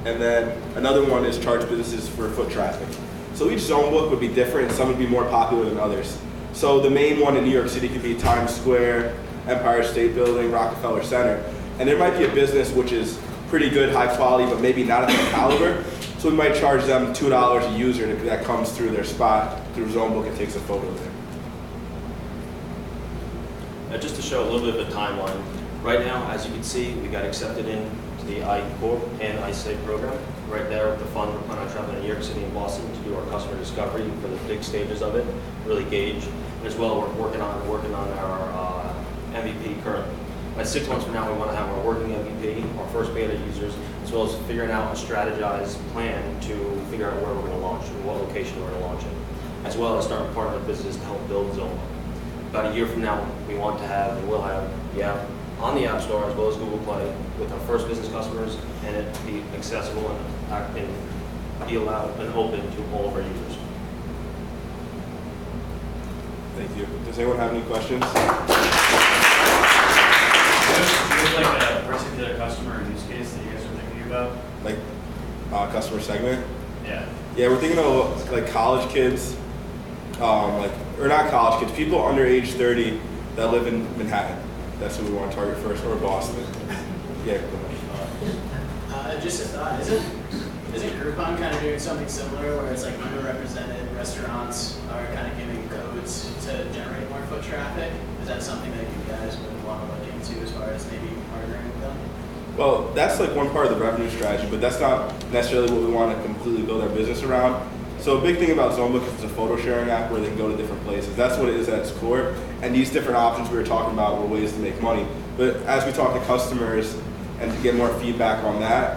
Speaker 15: And then another one is charge businesses for foot traffic. So each Zonebook would be different and some would be more popular than others. So the main one in New York City could be Times Square, Empire State Building, Rockefeller Center. And there might be a business which is pretty good, high quality, but maybe not at that caliber. So we might charge them $2 a user that comes through their spot, through Zonebook and takes a photo there.
Speaker 16: Now just to show a little bit of a timeline, right now, as you can see, we got accepted into the I-Corp and I-Save program. Right there with the fund, we're planning on traveling to New York City and Boston to do our customer discovery for the big stages of it, really gauge. As well, we're working on our MVP currently. By 6 months from now, we want to have our working MVP, our first beta users, as well as figuring out a strategized plan to figure out where we're going to launch and what location we're going to launch in, as well as start partnering with business to help build Zonebook. About a year from now, we want to have and will have the app on the App Store as well as Google Play with our first business customers, and it be accessible and be allowed and open to all of our users.
Speaker 15: Thank you. Does anyone have any questions?
Speaker 4: Do you have like a particular customer or use case that you guys are thinking about?
Speaker 15: Like customer segment?
Speaker 4: Yeah.
Speaker 15: Yeah, we're thinking of like college kids, or not college kids, people under age 30 that live in Manhattan. That's who we want to target first, or Boston. Yeah, go ahead.
Speaker 11: Just a thought, isn't Groupon kind of doing something similar where it's like underrepresented restaurants are kind of giving codes to generate more foot traffic? Is that something that you guys would want to look into as far as maybe partnering with them?
Speaker 15: Well, that's like one part of the revenue strategy, but that's not necessarily what we want to completely build our business around. So a big thing about Zonebook is it's a photo sharing app where they can go to different places. That's what it is at its core. And these different options we were talking about were ways to make money. But as we talk to customers and to get more feedback on that,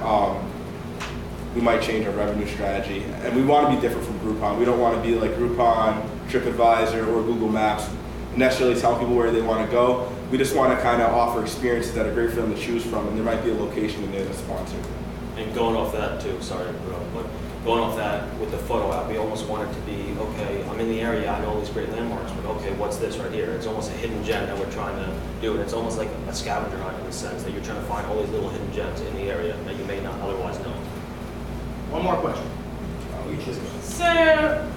Speaker 15: we might change our revenue strategy. And we want to be different from Groupon. We don't want to be like Groupon, TripAdvisor, or Google Maps, and necessarily tell people where they want to go. We just want to kind of offer experiences that are great for them to choose from, and there might be a location in there that's sponsored.
Speaker 16: And going off that too, sorry to interrupt, but going off that with the photo app, we almost want it to be, okay, I'm in the area, I know all these great landmarks, but okay, what's this right here? It's almost a hidden gem that we're trying to do, and it's almost like a scavenger hunt in the sense that you're trying to find all these little hidden gems in the area that you may not otherwise know.
Speaker 1: One more question.
Speaker 8: So,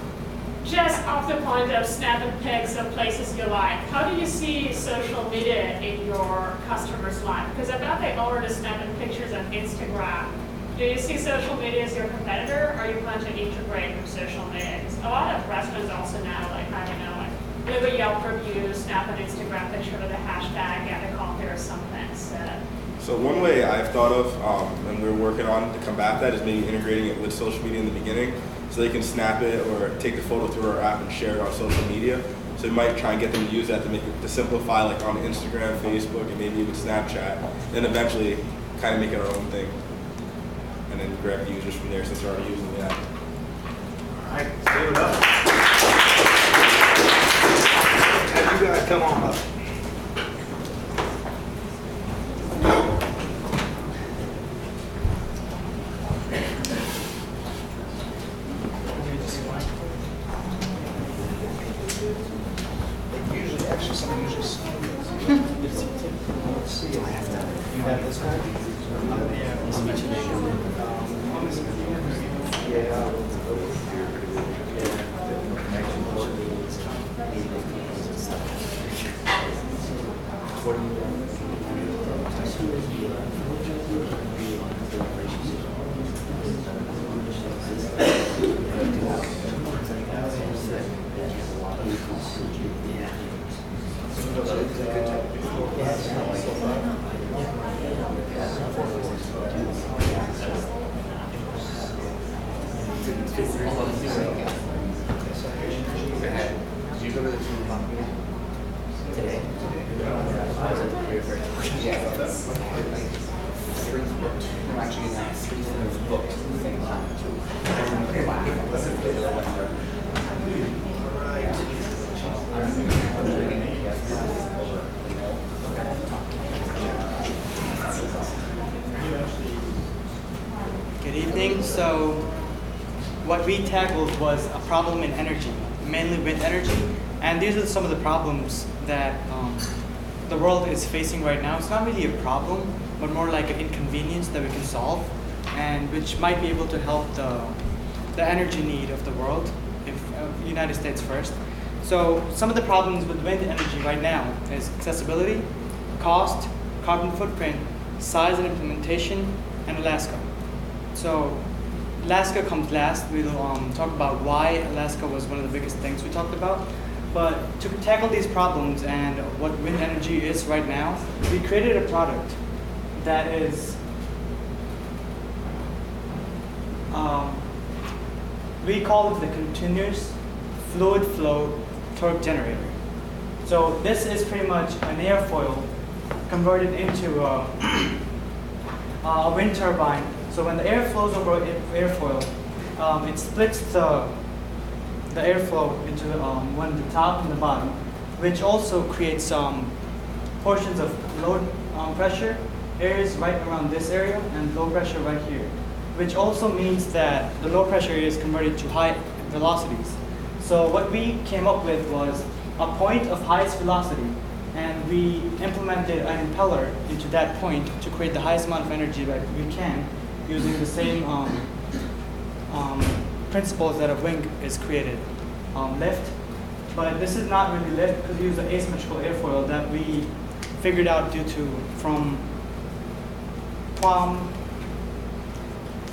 Speaker 8: just off the point of snapping pics of places you like, how do you see social media in your customers' life? Because I bet they already snapping pictures on Instagram. Do you see social media as your competitor, or you plan to integrate with social media? Because a lot of restaurants also now, like, I don't know, like, leave a Yelp review, snap an Instagram picture with a hashtag, get a coffee or something.
Speaker 15: So one way I've thought of, and we're working on to combat that, is maybe integrating it with social media in the beginning, so they can snap it or take the photo through our app and share it on social media. So we might try and get them to use that to make it, to simplify, like on Instagram, Facebook, and maybe even Snapchat. Then eventually kind of make it our own thing, and then grab the users from there since they're already using the app.
Speaker 1: All right, give it up. Have you guys come on up?
Speaker 17: Good evening. So what we tackled was a problem in energy, mainly wind energy. And these are some of the problems that the world is facing right now. It's not really a problem, but more like an inconvenience that we can solve, and which might be able to help the energy need of the world, if United States first. So some of the problems with wind energy right now is accessibility, cost, carbon footprint, size and implementation, and Alaska. So Alaska comes last. We'll talk about why Alaska was one of the biggest things we talked about. But to tackle these problems and what wind energy is right now, we created a product that is, we call it the continuous fluid flow torque generator. So this is pretty much an airfoil converted into a wind turbine. So when the air flows over airfoil, it splits the airflow into one, the top and the bottom, which also creates portions of low pressure areas right around this area and low pressure right here, which also means that the low pressure area is converted to high velocities. So what we came up with was a point of highest velocity, and we implemented an impeller into that point to create the highest amount of energy that we can, using the same principles that a wing is created. Lift, but this is not really lift because we use an asymmetrical airfoil that we figured out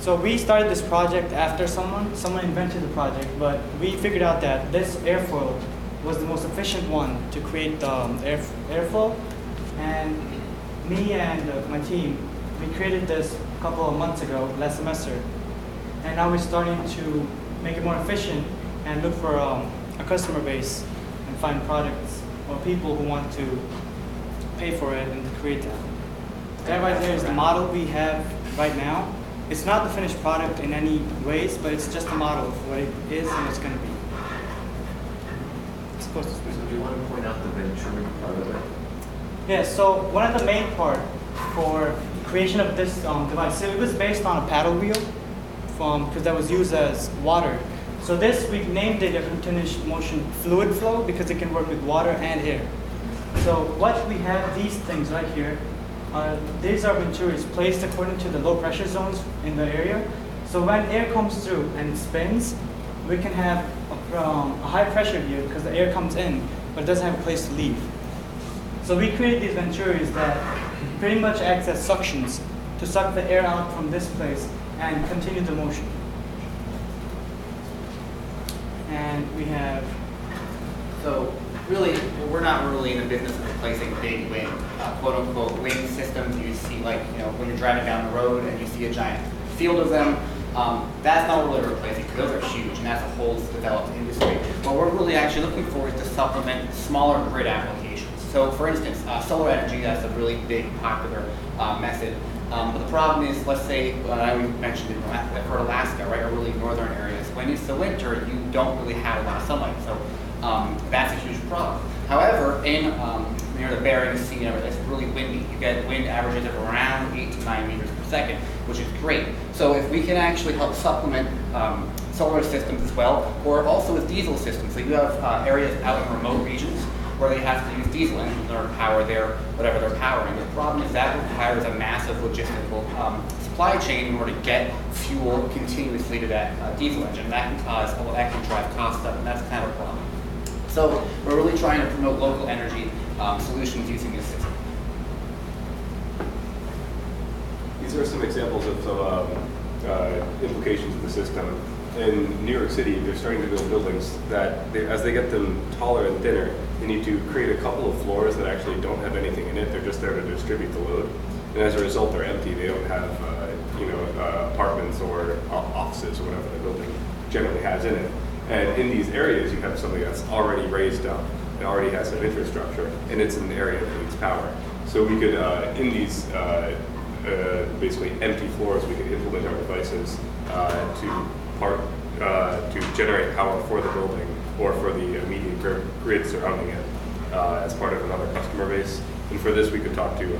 Speaker 17: so we started this project after someone invented the project, but we figured out that this airfoil was the most efficient one to create the airflow, and me and my team, we created this a couple of months ago, last semester, and now we're starting to make it more efficient and look for a customer base and find products or people who want to pay for it and to create that. That right there is the model we have right now. It's not the finished product in any ways, but it's just a model of what it is and what's going to be. It's supposed to be.
Speaker 18: So do you want to point out the venturing part of it?
Speaker 17: Yeah, so one of the main part for creation of this device, so it was based on a paddle wheel because that was used as water. So this, we named it a continuous motion fluid flow because it can work with water and air. So what we have, these things right here, these are venturis placed according to the low pressure zones in the area. So when air comes through and it spins, we can have a high pressure here because the air comes in, but it doesn't have a place to leave. So we create these venturis that pretty much acts as suctions to suck the air out from this place and continue the motion. And we have.
Speaker 3: So really, we're not really in the business of replacing big wind, quote unquote, wind systems you see, like, you know, when you're driving down the road and you see a giant field of them. That's not really replacing, because those are huge, and that's a whole developed industry. What we're really actually looking for is to supplement smaller grid applications. So for instance, solar energy, that's a really big, popular method. But the problem is, let's say, I mentioned it for Alaska, right, or really northern areas. When it's the winter, you don't really have a lot of sunlight, so that's a huge problem. However, in near the Bering Sea, it's really windy. You get wind averages of around 8 to 9 meters per second, which is great. So if we can actually help supplement solar systems as well, or also with diesel systems. So you have areas out in remote regions where they have to use diesel engines in order to power whatever they're powering. The problem is that requires a massive logistical supply chain in order to get fuel continuously to that diesel engine. That can drive costs up, and that's kind of a problem. So we're really trying to promote local energy solutions using this system.
Speaker 19: These are some examples of some implications of the system. In New York City, they're starting to build buildings that, as they get them taller and thinner, they need to create a couple of floors that actually don't have anything in it. They're just there to distribute the load. And as a result, they're empty. They don't have apartments or offices or whatever the building generally has in it. And in these areas, you have something that's already raised up. It already has some infrastructure, and it's an area that needs power. So we could, in these basically empty floors, we could implement our devices to generate power for the building or for the immediate grid surrounding it as part of another customer base. And for this, we could talk to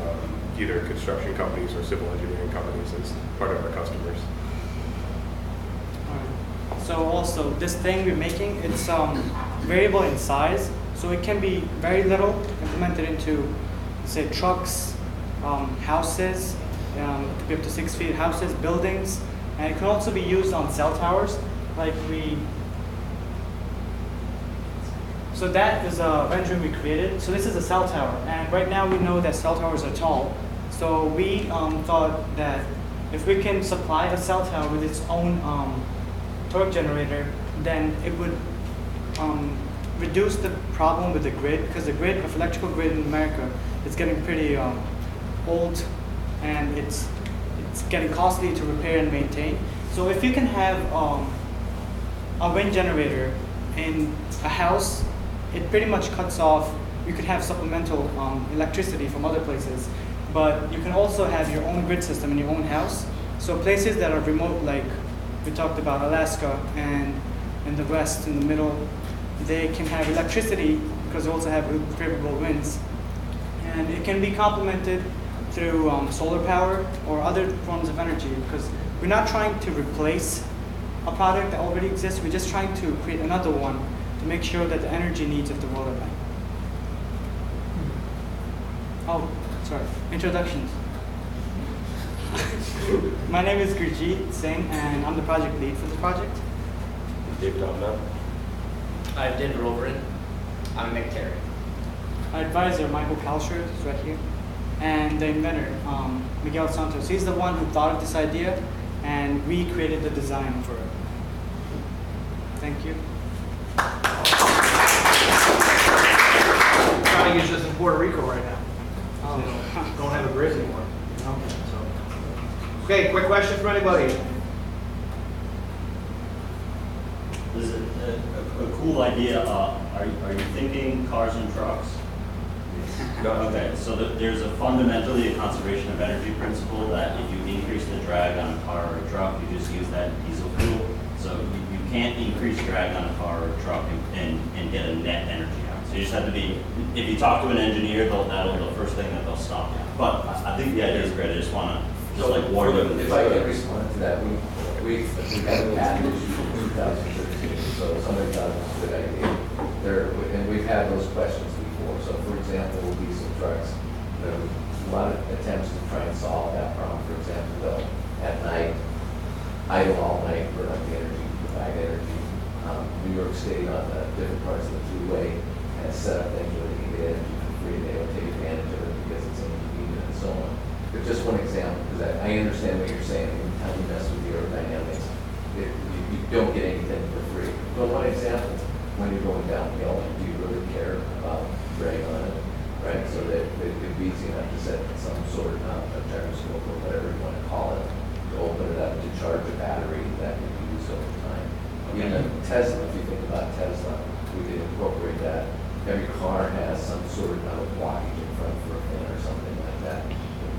Speaker 19: either construction companies or civil engineering companies as part of our customers.
Speaker 17: So also, this thing we're making, it's variable in size, so it can be very little implemented into, say, trucks, houses, it could be up to 6 feet houses, buildings, and it can also be used on cell towers, so that is a rendering we created. So this is a cell tower, and right now we know that cell towers are tall, so we thought that if we can supply a cell tower with its own torque generator, then it would reduce the problem with the grid, because the grid of electrical grid in America is getting pretty old, and it's getting costly to repair and maintain. So if you can have a wind generator in a house, it pretty much cuts off. You could have supplemental electricity from other places, but you can also have your own grid system in your own house. So places that are remote, like we talked about Alaska and in the west, in the middle, they can have electricity because they also have favorable winds. And it can be complemented through solar power or other forms of energy, because we're not trying to replace a product that already exists. We're just trying to create another one to make sure that the energy needs of the world are met. Oh, sorry, introductions. My name is Gurjeet Singh, and I'm the project lead for the project.
Speaker 19: David Abna.
Speaker 3: I'm Denver Overin. I'm Nick Terry.
Speaker 17: Our advisor, Michael Kalsher, is right here. And the inventor, Miguel Santos. He's the one who thought of this idea, and we created the design for it. Thank you.
Speaker 1: I'm trying to use this in Puerto Rico right now. Don't have a grid anymore. Okay, quick question from anybody?
Speaker 14: This is a cool idea. Are you thinking cars and trucks? Okay, so there's a fundamentally a conservation of energy principle that if you increase the drag on a car or a truck, you just use that diesel fuel. So you can't increase drag on a car or a truck and get a net energy out. So you just have to be, if you talk to an engineer, that'll the first thing that they'll stop. But I think the idea is great. I just want to just like warn them.
Speaker 18: If I can respond to that, we haven't had an issue in 2013, so somebody thought it was a good idea. And we've had those questions before. So for example, with diesel trucks, there were a lot of attempts to try and solve that problem. For example, they'll at night, idle all night, burn up the energy, provide energy. New York State on the different parts of the freeway has set up things where they can get energy for free. They don't take advantage of it because it's inconvenient and so on. But just one example, because I understand what you're saying. Anytime you mess with the aerodynamics, you don't get anything for free. But one example, when you're going downhill, do you really care about drag on it, right? So that it could be easy enough to set some sort of a gyroscope or whatever you want to call it, to open it up to charge a battery that can be used over time. Even Tesla, if you think about Tesla, we could incorporate that. Every car has some sort of blockage in front for a pin or something like that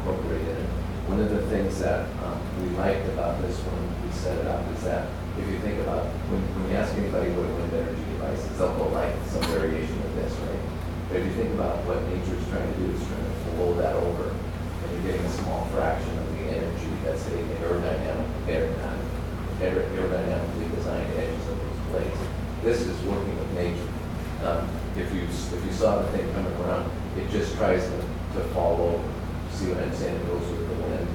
Speaker 18: incorporated in it. One of the things that we liked about this when we set it up is that if you think about when you ask anybody what a wind energy device is, they'll go like some variation of this, right? But if you think about what nature's trying to do, it's trying to blow that over, and you're getting a small fraction of the energy that's hitting the aerodynamically designed edges of those blades. This is working with nature. If you saw the thing coming around, it just tries to fall over. See what I'm saying? It goes with the wind,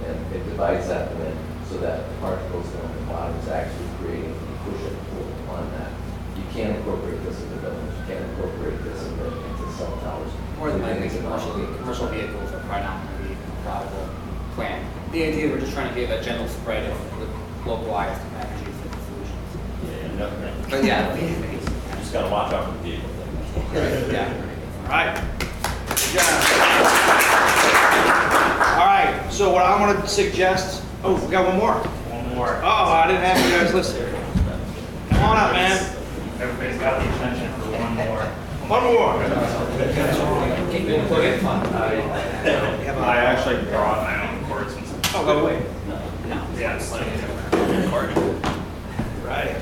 Speaker 18: and it divides that wind so that the particles down the bottom is actually creating a push and pull on that. You can't incorporate this into buildings. You can't incorporate this into cell towers.
Speaker 3: More than likely, commercial vehicles are probably not going to be a viable plan. The idea, we're just trying to give a general spread of localized energy solutions. But yeah,
Speaker 14: You just got to watch out for the vehicle thing.
Speaker 3: yeah.
Speaker 1: All right. Good job. All right, so what I want to suggest, oh, we got one more.
Speaker 2: One more.
Speaker 1: Oh, I didn't have you guys listed. Come on up, man.
Speaker 2: Everybody's got the attention for one more.
Speaker 1: One more.
Speaker 2: I actually brought my own cords and stuff.
Speaker 1: Oh, go away.
Speaker 2: No. Yeah, it's like cord.
Speaker 1: Right.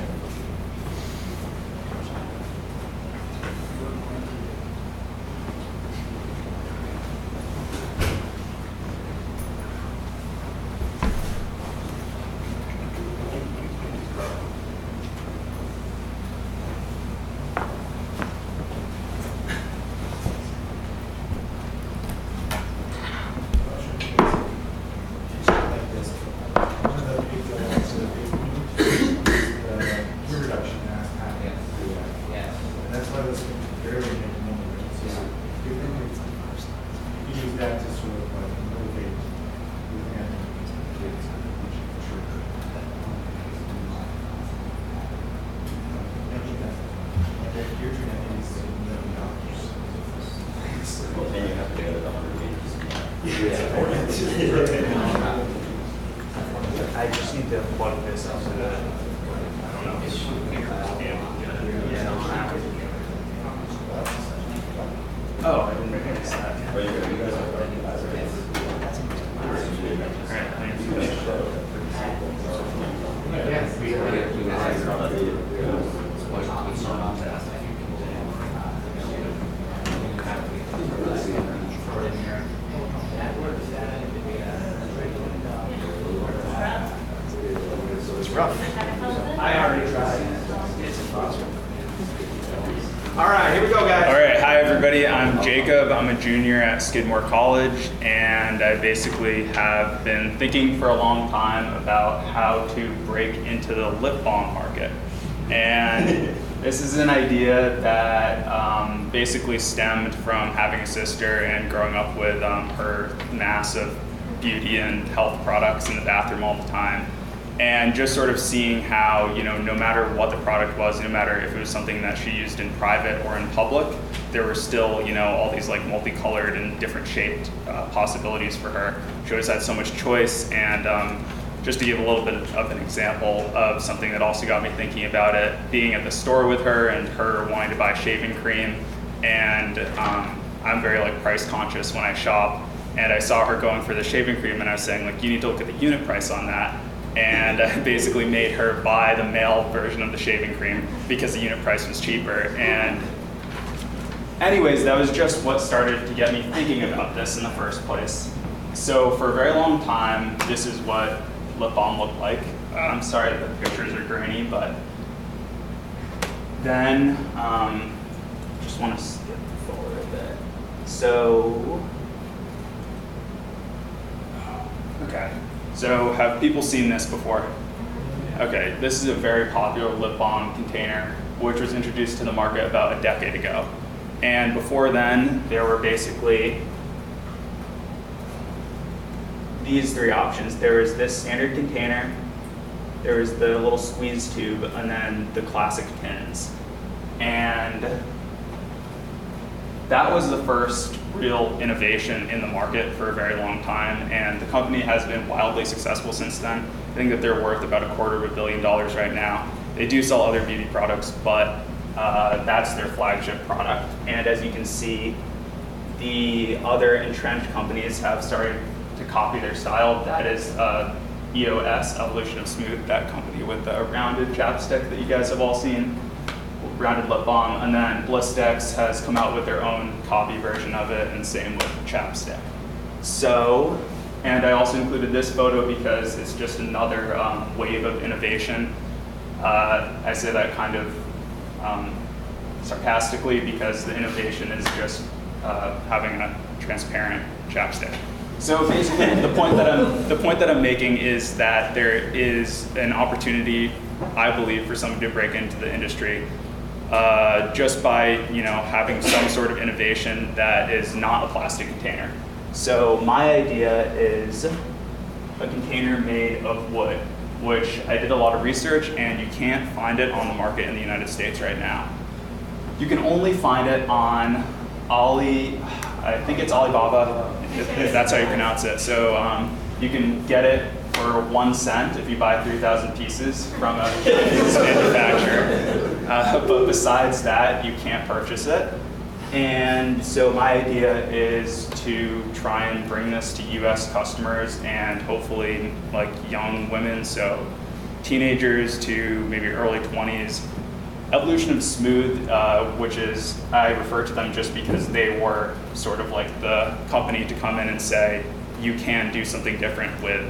Speaker 2: I just need to plug this up to that. I don't know. Oh, I didn't recognize that.
Speaker 1: It's rough. I already tried. It's impossible. All right, here we go, guys.
Speaker 20: All right, hi everybody. I'm Jacob. I'm a junior at Skidmore College, and I basically have been thinking for a long time about how to break into the lip balm market. And this is an idea that basically stemmed from having a sister and growing up with her massive beauty and health products in the bathroom all the time. And just sort of seeing how, no matter what the product was, no matter if it was something that she used in private or in public, there were still, all these like multicolored and different shaped possibilities for her. She always had so much choice. And just to give a little bit of an example of something that also got me thinking about it, being at the store with her and her wanting to buy shaving cream and I'm very like price conscious when I shop, and I saw her going for the shaving cream, and I was saying like, you need to look at the unit price on that. And I basically made her buy the male version of the shaving cream because the unit price was cheaper. And anyways, that was just what started to get me thinking about this in the first place. So for a very long time, this is what lip balm looked like. I'm sorry that the pictures are grainy, but then just want to skip forward a bit. So, okay. So have people seen this before? Okay, this is a very popular lip balm container, which was introduced to the market about a decade ago. And before then, there were basically these three options. There was this standard container, there was the little squeeze tube, and then the classic tins. And that was the first real innovation in the market for a very long time, and the company has been wildly successful since then. I think that they're worth about $250 million right now. They do sell other beauty products, but that's their flagship product. And as you can see, the other entrenched companies have started to copy their style. That is EOS, Evolution of Smooth, that company with the rounded chapstick that you guys have all seen, rounded lip balm, and then Blistex has come out with their own copy version of it, and same with chapstick. So, and I also included this photo because it's just another wave of innovation. I say that kind of sarcastically because the innovation is just having a transparent chapstick. So basically, the point that I'm making is that there is an opportunity, I believe, for someone to break into the industry just by having some sort of innovation that is not a plastic container. So my idea is a container made of wood, which I did a lot of research, and you can't find it on the market in the United States right now. You can only find it on I think it's Alibaba, if that's how you pronounce it. So you can get it for 1 cent if you buy 3,000 pieces from a Chinese manufacturer. But besides that, you can't purchase it. And so my idea is to try and bring this to US customers, and hopefully like young women, so teenagers to maybe early 20s. Evolution of Smooth, which is, I refer to them just because they were sort of like the company to come in and say, you can do something different with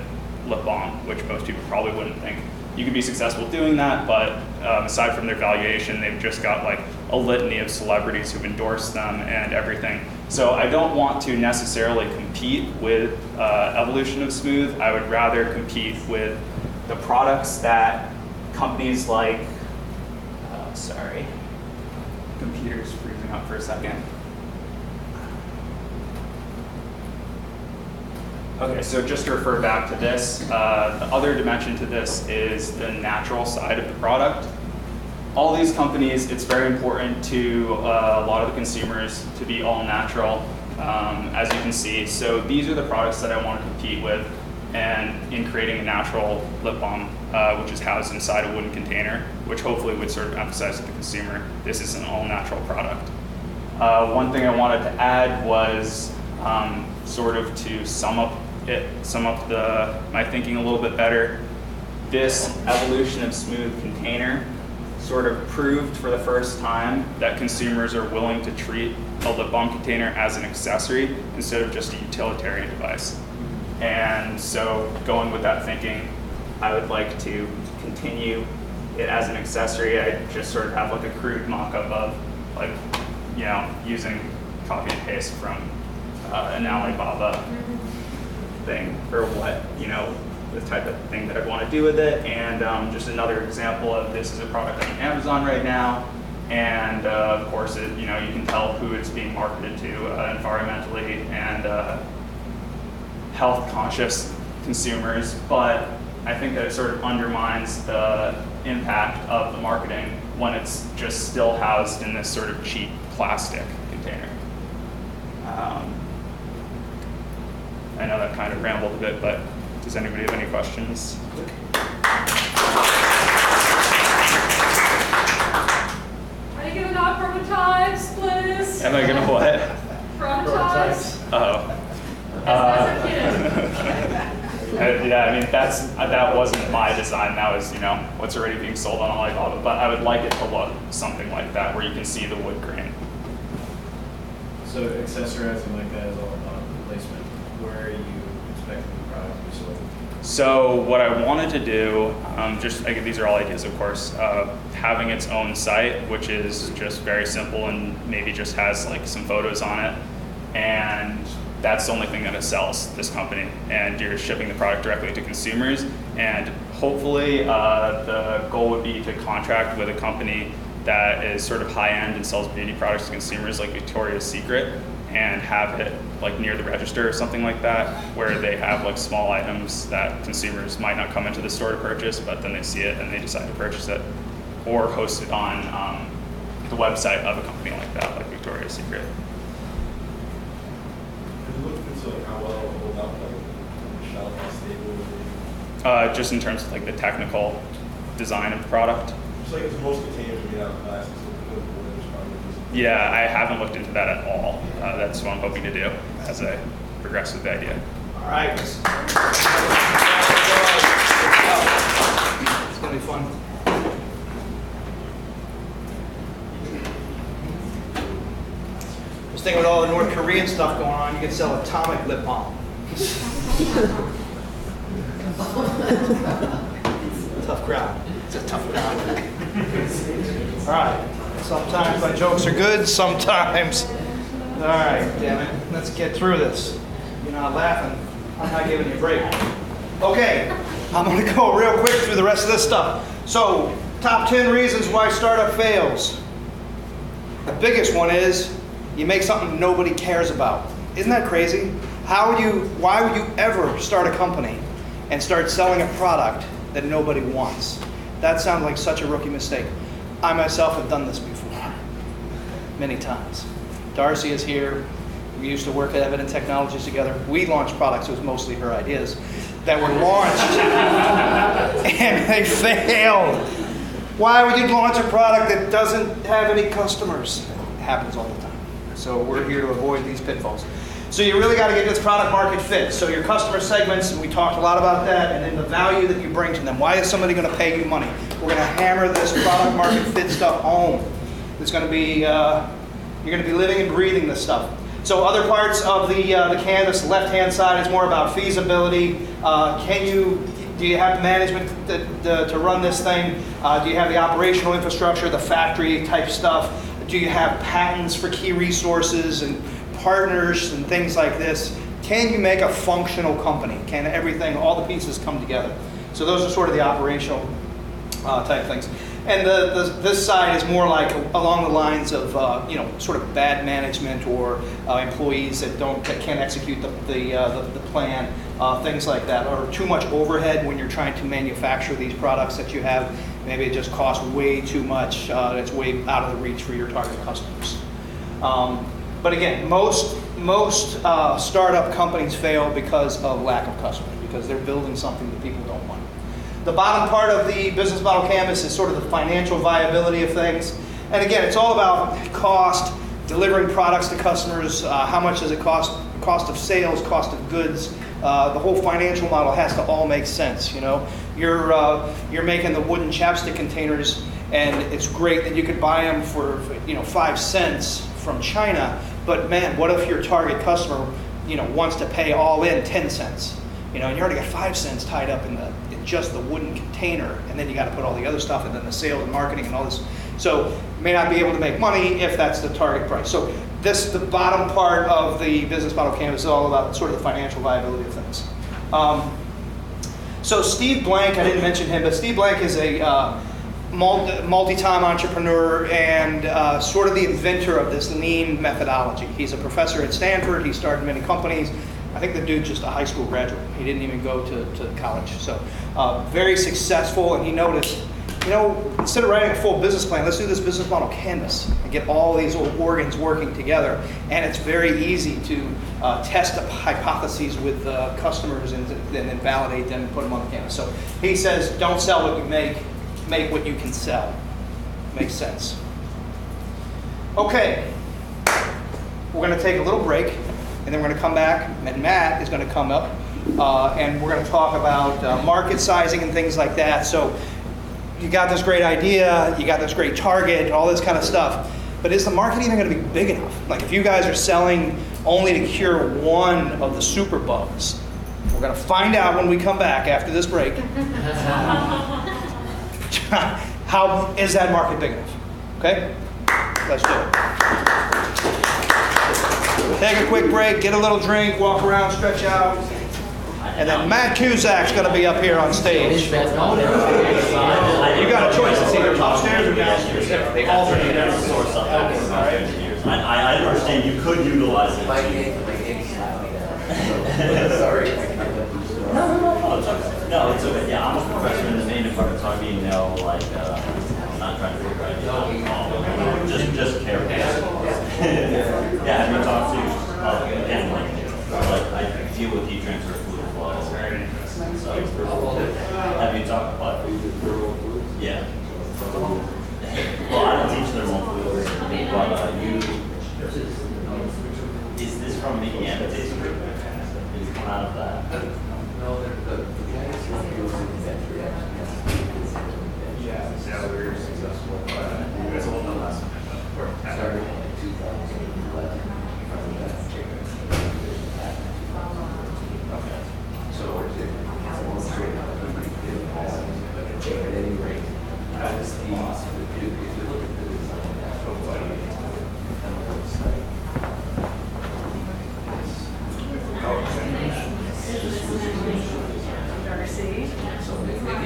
Speaker 20: lip balm, which most people probably wouldn't think. You could be successful doing that, but aside from their valuation, they've just got like a litany of celebrities who've endorsed them and everything. So I don't want to necessarily compete with Evolution of Smooth. I would rather compete with the products that companies like, sorry, computer's freezing up for a second. Okay, so just to refer back to this, the other dimension to this is the natural side of the product. All these companies, it's very important to a lot of the consumers to be all natural, as you can see. So these are the products that I want to compete with, and in creating a natural lip balm, which is housed inside a wooden container, which hopefully would sort of emphasize to the consumer, this is an all natural product. One thing I wanted to add was sort of to sum up my thinking a little bit better. This Evolution of Smooth container sort of proved for the first time that consumers are willing to treat a lip balm container as an accessory instead of just a utilitarian device. And so going with that thinking, I would like to continue it as an accessory. I just sort of have like a crude mock-up of like, using copy and paste from an Alibaba thing for what, the type of thing that I'd want to do with it. And just another example of this is a product on Amazon right now. And of course, you can tell who it's being marketed to, environmentally and health conscious consumers. But I think that it sort of undermines the impact of the marketing when it's just still housed in this sort of cheap plastic container. I know that kind of rambled a bit, but does anybody have any questions?
Speaker 8: Are you giving out prototypes, please?
Speaker 20: Am I gonna what?
Speaker 8: us.
Speaker 20: Oh. Yeah, I mean, that wasn't my design. That was, what's already being sold on a light bulb. But I would like it to look something like that, where you can see the wood grain.
Speaker 4: So accessorizing like that is all about placement. Where are you expecting the product to be sold?
Speaker 20: So what I wanted to do, these are all ideas, of course, having its own site, which is just very simple and maybe just has like some photos on it. And that's the only thing that it sells, this company. And you're shipping the product directly to consumers. And hopefully the goal would be to contract with a company that is sort of high-end and sells beauty products to consumers like Victoria's Secret, and have it like near the register or something like that, where they have like small items that consumers might not come into the store to purchase, but then they see it and they decide to purchase it, or host it on the website of a company like that, like Victoria's Secret.
Speaker 15: Have you looked into like how well it will hold up, like shelf, how stable it will be?
Speaker 20: Just in terms of like the technical design of the product.
Speaker 15: Just like it's most containers are made out of plastic, so it's good for it's probably just.
Speaker 20: Yeah, I haven't looked into that at all. That's what I'm hoping to do as I progress with the idea.
Speaker 1: All right. It's going to be fun. I was thinking with all the North Korean stuff going on, you could sell atomic lip balm. Tough crowd. It's a tough crowd. All right. Sometimes my jokes are good, sometimes. All right, damn it. Let's get through this. You're not laughing. I'm not giving you a break. Okay, I'm going to go real quick through the rest of this stuff. So, top 10 reasons why startup fails. The biggest one is you make something nobody cares about. Isn't that crazy? Why would you ever start a company and start selling a product that nobody wants? That sounds like such a rookie mistake. I myself have done this before, many times. Darcy is here. We used to work at Evident Technologies together. We launched products, it was mostly her ideas, that were launched, and they failed. Why would you launch a product that doesn't have any customers? It happens all the time. So we're here to avoid these pitfalls. So you really got to get this product market fit. So your customer segments, and we talked a lot about that, and then the value that you bring to them. Why is somebody going to pay you money? We're going to hammer this product market fit stuff home. It's going to be, you're going to be living and breathing this stuff. So other parts of the canvas, the left-hand side is more about feasibility. Do you have management to run this thing? Do you have the operational infrastructure, the factory type stuff? Do you have patents for key resources and partners and things like this? Can you make a functional company? Can everything, all the pieces come together? So those are sort of the operational type things. And this side is more like along the lines of sort of bad management or employees that can't execute the plan, things like that, or too much overhead when you're trying to manufacture these products that you have. Maybe it just costs way too much. It's way out of the reach for your target customers. But again, most startup companies fail because of lack of customers, because they're building something that people don't want. The bottom part of the business model canvas is sort of the financial viability of things. And again, it's all about cost, delivering products to customers, how much does it cost of sales, cost of goods. The whole financial model has to all make sense. You're making the wooden chapstick containers, and it's great that you could buy them for 5 cents from China. But man, what if your target customer wants to pay all in 10 cents? And you already got 5 cents tied up in just the wooden container, and then you got to put all the other stuff, and then the sales and marketing and all this. So you may not be able to make money if that's the target price. So the bottom part of the business model canvas is all about sort of the financial viability of things. So Steve Blank, I didn't mention him, but Steve Blank is a multi-time entrepreneur and sort of the inventor of this lean methodology. He's a professor at Stanford. He started many companies. I think the dude's just a high school graduate. He didn't even go to college. So very successful, and he noticed, instead of writing a full business plan, let's do this business model canvas and get all these organs working together. And it's very easy to test the hypotheses with customers and then validate them and put them on the canvas. So he says, don't sell what you make what you can sell. Makes sense. Okay, we're going to take a little break. and then we're gonna come back, and Matt is gonna come up, and we're gonna talk about market sizing and things like that. So you got this great idea, you got this great target, all this kind of stuff, but is the market even gonna be big enough? Like if you guys are selling only to cure one of the super bugs, we're gonna find out when we come back after this break. How is that market big enough? Okay? Let's do it. Take a quick break, get a little drink, walk around, stretch out. And then Matt Cusack's going to be up here on stage. You got a choice. It's either upstairs or downstairs. They alternate every source.
Speaker 14: I understand you could utilize it. Sorry. No, it's okay. Yeah, I'm a professor in the main department, so I mean, no, like, I'm not trying to figure out. Just careful. Yeah, have you talked to, again, like I deal with heat transfer fluid flow. So, have you talked about yeah. Well, I don't teach thermal fluids, but is this from the annotated group? Is it come out of that?
Speaker 18: No, the guys who use
Speaker 20: Yeah, we were successful. You guys will know last time.
Speaker 18: started in 2011.
Speaker 14: Okay.
Speaker 18: So at any rate, that was the, if you look at the design, that's what so maybe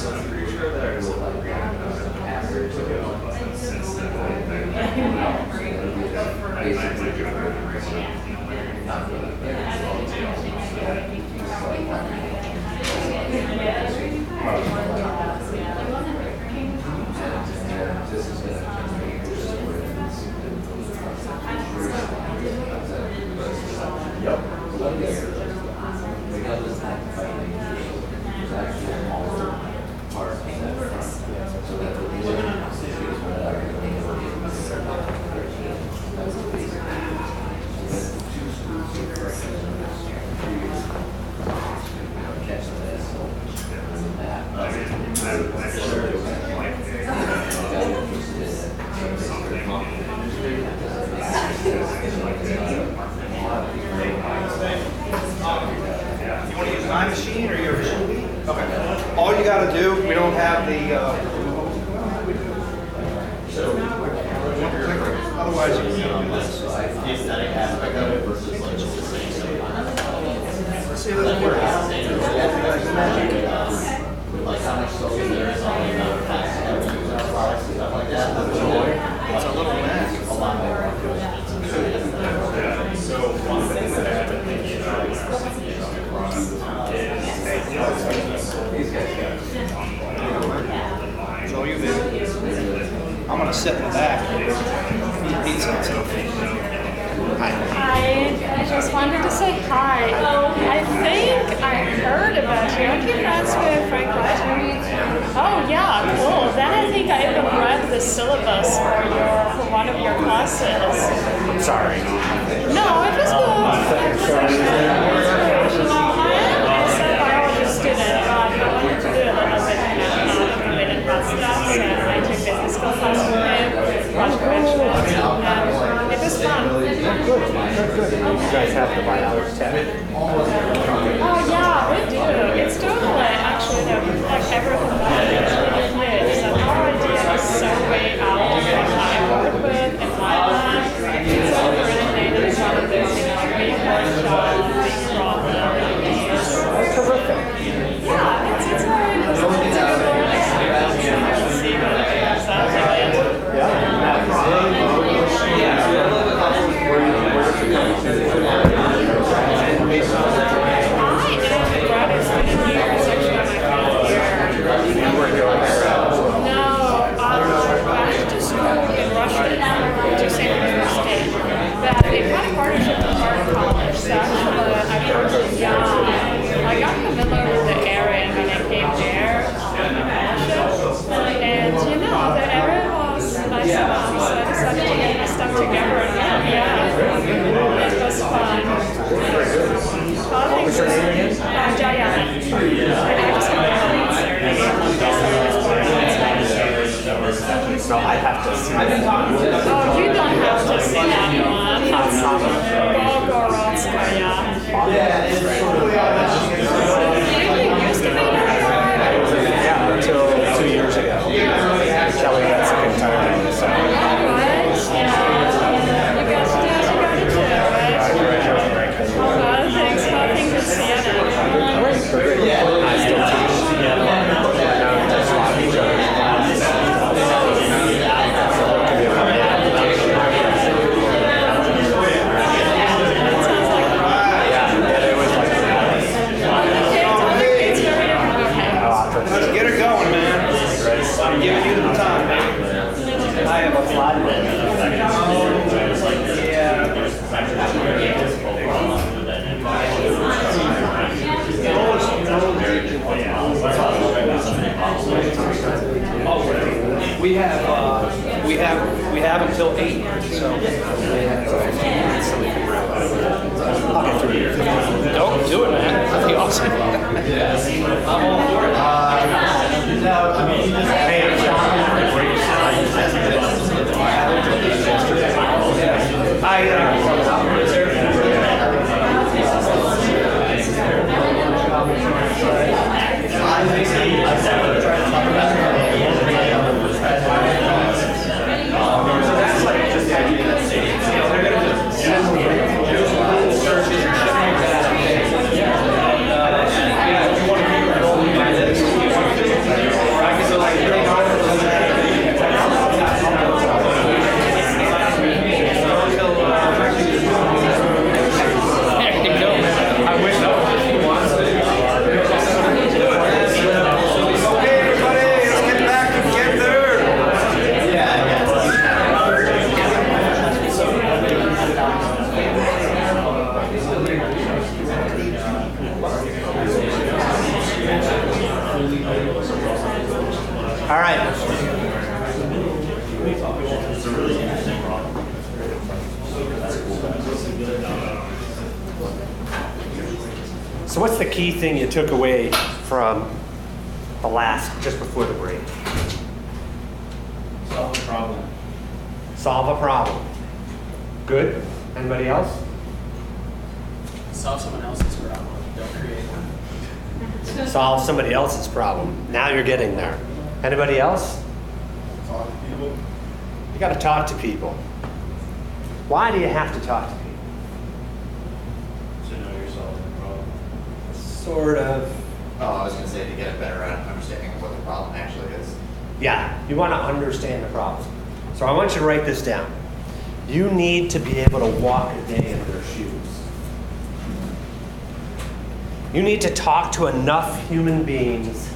Speaker 20: I'm pretty sure there's a average to go since
Speaker 1: You want to use my machine or your machine? Okay. All you got to do, we don't have the. Otherwise, you can do this.
Speaker 14: The aesthetic aspect of it versus like just the same
Speaker 1: Let's see if this works.
Speaker 14: like how much social there is on the other products and stuff like that.
Speaker 1: It's a little mess.
Speaker 14: A lot more.
Speaker 20: So one thing that I've been thinking about is
Speaker 1: So you did. I'm gonna sit in the back. Eat something.
Speaker 8: Hi, I just wanted to say hi. I think I heard about you. Aren't you friends with Frank White? Oh yeah, cool. Then I think I even read the syllabus for one of your classes.
Speaker 9: I'm sorry.
Speaker 8: No, it was good. I am also a biology student, but I wanted to do a little bit related about stuff, so I took business school class with him, watched graduate, and it was fun.
Speaker 9: Good. You guys have the biology tab?
Speaker 8: Oh yeah, we do. It's totally actually like everything that is really huge. So our idea is so way out of what I work with in my lab. So we're really made it one of those, big workshop, big problem.
Speaker 9: Terrific.
Speaker 8: Yeah, it's very interesting. It's a good learning. See what it turns out to No, I went to school in Russia. college, so actually I got familiar with the area when I came there on a fellowship. And the area was nice enough, so I decided to get my stuff together again. Yeah, it was fun.
Speaker 9: What was your name again?
Speaker 8: Jaya. And I just
Speaker 9: So I have to see that.
Speaker 8: Oh, you don't have to see that one. Bogorodskaya.
Speaker 9: Yeah, until 2 years ago. Kelly got sick entirely. So.
Speaker 8: Thanks for seeing it.
Speaker 9: I still teach. Now just a lot of each other.
Speaker 1: Let's get her going, man. I'm giving you the time, man. I have a lot of We have until 8, so I'll get through here. Don't do it, man. That'd be awesome. I'm all for it.
Speaker 9: All right.
Speaker 14: It's a really interesting problem.
Speaker 9: So what's the key thing you took away from the last, just before the break?
Speaker 3: Solve a problem.
Speaker 9: Solve a problem. Good. Anybody else?
Speaker 11: Solve someone else's problem. Don't create one.
Speaker 9: Solve somebody else's problem. Now you're getting there. Anybody else?
Speaker 15: Talk to people.
Speaker 9: You got to talk to people. Why do you have to talk to people?
Speaker 14: So know you're solving the problem.
Speaker 9: Sort of.
Speaker 6: Oh, I was going to say to get a better understanding of what the problem actually is.
Speaker 9: Yeah, you want to understand the problem. So I want you to write this down. You need to be able to walk a day in their shoes. You need to talk to enough human beings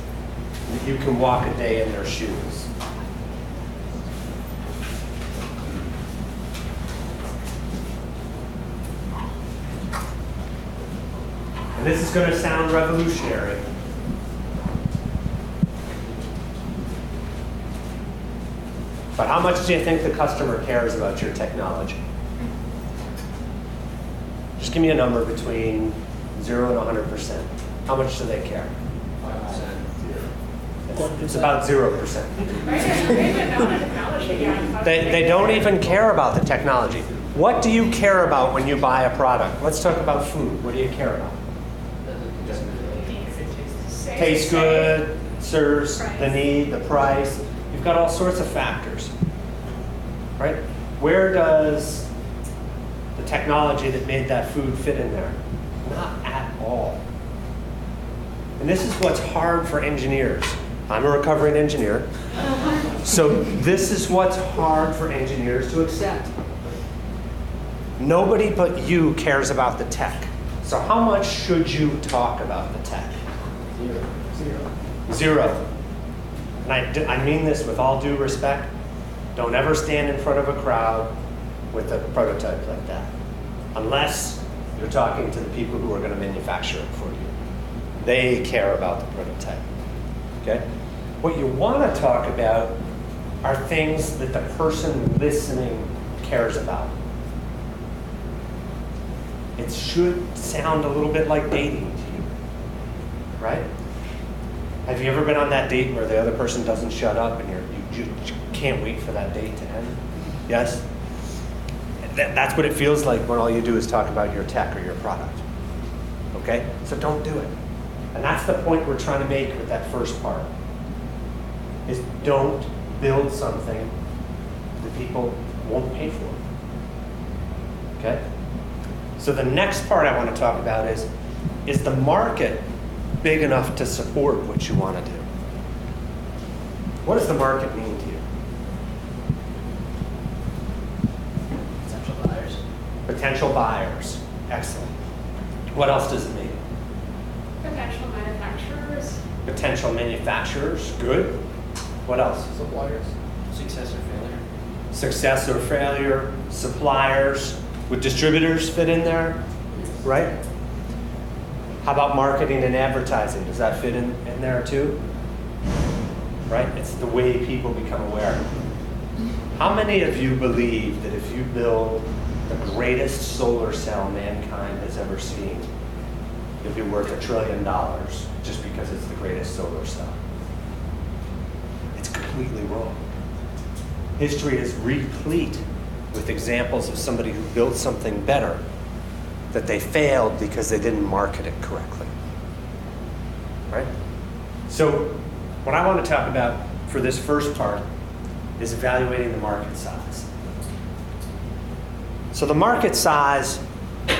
Speaker 9: that you can walk a day in their shoes. And this is going to sound revolutionary. But how much do you think the customer cares about your technology? Just give me a number between 0 and 100%. How much do they care? 5%. It's about 0%. They don't even care about the technology. What do you care about when you buy a product? Let's talk about food. What do you care about? Tastes good, serves the need, the price. You've got all sorts of factors, right? Where does the technology that made that food fit in there? Not at all. And this is what's hard for engineers. I'm a recovering engineer. So this is what's hard for engineers to accept. Nobody but you cares about the tech. So how much should you talk about the tech? Zero. And I mean this with all due respect. Don't ever stand in front of a crowd with a prototype like that. Unless You're talking to the people who are going to manufacture it for you. They care about the prototype. Okay? What you want to talk about are things that the person listening cares about. It should sound a little bit like dating to you, right? Have you ever been on that date where the other person doesn't shut up and you can't wait for that date to end? Yes? That's what it feels like when all you do is talk about your tech or your product. Okay? So don't do it. And that's the point we're trying to make with that first part. Is don't build something that people won't pay for. Okay? So the next part I want to talk about is the market big enough to support what you want to do? What does the market mean to you?
Speaker 5: Potential buyers.
Speaker 9: Potential buyers. Excellent. What else does it mean?
Speaker 8: Potential manufacturers.
Speaker 9: Potential manufacturers. Good. What else?
Speaker 5: Suppliers. Success or failure.
Speaker 9: Success or failure. Suppliers. Would distributors fit in there? Right? How about marketing and advertising? Does that fit in there too? Right? It's the way people become aware. How many of you believe that if you build the greatest solar cell mankind has ever seen, you'll be worth $1 trillion just because it's the greatest solar cell? It's completely wrong. History is replete with examples of somebody who built something better that they failed because they didn't market it correctly. Right? So what I want to talk about for this first part is evaluating the market size. So the market size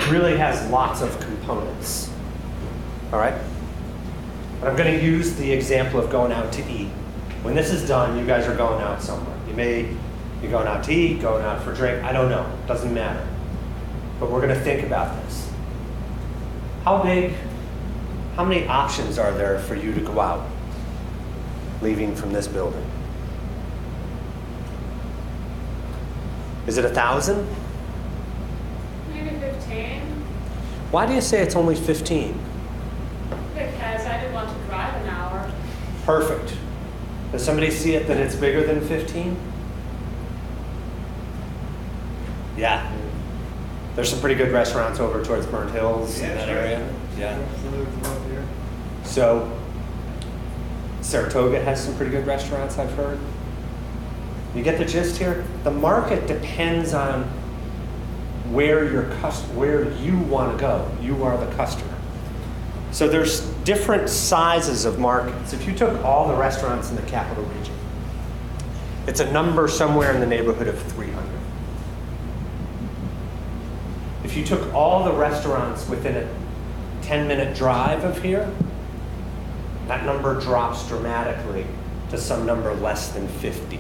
Speaker 9: really has lots of components. All right? But I'm going to use the example of going out to eat. When this is done, you guys are going out somewhere. You may be going out to eat, going out for a drink, I don't know, doesn't matter. But we're going to think about this. How many options are there for you to go out, leaving from this building? Is it 1,000?
Speaker 8: Maybe 15.
Speaker 9: Why do you say it's only 15?
Speaker 8: Because I didn't want to drive an hour.
Speaker 9: Perfect. Does somebody see it that it's bigger than 15? Yeah. There's some pretty good restaurants over towards Burnt Hills in that area. Yeah. So Saratoga has some pretty good restaurants, I've heard. You get the gist here? The market depends on where you want to go. You are the customer. So there's different sizes of markets. If you took all the restaurants in the capital region, it's a number somewhere in the neighborhood of 300. If you took all the restaurants within a 10-minute drive of here, that number drops dramatically to some number less than 50.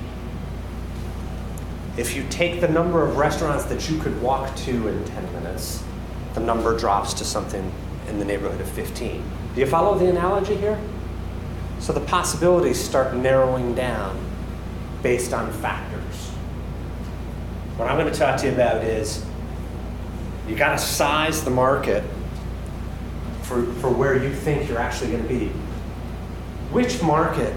Speaker 9: If you take the number of restaurants that you could walk to in 10 minutes, the number drops to something in the neighborhood of 15. Do you follow the analogy here? So the possibilities start narrowing down based on factors. What I'm going to talk to you about is you got to size the market for where you think you're actually going to be. Which market?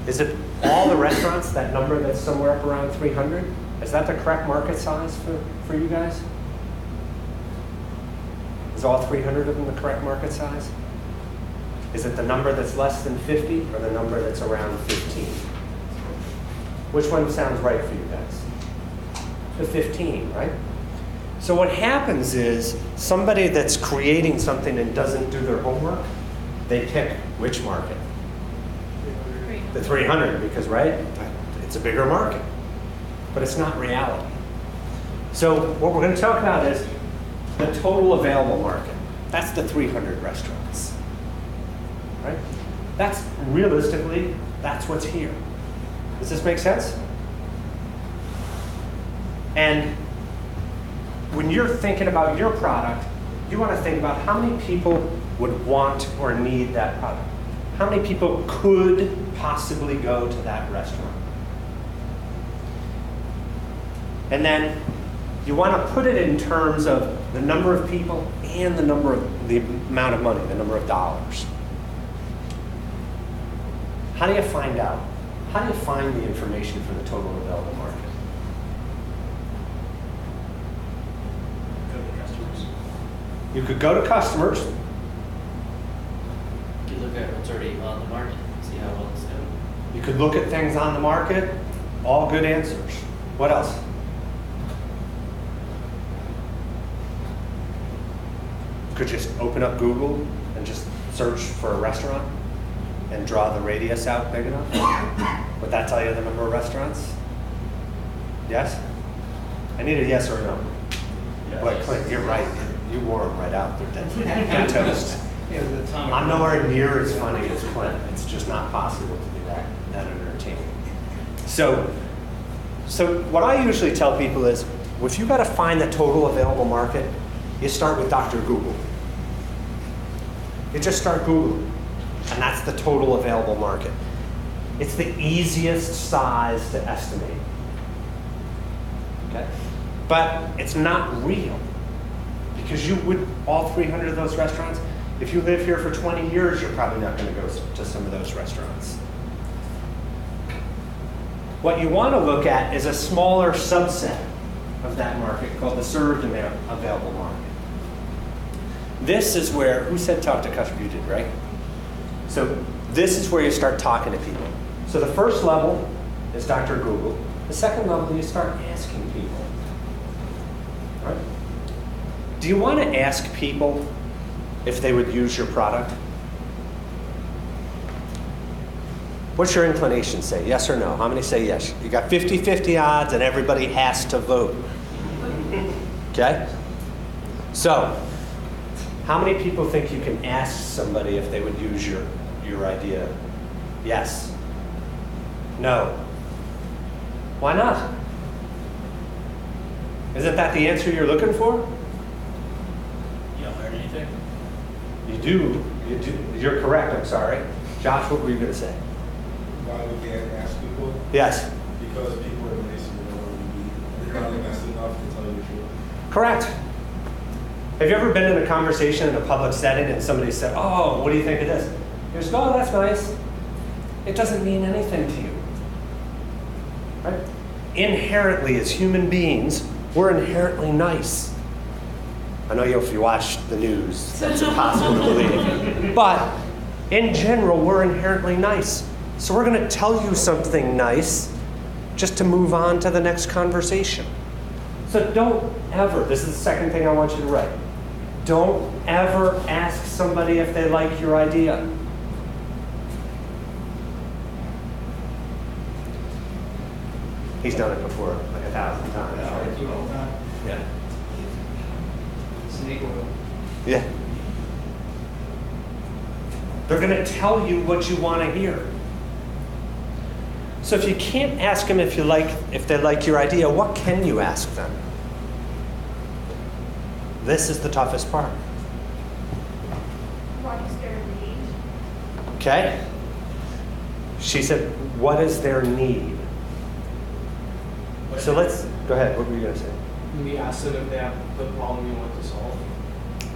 Speaker 9: Is it all the restaurants, that number that's somewhere up around 300? Is that the correct market size for you guys? Is all 300 of them the correct market size? Is it the number that's less than 50 or the number that's around 15? Which one sounds right for you guys? The 15, right? So what happens is somebody that's creating something and doesn't do their homework, they pick which market? The 300, because, right, it's a bigger market. But it's not reality. So what we're going to talk about is the total available market. That's the 300 restaurants. Right? That's realistically, that's what's here. Does this make sense? And when you're thinking about your product, you want to think about how many people would want or need that product. How many people could possibly go to that restaurant? And then You want to put it in terms of the number of people and the amount of money, the number of dollars. How do you find out? How do you find the information for the total available market?
Speaker 11: Go to the customers.
Speaker 9: You could go to customers.
Speaker 5: You look at what's already on the market, see how well it's doing.
Speaker 9: You could look at things on the market. All good answers. What else? You could just open up Google and just search for a restaurant and draw the radius out big enough. Would that tell you the number of restaurants? Yes? I need a yes or a no.
Speaker 14: Yes.
Speaker 9: Boy, Clint, you're right. You wore them right out. They're dead. They're toast. I'm nowhere near as funny as Clint. It's just not possible to be that entertaining. So what I usually tell people is, if you got to find the total available market, you start with Dr. Google. You just start Googling, and that's the total available market. It's the easiest size to estimate. Okay? But it's not real, because you would, all 300 of those restaurants, if you live here for 20 years, you're probably not going to go to some of those restaurants. What you want to look at is a smaller subset of that market called the served available market. This is where, who said talk to customers? You did, right? So this is where you start talking to people. So the first level is Dr. Google. The second level, you start asking people. All right? Do you want to ask people if they would use your product? What's your inclination say, yes or no? How many say yes? You got 50-50 odds and everybody has to vote. Okay? So, how many people think you can ask somebody if they would use your idea? Yes. No. Why not? Isn't that the answer you're looking for?
Speaker 11: You don't learn anything?
Speaker 9: You do. You're correct, I'm sorry. Josh, what were you going to say?
Speaker 21: Why we can't ask people?
Speaker 9: Yes.
Speaker 21: Because people are lazy, they don't want to be, they're not invested enough to tell you the truth.
Speaker 9: Correct. Have you ever been in a conversation in a public setting and somebody said, oh, what do you think of this? You just go, oh, that's nice. It doesn't mean anything to you. Right? Inherently, as human beings, we're inherently nice. I know if you watch the news, that's impossible to believe. But in general, we're inherently nice. So we're going to tell you something nice just to move on to the next conversation. So don't ever, this is the second thing I want you to write, don't ever ask somebody if they like your idea. He's done it before like 1,000 times. Right? Yeah.
Speaker 7: Snake oil.
Speaker 9: Yeah. They're going to tell you what you want to hear. So if you can't ask them if they like your idea, what can you ask them? This is the toughest part.
Speaker 8: What is their need?
Speaker 9: Okay? She said, what is their need? So let's, go ahead, what were you going to say?
Speaker 7: We ask them if they have the problem you want to solve.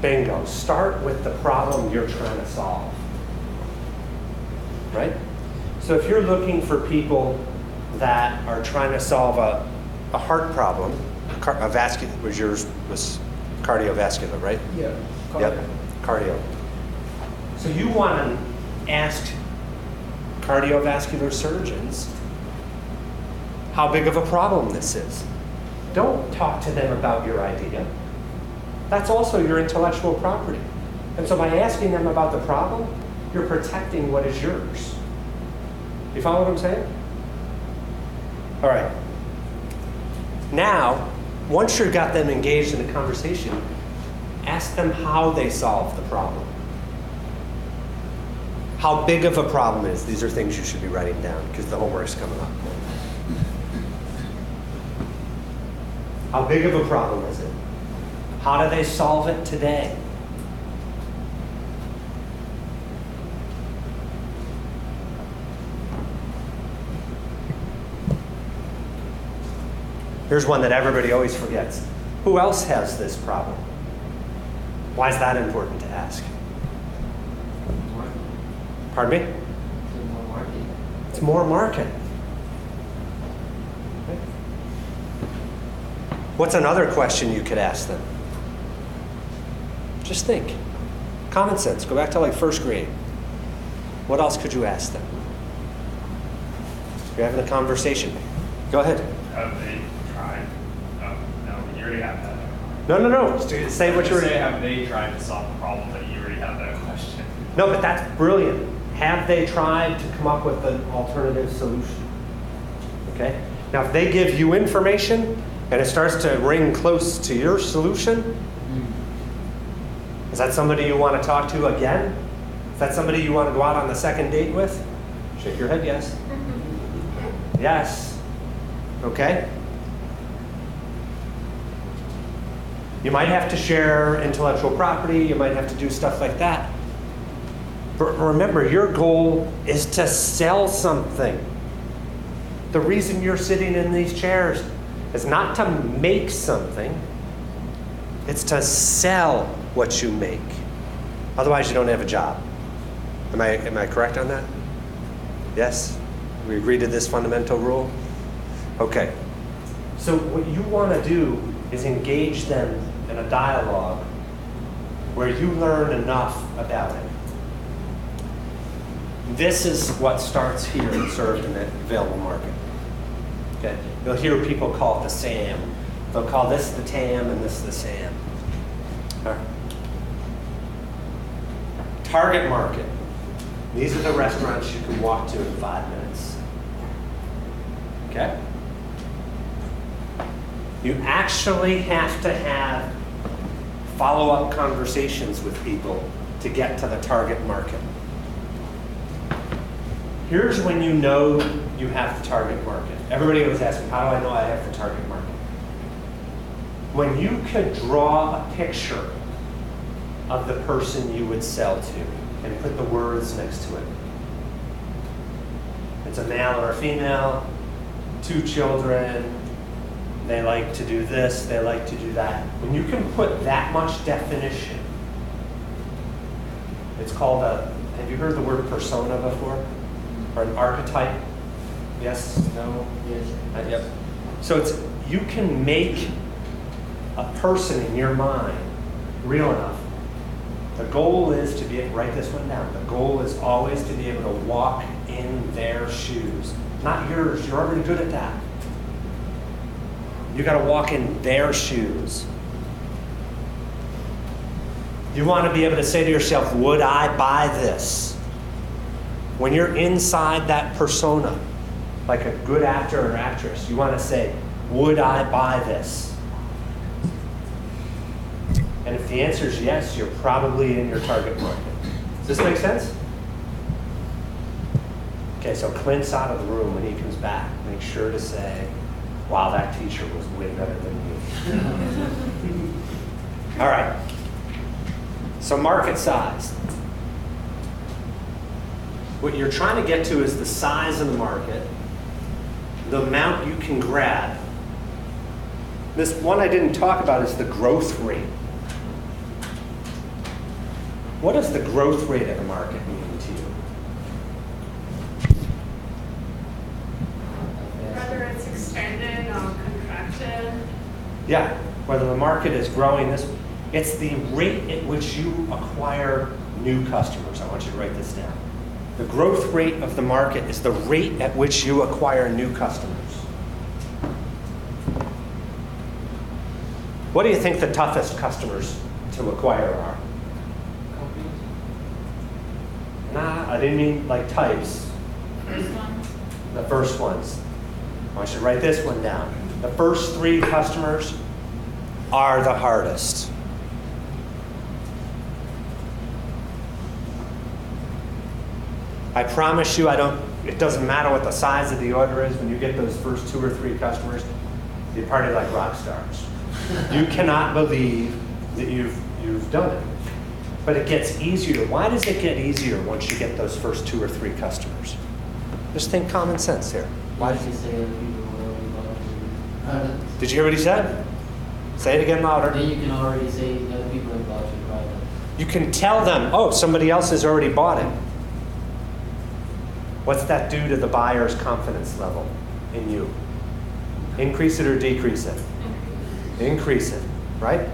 Speaker 9: Bingo. Start with the problem you're trying to solve. Right? So if you're looking for people that are trying to solve a heart problem, a vascular, yours was cardiovascular, right?
Speaker 7: Yeah.
Speaker 9: Yep, cardio. So you want to ask cardiovascular surgeons how big of a problem this is. Don't talk to them about your idea. That's also your intellectual property. And so by asking them about the problem, you're protecting what is yours. You follow what I'm saying? All right. Now, once you've got them engaged in a conversation, ask them how they solve the problem. How big of a problem is. These are things you should be writing down because the homework's coming up. How big of a problem is it? How do they solve it today? Here's one that everybody always forgets. Who else has this problem? Why is that important to ask? Pardon me? It's more market. What's another question you could ask them? Just think. Common sense. Go back to like first grade. What else could you ask them? You're having a conversation. Go ahead.
Speaker 20: Have they tried? Oh, no, you already have that.
Speaker 9: No. Say what you were.
Speaker 20: Say, have they tried to solve the problem, but you already have that question.
Speaker 9: No, but that's brilliant. Have they tried to come up with an alternative solution? Okay? Now, if they give you information and it starts to ring close to your solution, is that somebody you want to talk to again? Is that somebody you want to go out on the second date with? Shake your head, yes. Yes. Okay. You might have to share intellectual property. You might have to do stuff like that. But remember, your goal is to sell something. The reason you're sitting in these chairs is not to make something. It's to sell what you make. Otherwise, you don't have a job. Am I correct on that? Yes? We agree to this fundamental rule? Okay. So what you want to do is engage them in a dialogue where you learn enough about it. This is what starts here and served in the available market. Okay? You'll hear people call it the SAM. They'll call this the TAM and this the SAM. All right. Target market. These are the restaurants you can walk to in 5 minutes. Okay? You actually have to have follow-up conversations with people to get to the target market. Here's when you know you have the target market. Everybody was asking, how do I know I have the target market? When you could draw a picture of the person you would sell to and put the words next to it. It's a male or a female, 2 children, they like to do this, they like to do that. When you can put that much definition, it's called have you heard the word persona before? Or an archetype? Yes? No? Yes. Yep. So you can make a person in your mind real enough. The goal is to write this one down. The goal is always to be able to walk in their shoes. Not yours, you're already good at that. You gotta walk in their shoes. You wanna be able to say to yourself, would I buy this? When you're inside that persona, like a good actor or actress, you wanna say, would I buy this? And if the answer is yes, you're probably in your target market. Does this make sense? Okay, so Clint's out of the room. When he comes back, make sure to say, wow, that teacher was way better than you. All right. So market size. What you're trying to get to is the size of the market, the amount you can grab. This one I didn't talk about is the growth rate. What does the growth rate of a market mean to you?
Speaker 8: Whether it's expanded or contracted.
Speaker 9: Yeah, whether the market is growing, it's the rate at which you acquire new customers. I want you to write this down. The growth rate of the market is the rate at which you acquire new customers. What do you think the toughest customers to acquire are? Nah, I didn't mean like types. The first ones. I want you to write this one down. The first 3 customers are the hardest. I promise you, it doesn't matter what the size of the order is. When you get those first 2 or 3 customers, you party like rock stars. You cannot believe that you've done it. But it gets easier. Why does it get easier once you get those first 2 or 3 customers? Just think common sense here. Why did you say other people? Did you hear what he said? Say it again louder.
Speaker 5: Then you can already say the other people have bought your product.
Speaker 9: You can tell them, oh, somebody else has already bought it. What's that do to the buyer's confidence level in you? Increase it or decrease it? Increase it, right?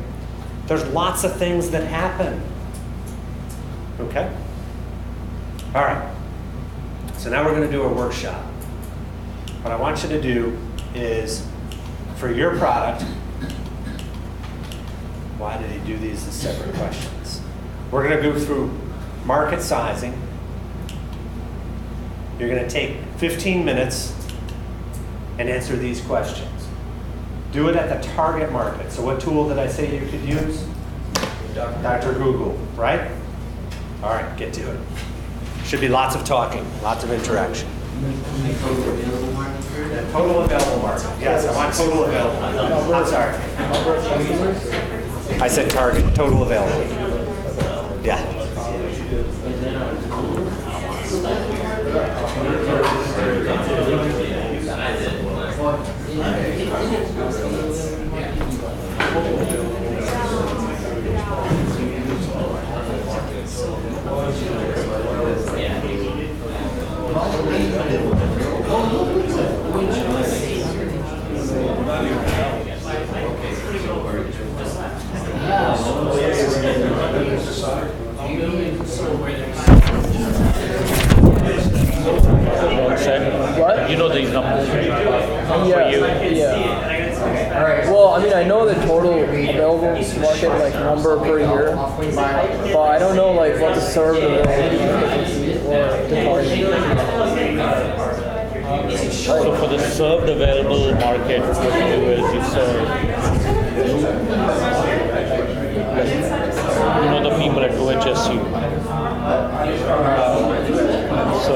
Speaker 9: There's lots of things that happen. Okay? All right. So now we're going to do a workshop. What I want you to do is, for your product, why did he do these as separate questions? We're going to go through market sizing. You're going to take 15 minutes and answer these questions. Do it at the target market. So what tool did I say you could use? Dr. Google, right? All right, get to it. Should be lots of talking, lots of interaction. Total available market. Yes, I want total available. I'm sorry. I said target, total available. Yeah.
Speaker 4: You know these numbers for you.
Speaker 7: Yeah. Well, I mean, I know the total available market like number per year, but I don't know like what the served available market would be or the target.
Speaker 4: So for the served available market, what you do is you serve, you know, the people at OHSU. So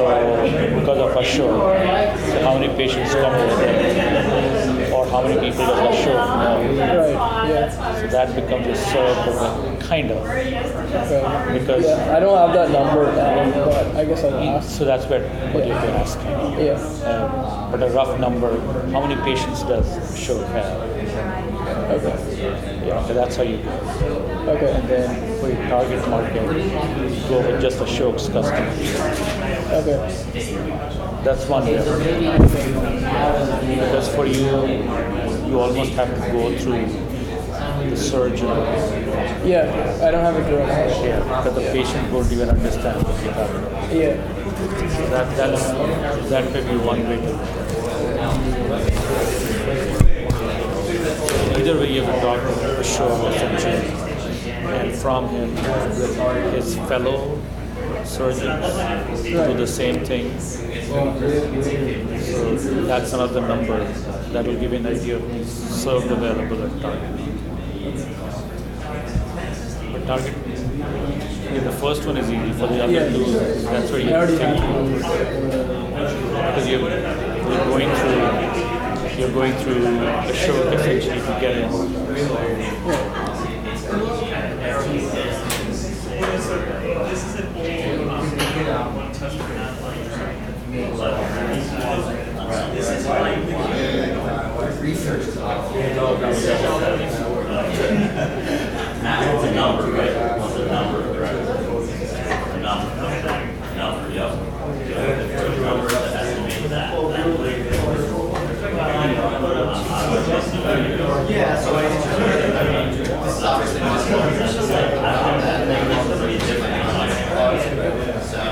Speaker 4: because of a show, so how many patients come over there, or how many people does a show know? So that becomes a served of kind of. Because
Speaker 7: I don't have that number, but I guess I'll ask.
Speaker 4: So that's what you're asking.
Speaker 7: Yeah.
Speaker 4: But a rough number, how many patients does a show have?
Speaker 7: Okay.
Speaker 4: Yeah, so that's how you do it.
Speaker 7: Okay.
Speaker 4: And then for your target market, you go with just a show's customer.
Speaker 7: Okay.
Speaker 4: That's one way. Because for you, you almost have to go through the surgeon.
Speaker 7: Yeah, I don't have a direct.
Speaker 4: Yeah, because the patient won't even understand what you're talking about.
Speaker 7: Yeah.
Speaker 4: So that could be one way to do it. Either way, you have a doctor, a show, essentially, and from him, with his fellow surgeons, do the same thing. So that's another number that will give you an idea of the served available at target. But target, the first one is easy. For the other two, that's where you have to think. Because you're going through a show essentially to get in.
Speaker 14: Research is awful. Now it's a number, right? What's a number, right? A number, yep. A number that estimates that. Yeah, so this is obviously pretty different. So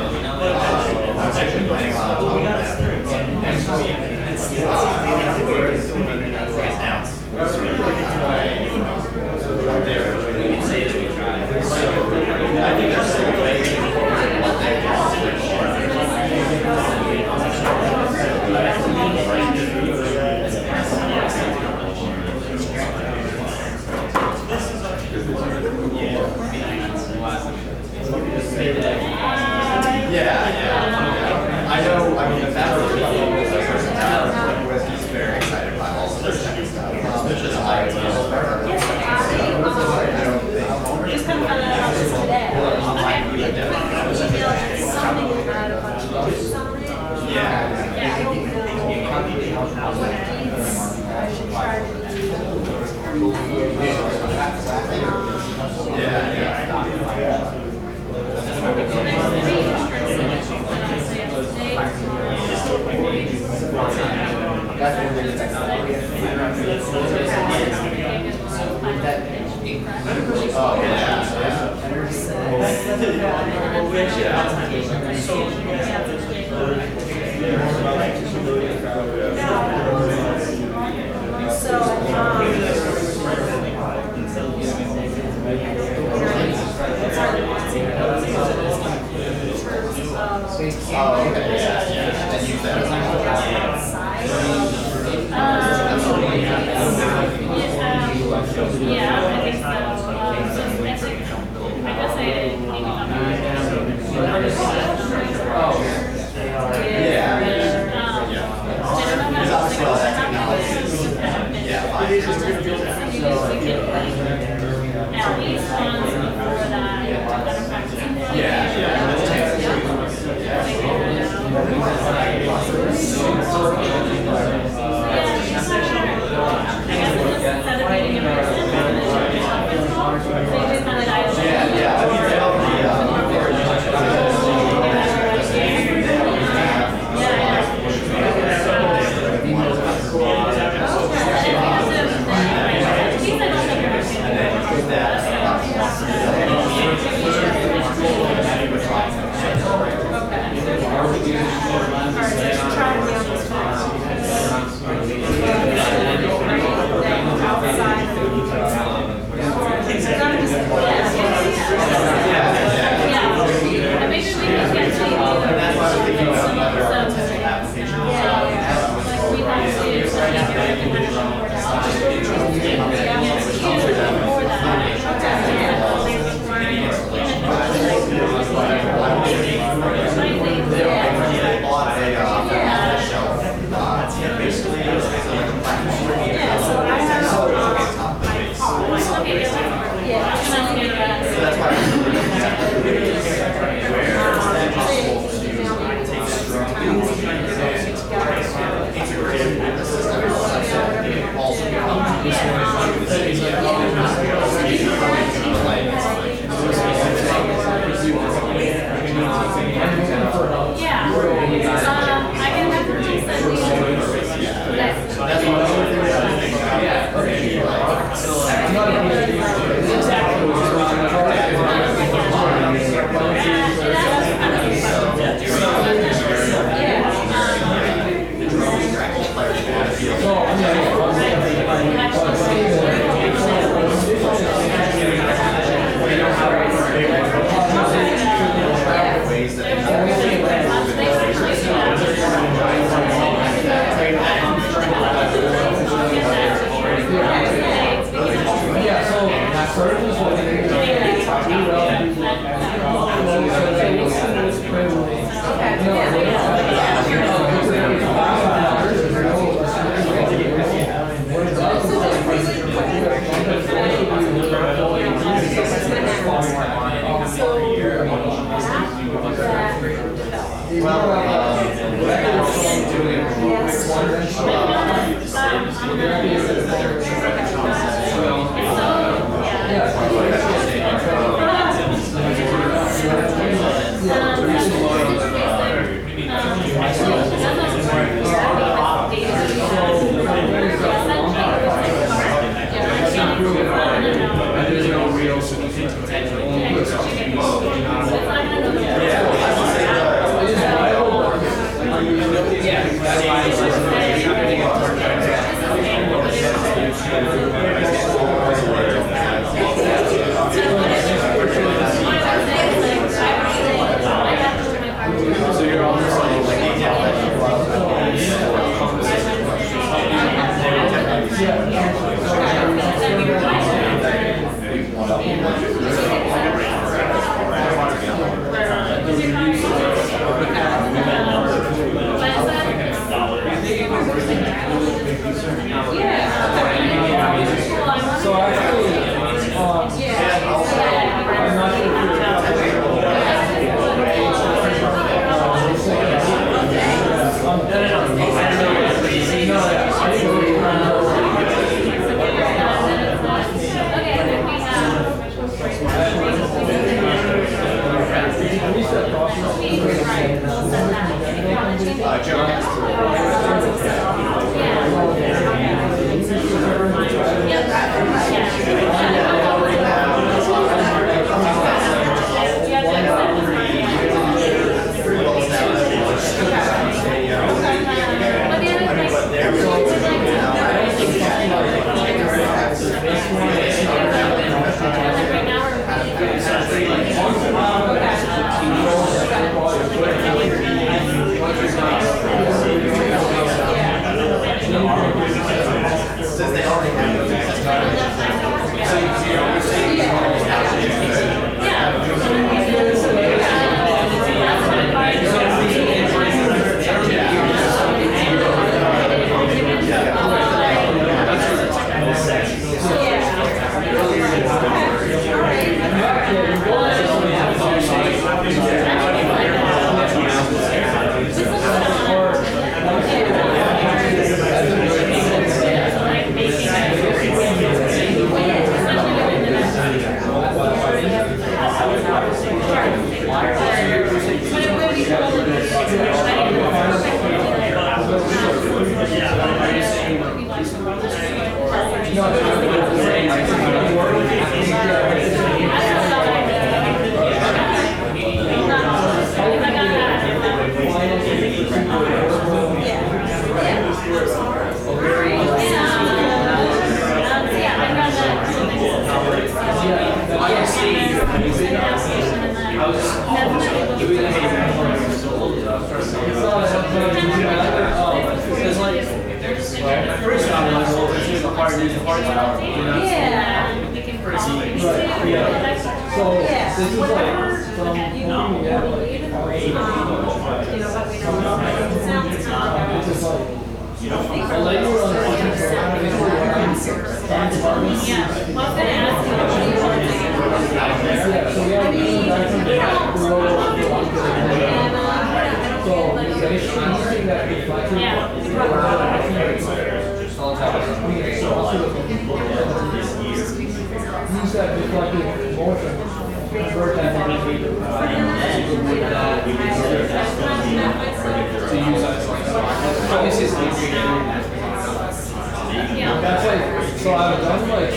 Speaker 10: That's like, so I've done like a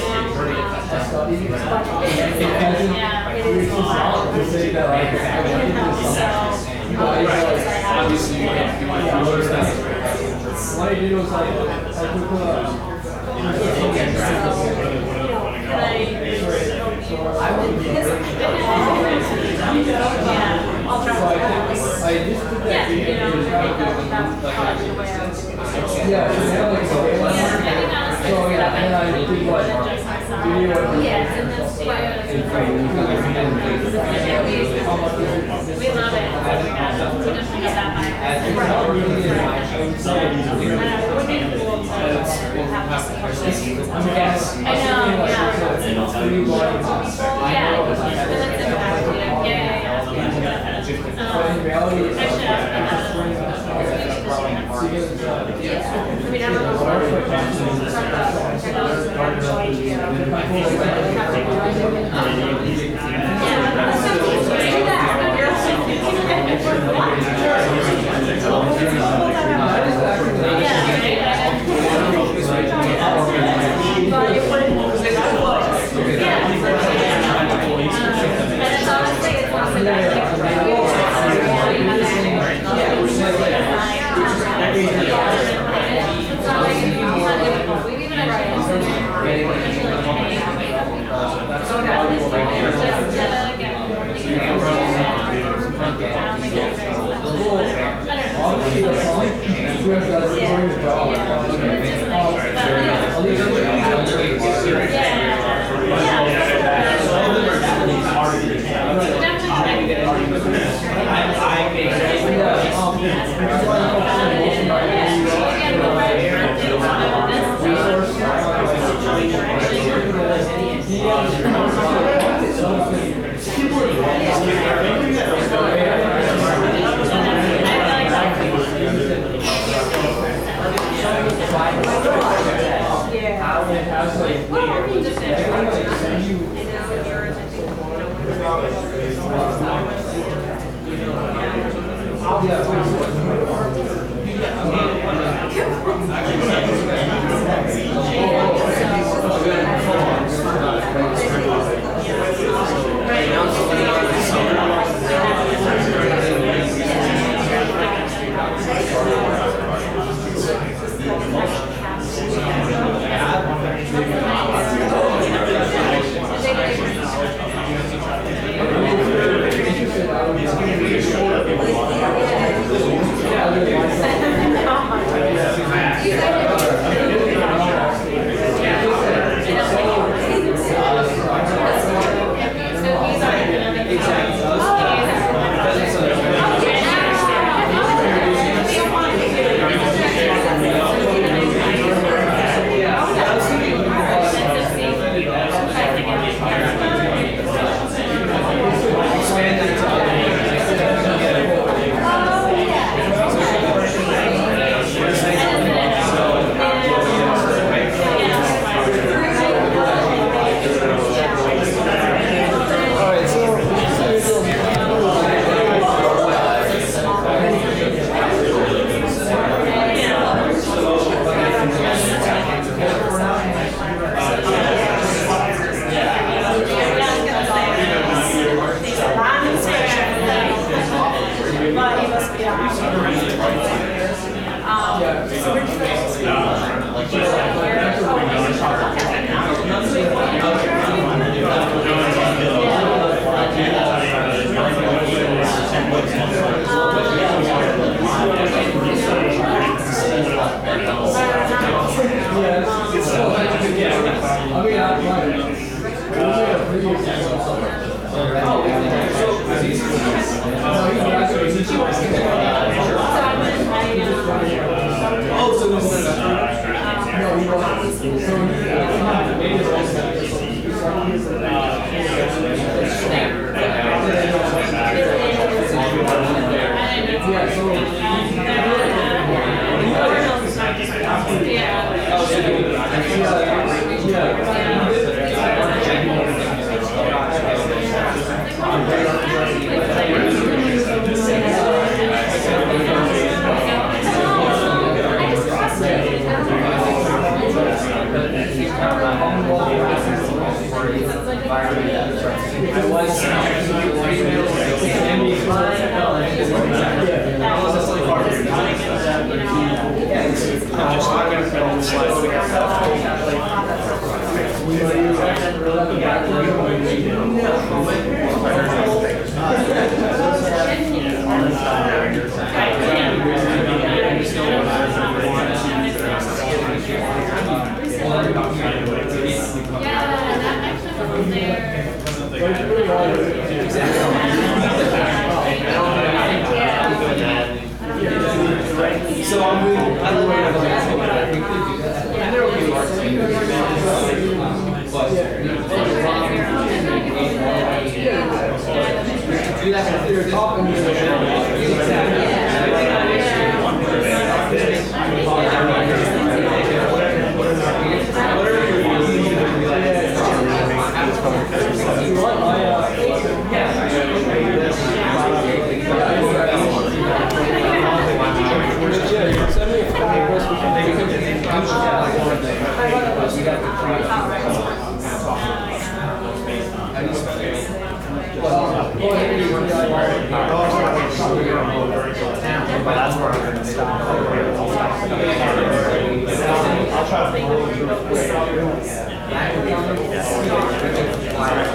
Speaker 10: study, it hasn't out to say that like, you guys like, obviously you understand. What I did was like, I took I just put that video yeah, so now like so yeah, and I did like video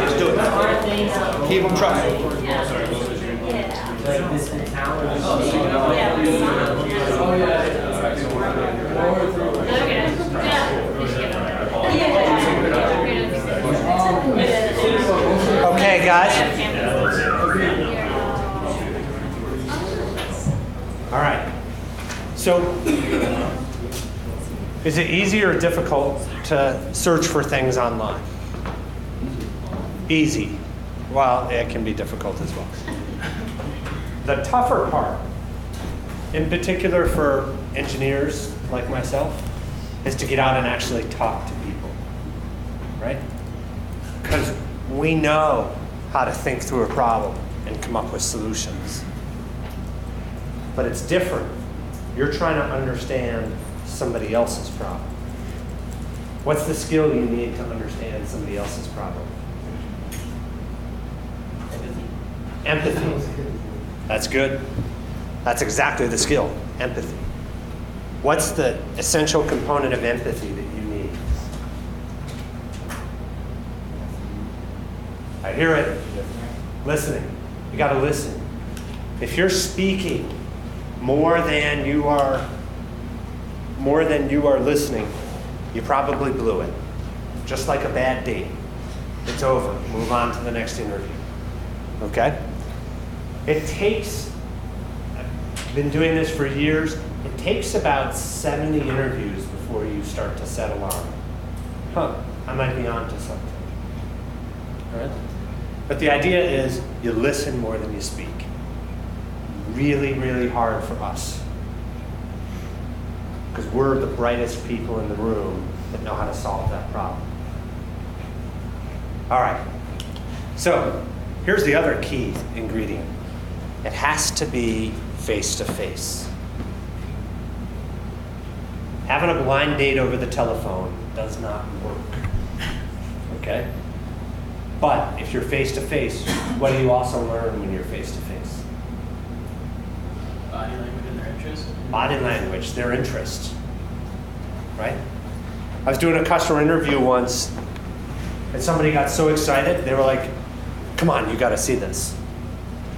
Speaker 1: Let's do it. Keep them trucking.
Speaker 9: Okay, guys. All right. So, is it easy or difficult to search for things online? Easy. Well, it can be difficult as well. The tougher part, in particular for engineers like myself, is to get out and actually talk to people, right? Because we know how to think through a problem and come up with solutions. But it's different. You're trying to understand somebody else's problem. What's the skill you need to understand somebody else's problem? Empathy. That's good. That's exactly the skill, empathy. What's the essential component of empathy that you need? I hear it. Listening. You got to listen. If you're speaking more than you are listening, you probably blew it. Just like a bad date. It's over. Move on to the next interview. Okay? It takes, I've been doing this for years, it takes about 70 interviews before you start to settle on, I might be onto something. All right? But the idea is you listen more than you speak. Really, really hard for us. Because we're the brightest people in the room that know how to solve that problem. All right. So here's the other key ingredient. It has to be face-to-face. Having a blind date over the telephone does not work. Okay? But if you're face-to-face, what do you also learn when you're face-to-face?
Speaker 11: Body language and their interest.
Speaker 9: Body language, their interest. Right? I was doing a customer interview once, and somebody got so excited, they were like, come on, you got to see this.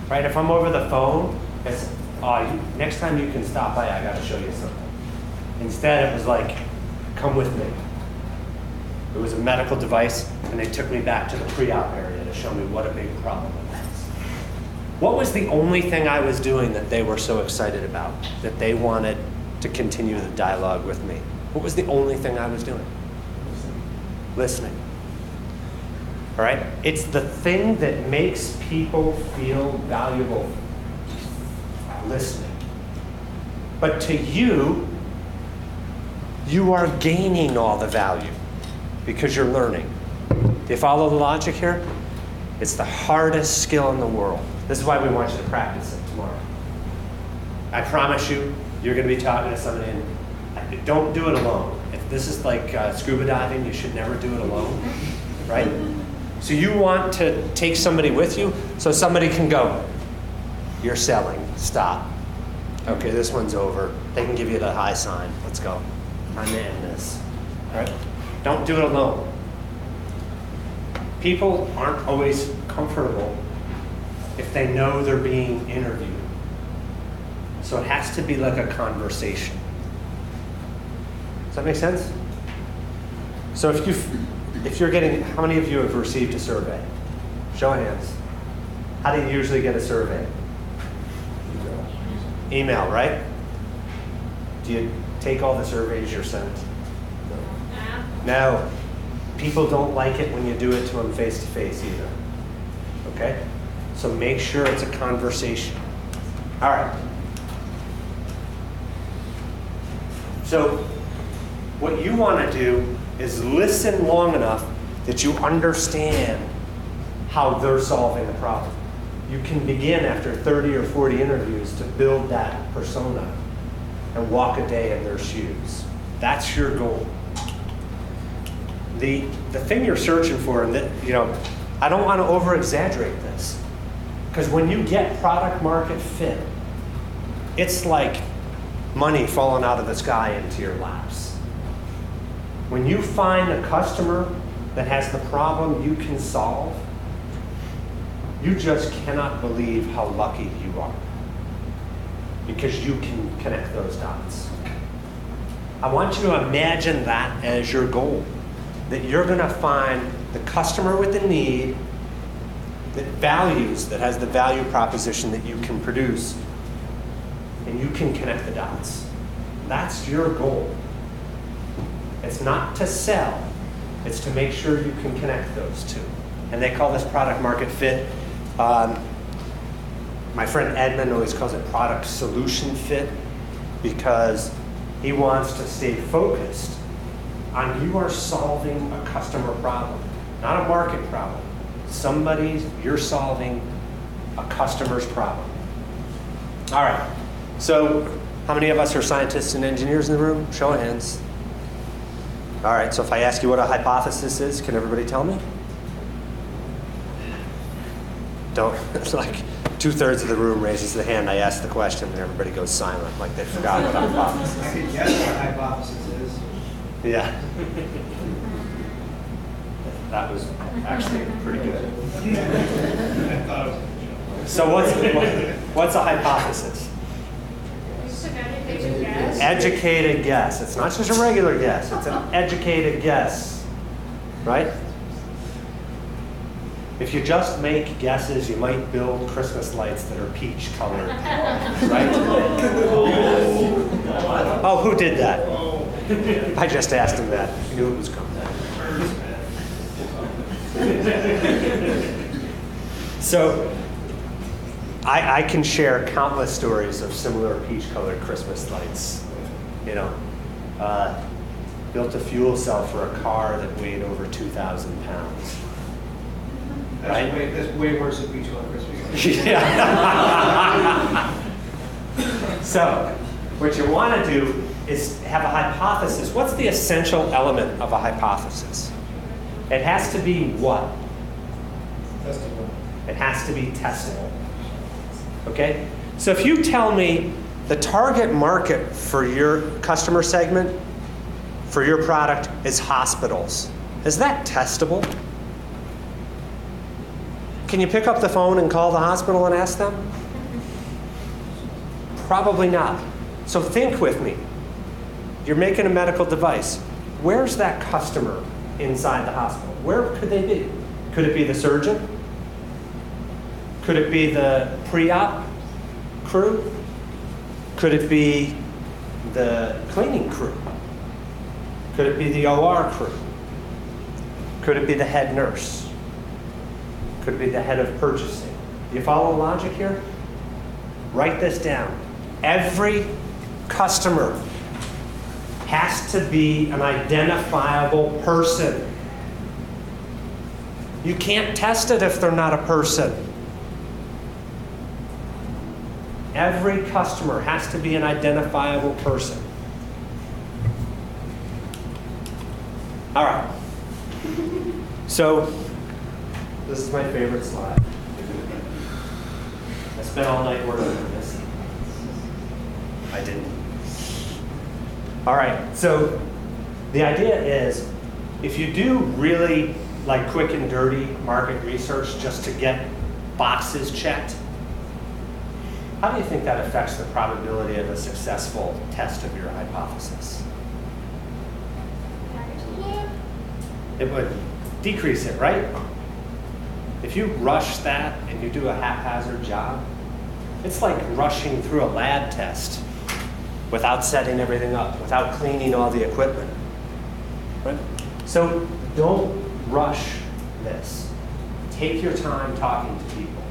Speaker 9: Right? If I'm over the phone, it's, next time you can stop by, I got to show you something. Instead, it was like, come with me. It was a medical device, and they took me back to the pre-op area to show me what a big problem it was. What was the only thing I was doing that they were so excited about, that they wanted to continue the dialogue with me? What was the only thing I was doing? Listening. All right? It's the thing that makes people feel valuable. Listening. But to you, you are gaining all the value because you're learning. Do you follow the logic here? It's the hardest skill in the world. This is why we want you to practice it tomorrow. I promise you, you're going to be talking to somebody, and don't do it alone. If this is like scuba diving, you should never do it alone, right? So you want to take somebody with you so somebody can go, you're selling, stop. Okay, this one's over. They can give you the high sign. Let's go. I'm in this. All right? Don't do it alone. People aren't always comfortable if they know they're being interviewed. So it has to be like a conversation. Does that make sense? So if you're getting, how many of you have received a survey? Show of hands. How do you usually get a survey? Email, right? Do you take all the surveys you're sent? No. People don't like it when you do it to them face to face either. Okay? So make sure it's a conversation. All right. So what you want to do is listen long enough that you understand how they're solving the problem. You can begin after 30 or 40 interviews to build that persona and walk a day in their shoes. That's your goal. The thing you're searching for, and I don't want to over-exaggerate this, because when you get product market fit, it's like money falling out of the sky into your laps. When you find a customer that has the problem you can solve, you just cannot believe how lucky you are, because you can connect those dots. I want you to imagine that as your goal, that you're going to find the customer with the need that values, that has the value proposition that you can produce, and you can connect the dots. That's your goal. It's not to sell, it's to make sure you can connect those two. And they call this product market fit. My friend Edmund always calls it product solution fit, because he wants to stay focused on you are solving a customer problem, not a market problem. You're solving a customer's problem. All right, so how many of us are scientists and engineers in the room? Show of hands. All right, so if I ask you what a hypothesis is, can everybody tell me? Don't, it's like 2/3 of the room raises the hand. I ask the question and everybody goes silent, like they forgot what a hypothesis is.
Speaker 1: I could guess what a hypothesis is.
Speaker 9: Yeah. That was actually pretty good. So what's a hypothesis?
Speaker 8: It's an educated guess.
Speaker 9: Educated guess. It's not just a regular guess. It's an educated guess, right? If you just make guesses, you might build Christmas lights that are peach colored, right? Oh, who did that? I just asked him that. I knew it was coming. So, I can share countless stories of similar peach-colored Christmas lights. Built a fuel cell for a car that weighed over 2,000 pounds. Right?
Speaker 1: That's way worse than peach colored Christmas.
Speaker 9: Yeah. So, what you want to do is have a hypothesis. What's the essential element of a hypothesis? It has to be what?
Speaker 21: Testable.
Speaker 9: It has to be testable. Okay? So if you tell me the target market for your customer segment, for your product, is hospitals, is that testable? Can you pick up the phone and call the hospital and ask them? Probably not. So think with me. You're making a medical device. Where's that customer inside the hospital? Where could they be? Could it be the surgeon? Could it be the pre-op crew? Could it be the cleaning crew? Could it be the OR crew? Could it be the head nurse? Could it be the head of purchasing? Do you follow the logic here? Write this down. Every customer has to be an identifiable person. You can't test it if they're not a person. Every customer has to be an identifiable person. All right. So This is my favorite slide. I spent all night working on this. I didn't. All right, so the idea is if you do really like quick and dirty market research just to get boxes checked, how do you think that affects the probability of a successful test of your hypothesis? It would decrease it, right? If you rush that and you do a haphazard job, it's like rushing through a lab test without setting everything up, without cleaning all the equipment. Right? So don't rush this. Take your time talking to people.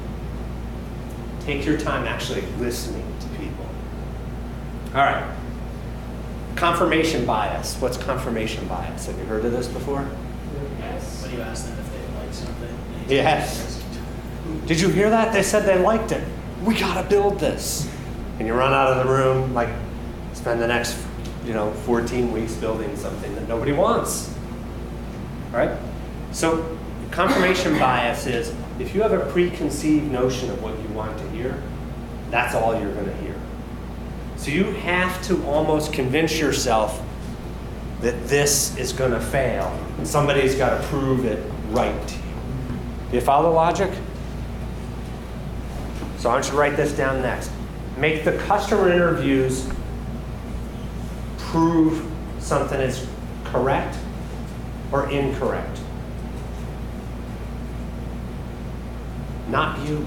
Speaker 9: Take your time actually listening to people. All right. Confirmation bias. What's confirmation bias? Have you heard of this before?
Speaker 11: Yes. When you ask them if they like something.
Speaker 9: Yes. Did you hear that? They said they liked it. We gotta build this. And you run out of the room, like spend the next 14 weeks building something that nobody wants. Right? So confirmation bias is if you have a preconceived notion of what you want to hear, that's all you're going to hear. So you have to almost convince yourself that this is going to fail, and somebody's got to prove it right to you. Do you follow the logic? So I want you to write this down next. Make the customer interviews prove something is correct or incorrect. Not you.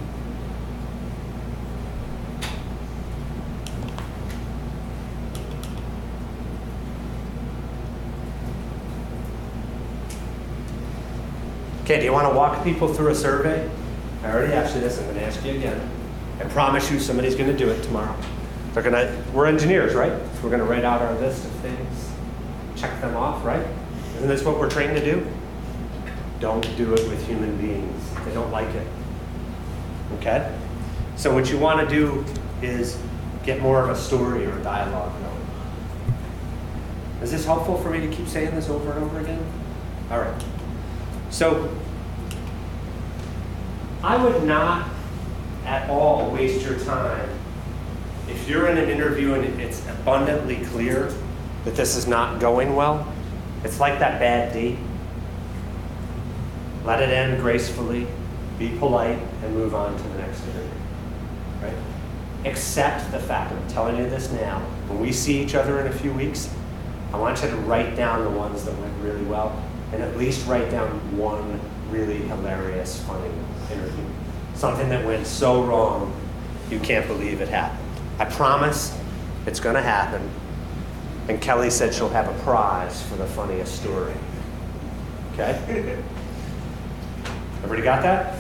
Speaker 9: Okay, do you want to walk people through a survey? I already asked you this, I'm going to ask you again. I promise you somebody's going to do it tomorrow. We're engineers, right? So we're going to write out our list of things, check them off, right? Isn't this what we're trained to do? Don't do it with human beings. They don't like it. Okay? So what you want to do is get more of a story or a dialogue going. Is this helpful for me to keep saying this over and over again? All right. So I would not at all waste your time if you're in an interview and it's abundantly clear that this is not going well. It's like that bad date. Let it end gracefully, be polite, and move on to the next interview. Right? Accept the fact, I'm telling you this now, when we see each other in a few weeks, I want you to write down the ones that went really well, and at least write down one really hilarious, funny interview. Something that went so wrong, you can't believe it happened. I promise it's gonna happen. And Kelly said she'll have a prize for the funniest story. Okay? Everybody got that?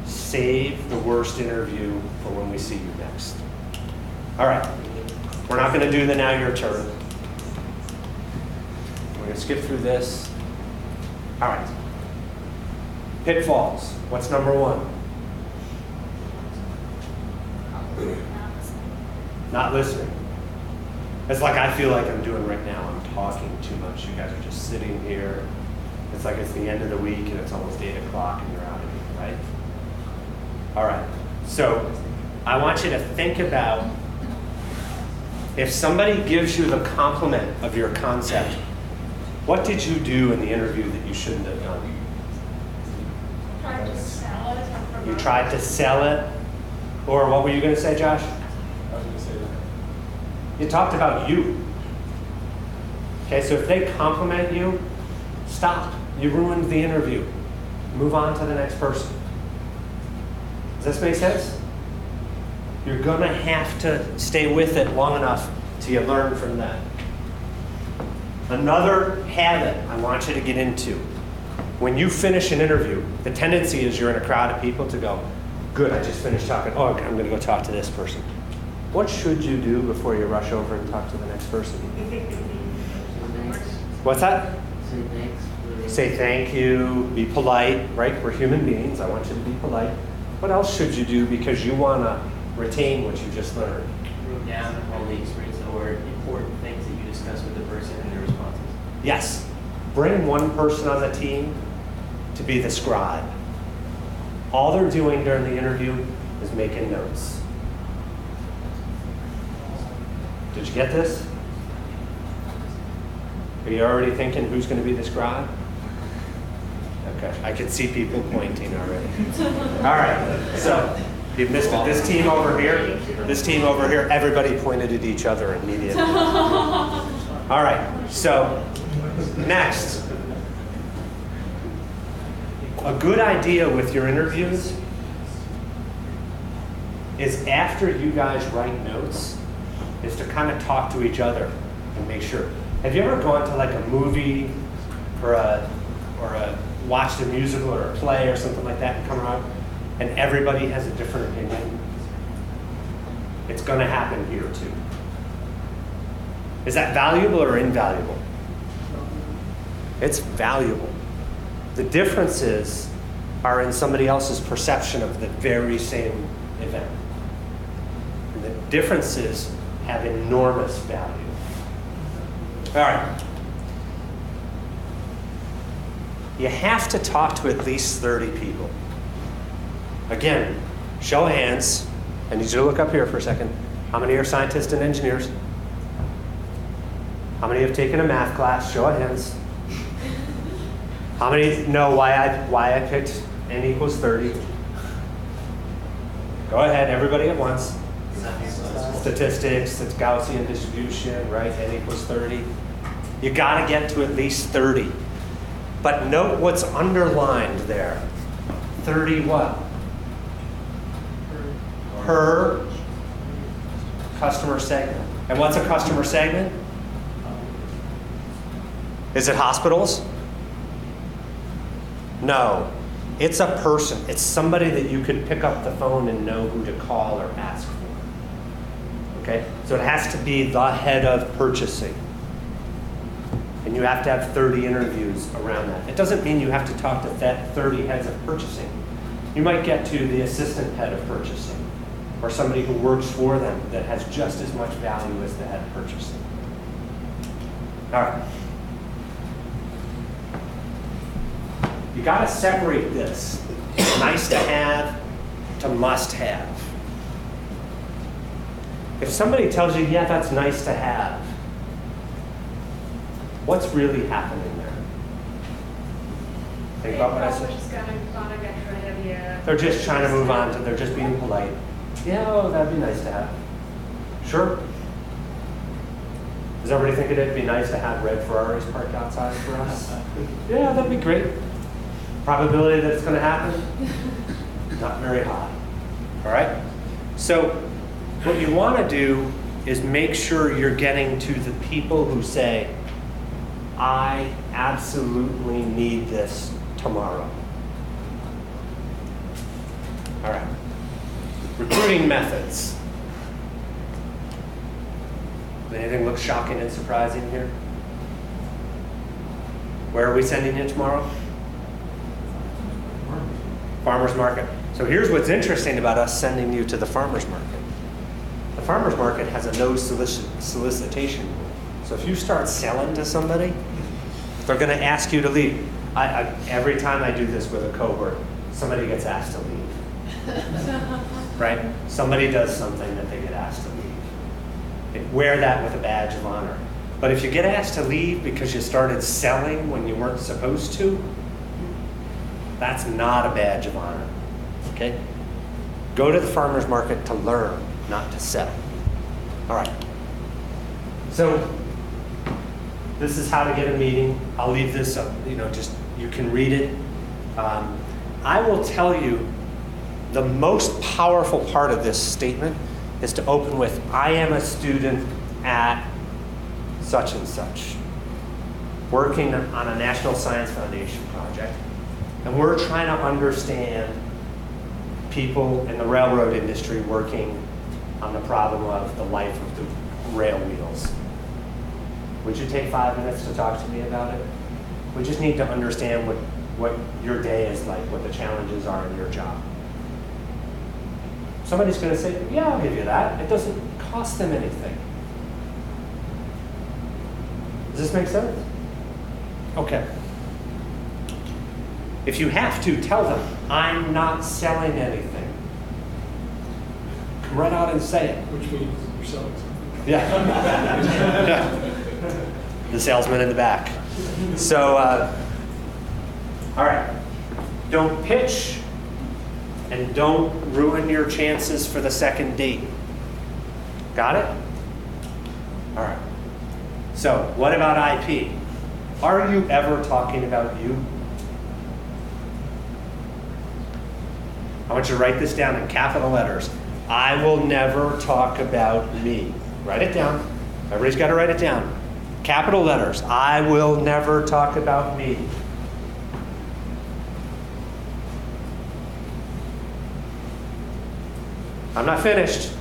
Speaker 9: Save the worst interview for when we see you next. All right. We're not going to do the now your turn. We're going to skip through this. All right. Pitfalls. What's number one? Not listening. It's like I feel like I'm doing right now. I'm talking too much. You guys are just sitting here. It's like it's the end of the week and it's almost 8 o'clock and you're out of here, right? All right. So I want you to think about if somebody gives you the compliment of your concept, what did you do in the interview that you shouldn't have done?
Speaker 8: Tried to sell it.
Speaker 9: You tried to sell it? Or what were you going to say, Josh?
Speaker 21: I was going to say that.
Speaker 9: You talked about you. Okay, so if they compliment you, stop. You ruined the interview. Move on to the next person. Does this make sense? You're going to have to stay with it long enough till you learn from that. Another habit I want you to get into. When you finish an interview, the tendency is you're in a crowd of people to go, good, I just finished talking. Oh, okay, I'm going to go talk to this person. What should you do before you rush over and talk to the next person? What's that?
Speaker 5: Say thanks.
Speaker 9: Say thank you, be polite, right? We're human beings. I want you to be polite. What else should you do because you want to retain what you just learned?
Speaker 5: Wrote down all the experience or important things that you discussed with the person and their responses.
Speaker 9: Yes. Bring one person on the team to be the scribe. All they're doing during the interview is making notes. Did you get this? Are you already thinking who's going to be the scribe? Okay, I can see people pointing already. All right, so you missed it. This team over here, everybody pointed at each other immediately. All right, so next. A good idea with your interviews is after you guys write notes, is to kind of talk to each other and make sure. Have you ever gone to like a movie or watched a musical or a play or something like that and come around and everybody has a different opinion? It's going to happen here too. Is that valuable or invaluable? It's valuable. The differences are in somebody else's perception of the very same event. And the differences have enormous value. All right. You have to talk to at least 30 people. Again, show of hands. I need you to look up here for a second. How many are scientists and engineers? How many have taken a math class? Show of hands. How many know why I picked n equals 30? Go ahead, everybody at once. Statistics, it's Gaussian distribution, right? N equals 30. You got to get to at least 30. But note what's underlined there. 30 what? Per customer segment. And what's a customer segment? Is it hospitals? No. It's a person. It's somebody that you could pick up the phone and know who to call or ask for. Okay? So it has to be the head of purchasing. And you have to have 30 interviews around that. It doesn't mean you have to talk to 30 heads of purchasing. You might get to the assistant head of purchasing or somebody who works for them that has just as much value as the head of purchasing. All right. You got to separate this nice to have to must have. If somebody tells you, yeah, that's nice to have, what's really happening there? Think about what I said.
Speaker 8: Gonna get rid of you.
Speaker 9: They're just trying to move on to, they're just being polite. Yeah, oh, that'd be nice to have. Sure. Does everybody think it'd be nice to have red Ferraris parked outside for us? Yeah, that'd be great. Probability that it's going to happen? Not very high. All right? So what you want to do is make sure you're getting to the people who say, I absolutely need this tomorrow. All right. Recruiting methods. Does anything look shocking and surprising here? Where are we sending you tomorrow? Farmer's market. So here's what's interesting about us sending you to the farmer's market. The farmer's market has a no solicitation rule. So if you start selling to somebody, they're going to ask you to leave. Every time I do this with a cohort, somebody gets asked to leave. Right? Somebody does something that they get asked to leave. Wear that with a badge of honor. But if you get asked to leave because you started selling when you weren't supposed to, that's not a badge of honor. Okay? Go to the farmer's market to learn, not to sell. All right. So this is how to get a meeting. I'll leave this up, just you can read it. I will tell you the most powerful part of this statement is to open with, I am a student at such and such, working on a National Science Foundation project. And we're trying to understand people in the railroad industry working on the problem of the life of the rail wheels. Would you take 5 minutes to talk to me about it? We just need to understand what your day is like, what the challenges are in your job. Somebody's going to say, yeah, I'll give you that. It doesn't cost them anything. Does this make sense? Okay. If you have to, tell them. I'm not selling anything. Come right out and say it.
Speaker 10: Which means you're selling something.
Speaker 9: Yeah. The salesman in the back. So, all right. Don't pitch and don't ruin your chances for the second date. Got it? All right. So, what about IP? Are you ever talking about you? I want you to write this down in capital letters. I will never talk about me. Write it down. Everybody's got to write it down. Capital letters. I will never talk about me. I'm not finished.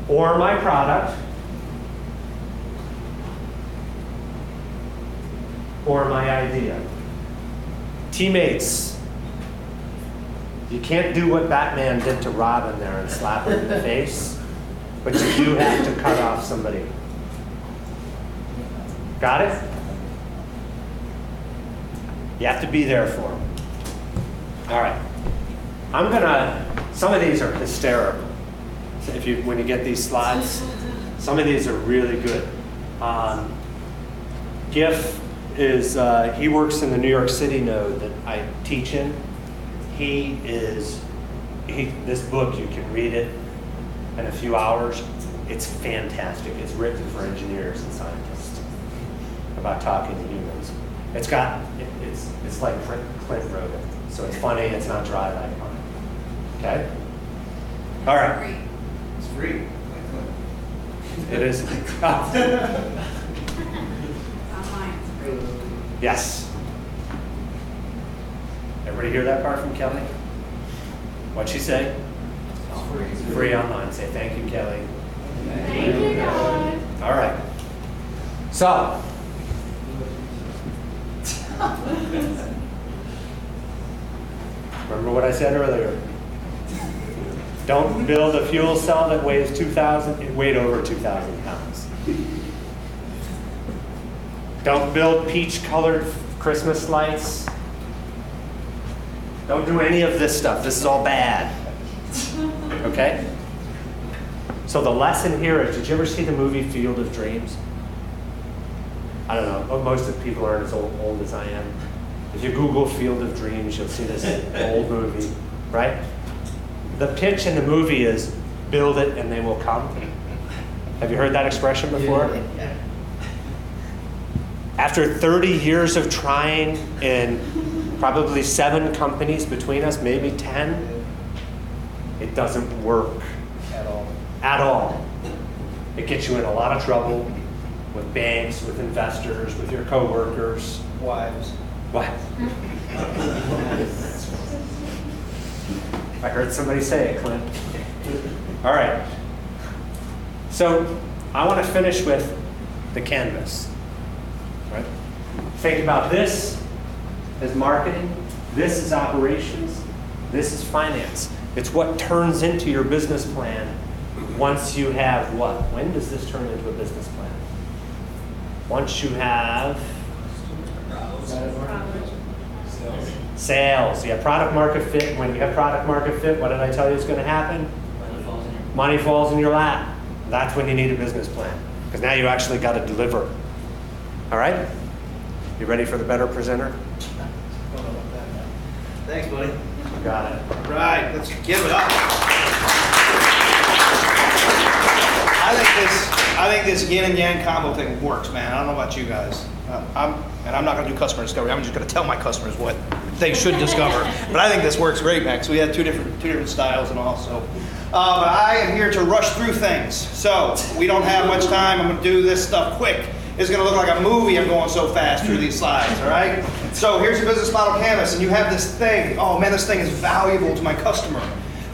Speaker 9: Or my product. Or my idea. Teammates. You can't do what Batman did to Robin there and slap him in the face, but you do have to cut off somebody. Got it? You have to be there for them. All right. Some of these are hysterical. So when you get these slides, some of these are really good. GIF is, he works in the New York City node that I teach in. This book, you can read it in a few hours. It's fantastic. It's written for engineers and scientists about talking to humans. It's like Clint wrote it. So it's funny, it's not dry like mine. Okay? All right.
Speaker 1: It's free.
Speaker 9: It is. Yes. Everybody hear that part from Kelly? What'd she say? It's free online. Say thank you, Kelly.
Speaker 8: Thank you, God.
Speaker 9: All right. So. Remember what I said earlier. Don't build a fuel cell that weighs over 2,000 pounds. Don't build peach-colored Christmas lights. Don't do any of this stuff. This is all bad. Okay? So the lesson here is, did you ever see the movie Field of Dreams? I don't know. Most of the people aren't as old as I am. If you Google Field of Dreams, you'll see this old movie, right? The pitch in the movie is, build it and they will come. Have you heard that expression before?
Speaker 1: Yeah.
Speaker 9: After 30 years of trying in probably 7 companies between us, maybe 10, it doesn't work.
Speaker 1: At all.
Speaker 9: At all. It gets you in a lot of trouble with banks, with investors, with your coworkers.
Speaker 1: Wives.
Speaker 9: What? I heard somebody say it, Clint. All right. So I want to finish with the canvas. Right? Think about this as marketing. This is operations. This is finance. It's what turns into your business plan once you have what? When does this turn into a business plan? Once you have sales. Yeah, product market fit. When you have product market fit, what did I tell you is going to happen? Money falls in your lap. That's when you need a business plan. Because now you actually got to deliver. All right? You ready for the better presenter?
Speaker 1: Thanks, buddy.
Speaker 9: Got it.
Speaker 1: Right, let's give it up. I think this yin and yang combo thing works, man. I don't know about you guys. I'm not going to do customer discovery. I'm just going to tell my customers what they should discover. But I think this works great, Max. We had two different styles and all. So, but I am here to rush through things. So we don't have much time. I'm going to do this stuff quick. It's going to look like a movie. I'm going so fast through these slides. All right. So here's your business model canvas, and you have this thing. Oh man, this thing is valuable to my customer.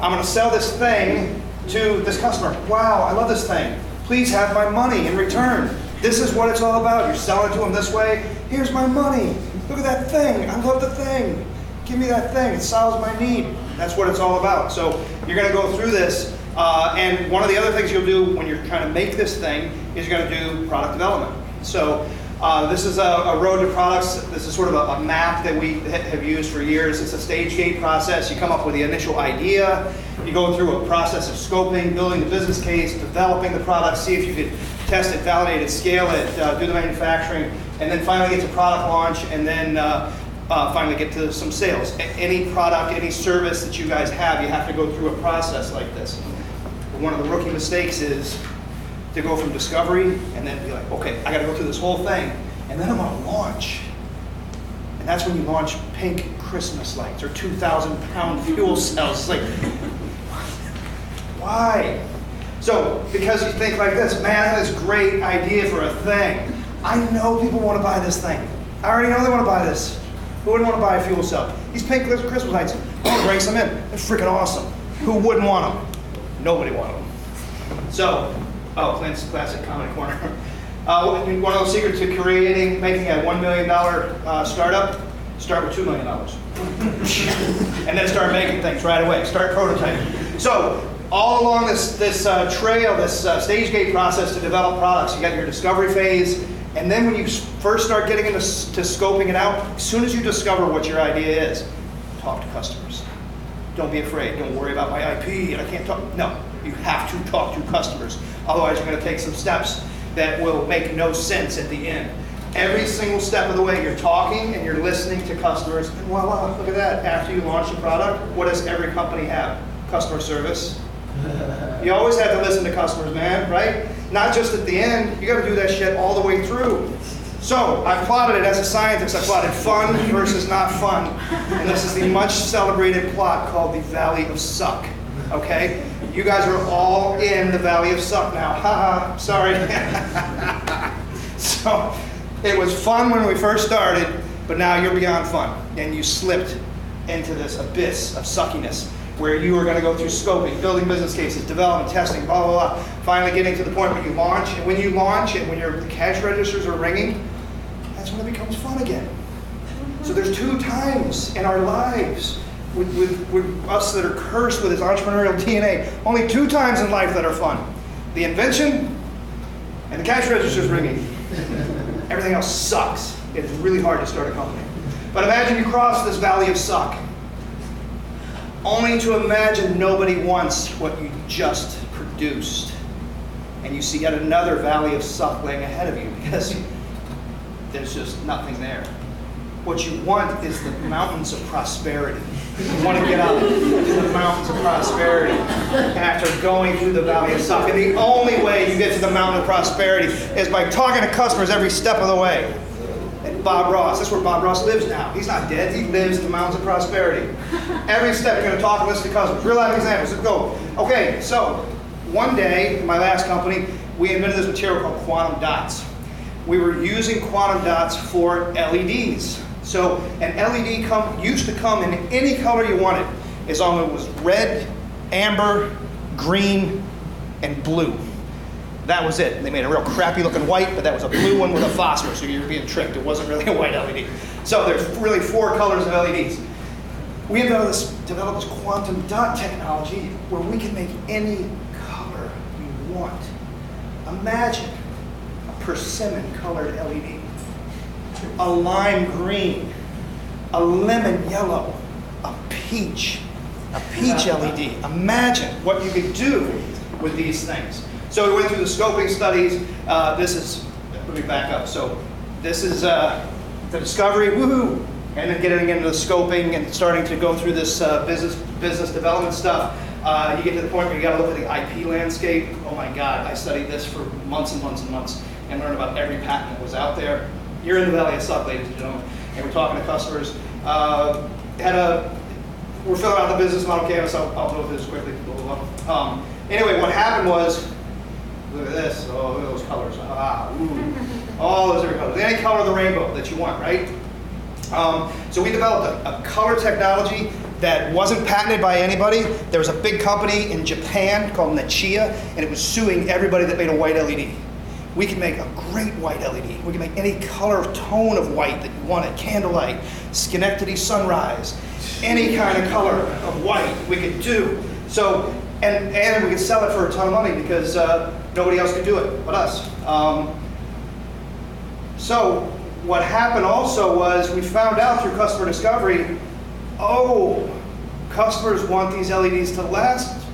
Speaker 1: I'm going to sell this thing to this customer. Wow, I love this thing. Please have my money in return. This is what it's all about. You're selling it to them this way. Here's my money. Look at that thing. I love the thing. Give me that thing. It solves my need. That's what it's all about. So you're going to go through this. And one of the other things you'll do when you're trying to make this thing is you're going to do product development. So This is a road to products. This is sort of a map that we have used for years. It's a stage gate process. You come up with the initial idea. You go through a process of scoping, building the business case, developing the product, see if you could test it, validate it, scale it, do the manufacturing, and then finally get to product launch, and then finally get to some sales. Any product, any service that you guys have, you have to go through a process like this. One of the rookie mistakes is to go from discovery and then be like, okay, I got to go through this whole thing, and then I'm going to launch. And that's when you launch pink Christmas lights or 2,000-pound fuel cells. It's like, why? So, because you think like this, man, I have this great idea for a thing. I know people want to buy this thing. I already know they want to buy this. Who wouldn't want to buy a fuel cell? These pink Christmas lights, I'm going to bring some in. They're freaking awesome. Who wouldn't want them? Nobody wanted them. So, Clint's classic comment corner. One of those secrets to making a $1 million startup, start with $2 million. And then start making things right away. Start prototyping. So, all along this trail, this stage gate process to develop products, you got your discovery phase, and then when you first start getting into scoping it out, as soon as you discover what your idea is, talk to customers. Don't be afraid. Don't worry about my IP. I can't talk. No, you have to talk to customers. Otherwise, you're going to take some steps that will make no sense at the end. Every single step of the way, you're talking and you're listening to customers. And voila, look at that. After you launch a product, what does every company have? Customer service. You always have to listen to customers, man, right? Not just at the end. You got to do that shit all the way through. So I plotted it as a scientist. I plotted fun versus not fun. And this is the much celebrated plot called the Valley of Suck. Okay? You guys are all in the Valley of Suck now. Haha, sorry. So it was fun when we first started, but now you're beyond fun. And you slipped into this abyss of suckiness where you are going to go through scoping, building business cases, development, testing, blah, blah, blah. Finally getting to the point where you launch. And when you launch and when your cash registers are ringing, that's when it becomes fun again. So there's 2 times in our lives with us that are cursed with this entrepreneurial DNA, only 2 times in life that are fun. The invention and the cash registers ringing. Everything else sucks. It's really hard to start a company. But imagine you cross this valley of suck, only to imagine nobody wants what you just produced. And you see yet another valley of suck laying ahead of you because there's just nothing there. What you want is the mountains of prosperity. You want to get up to the mountains of prosperity after going through the valley of suck. And the only way you get to the mountain of prosperity is by talking to customers every step of the way. And Bob Ross, that's where Bob Ross lives now. He's not dead, he lives in the mountains of prosperity. Every step you're going to talk and listen to customers. Real life examples, let's go. Okay, so one day, in my last company, we invented this material called quantum dots. We were using quantum dots for LEDs. So an LED used to come in any color you wanted, as long as it was red, amber, green, and blue. That was it. They made a real crappy looking white, but that was a blue one with a phosphor, so you were being tricked. It wasn't really a white LED. So there's really 4 colors of LEDs. We developed this quantum dot technology where we can make any color you want. Imagine a persimmon colored LED, a lime green, a lemon yellow, a peach LED. Imagine what you could do with these things. So we went through the scoping studies. Let me back up. So this is the discovery, woohoo, and then getting into the scoping and starting to go through this business development stuff. You get to the point where you got to look at the IP landscape. Oh my God, I studied this for months and months and months and learned about every patent that was out there. You're in the Valley of Suck, ladies and gentlemen, and we're talking to customers. We're filling out the business model canvas. I'll go through this quickly. Anyway, what happened was, look at this. Oh, look at those colors. All those different colors. Any color of the rainbow that you want, right? So we developed a color technology that wasn't patented by anybody. There was a big company in Japan called Nichia, and it was suing everybody that made a white LED. We can make a great white LED. We can make any color tone of white that you wanted. Candlelight, Schenectady sunrise, any kind of color of white we could do. So, and we could sell it for a ton of money because nobody else could do it but us. So what happened also was we found out through customer discovery, oh, customers want these LEDs to last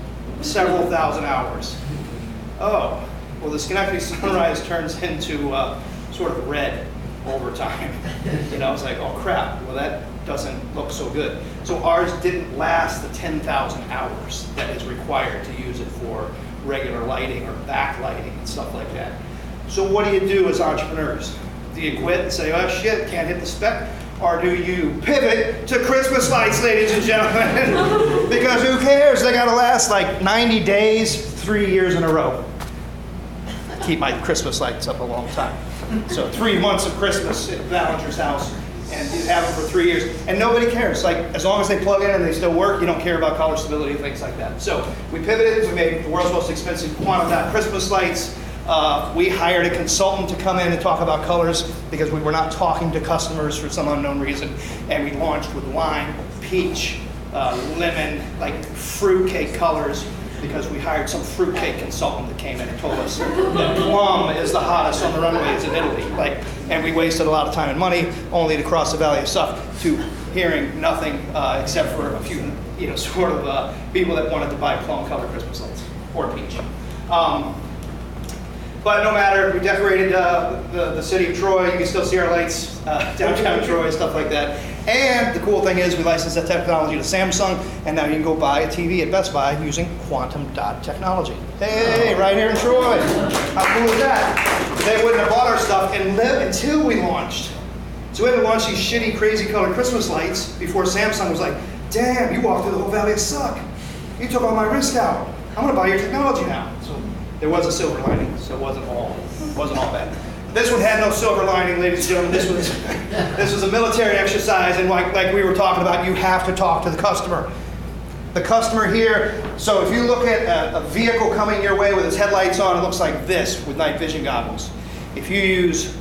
Speaker 1: several thousand hours. Oh, well, the Schenectady sunrise turns into sort of red over time. You know, it's like, oh crap, well that doesn't look so good. So ours didn't last the 10,000 hours that is required to use it for regular lighting or backlighting and stuff like that. So what do you do as entrepreneurs? Do you quit and say, oh shit, can't hit the spec? Or do you pivot to Christmas lights, ladies and gentlemen? Because who cares? They gotta last like 90 days, 3 years in a row. I keep my Christmas lights up a long time. So 3 months of Christmas at Valenger's house, and you have them for 3 years. And nobody cares. Like, as long as they plug in and they still work, you don't care about color stability and things like that. So we pivoted, we made the world's most expensive quantum dot Christmas lights. We hired a consultant to come in and talk about colors because we were not talking to customers for some unknown reason. And we launched with lime, peach, lemon, like fruitcake colors, because we hired some fruitcake consultant that came in and told us that plum is the hottest on the runways in Italy. Like, and we wasted a lot of time and money only to cross the valley of Suffolk to hearing nothing except for a few, you know, sort of people that wanted to buy plum-colored Christmas lights or peach. But no matter, we decorated the city of Troy. You can still see our lights downtown Troy, stuff like that. And the cool thing is we licensed that technology to Samsung, and now you can go buy a TV at Best Buy using quantum dot technology. Hey, right here in Troy. How cool is that? They wouldn't have bought our stuff and lived until we launched. So we had to launch these shitty, crazy colored Christmas lights before Samsung was like, damn, you walked through the whole valley of suck. You took all my risk out. I'm gonna buy your technology now. So there was a silver lining, so it wasn't all bad. This one had no silver lining, ladies and gentlemen. This was a military exercise, and like we were talking about, you have to talk to the customer. The customer here, so if you look at a vehicle coming your way with its headlights on, it looks like this with night vision goggles. If you use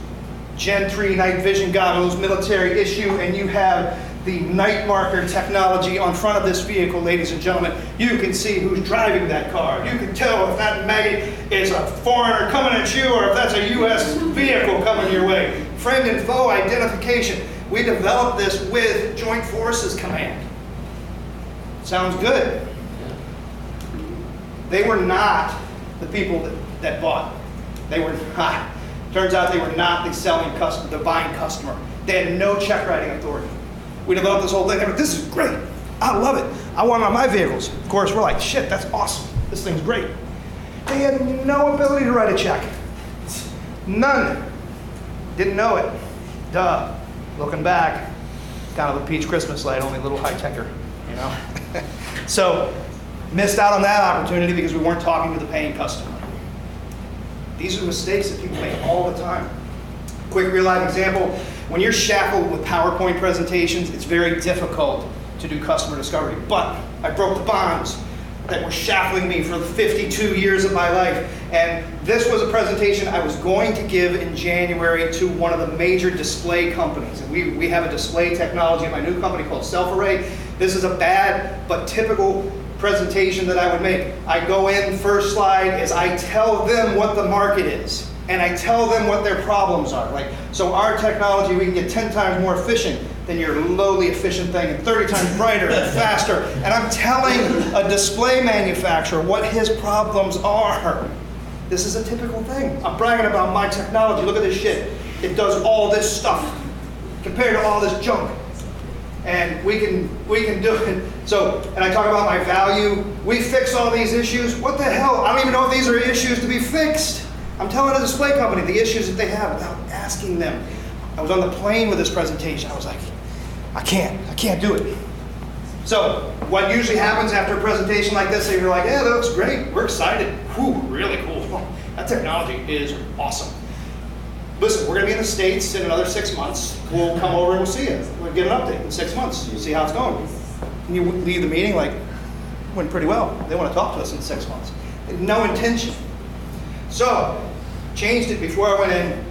Speaker 1: Gen 3 night vision goggles, military issue, and you have the night marker technology on front of this vehicle, ladies and gentlemen, you can see who's driving that car. You can tell if that maggot is a foreigner coming at you or if that's a U.S. vehicle coming your way. Friend and foe identification. We developed this with Joint Forces Command. Sounds good. They were not the people that bought. They were not. Turns out they were not the selling customer, the buying customer. They had no check writing authority. We developed this whole thing. Like, this is great. I love it. I want it on my vehicles. Of course, we're like, shit, that's awesome. This thing's great. They had no ability to write a check. None. Didn't know it. Duh. Looking back, kind of a peach Christmas light, only a little high-techer, you know? So, missed out on that opportunity because we weren't talking to the paying customer. These are mistakes that people make all the time. Quick real-life example. When you're shackled with PowerPoint presentations, it's very difficult to do customer discovery. But I broke the bonds that were shackling me for the 52 years of my life. And this was a presentation I was going to give in January to one of the major display companies. And we have a display technology in my new company called Self-Array. This is a bad but typical presentation that I would make. I go in, first slide is I tell them what the market is. And I tell them what their problems are. Like, so our technology, we can get 10 times more efficient than your lowly efficient thing, and 30 times brighter and faster. And I'm telling a display manufacturer what his problems are. This is a typical thing. I'm bragging about my technology. Look at this shit. It does all this stuff compared to all this junk. And we can do it. So, and I talk about my value. We fix all these issues. What the hell? I don't even know if these are issues to be fixed. I'm telling a display company the issues that they have without asking them. I was on the plane with this presentation. I was like, I can't do it. So what usually happens after a presentation like this, they're like, yeah, that looks great. We're excited. Whew, really cool. That technology is awesome. Listen, we're gonna be in the States in another 6 months. We'll come over and we'll see you. We'll get an update in 6 months. You'll see how it's going. And you leave the meeting like, went pretty well. They want to talk to us in 6 months. No intention. So, changed it before I went in,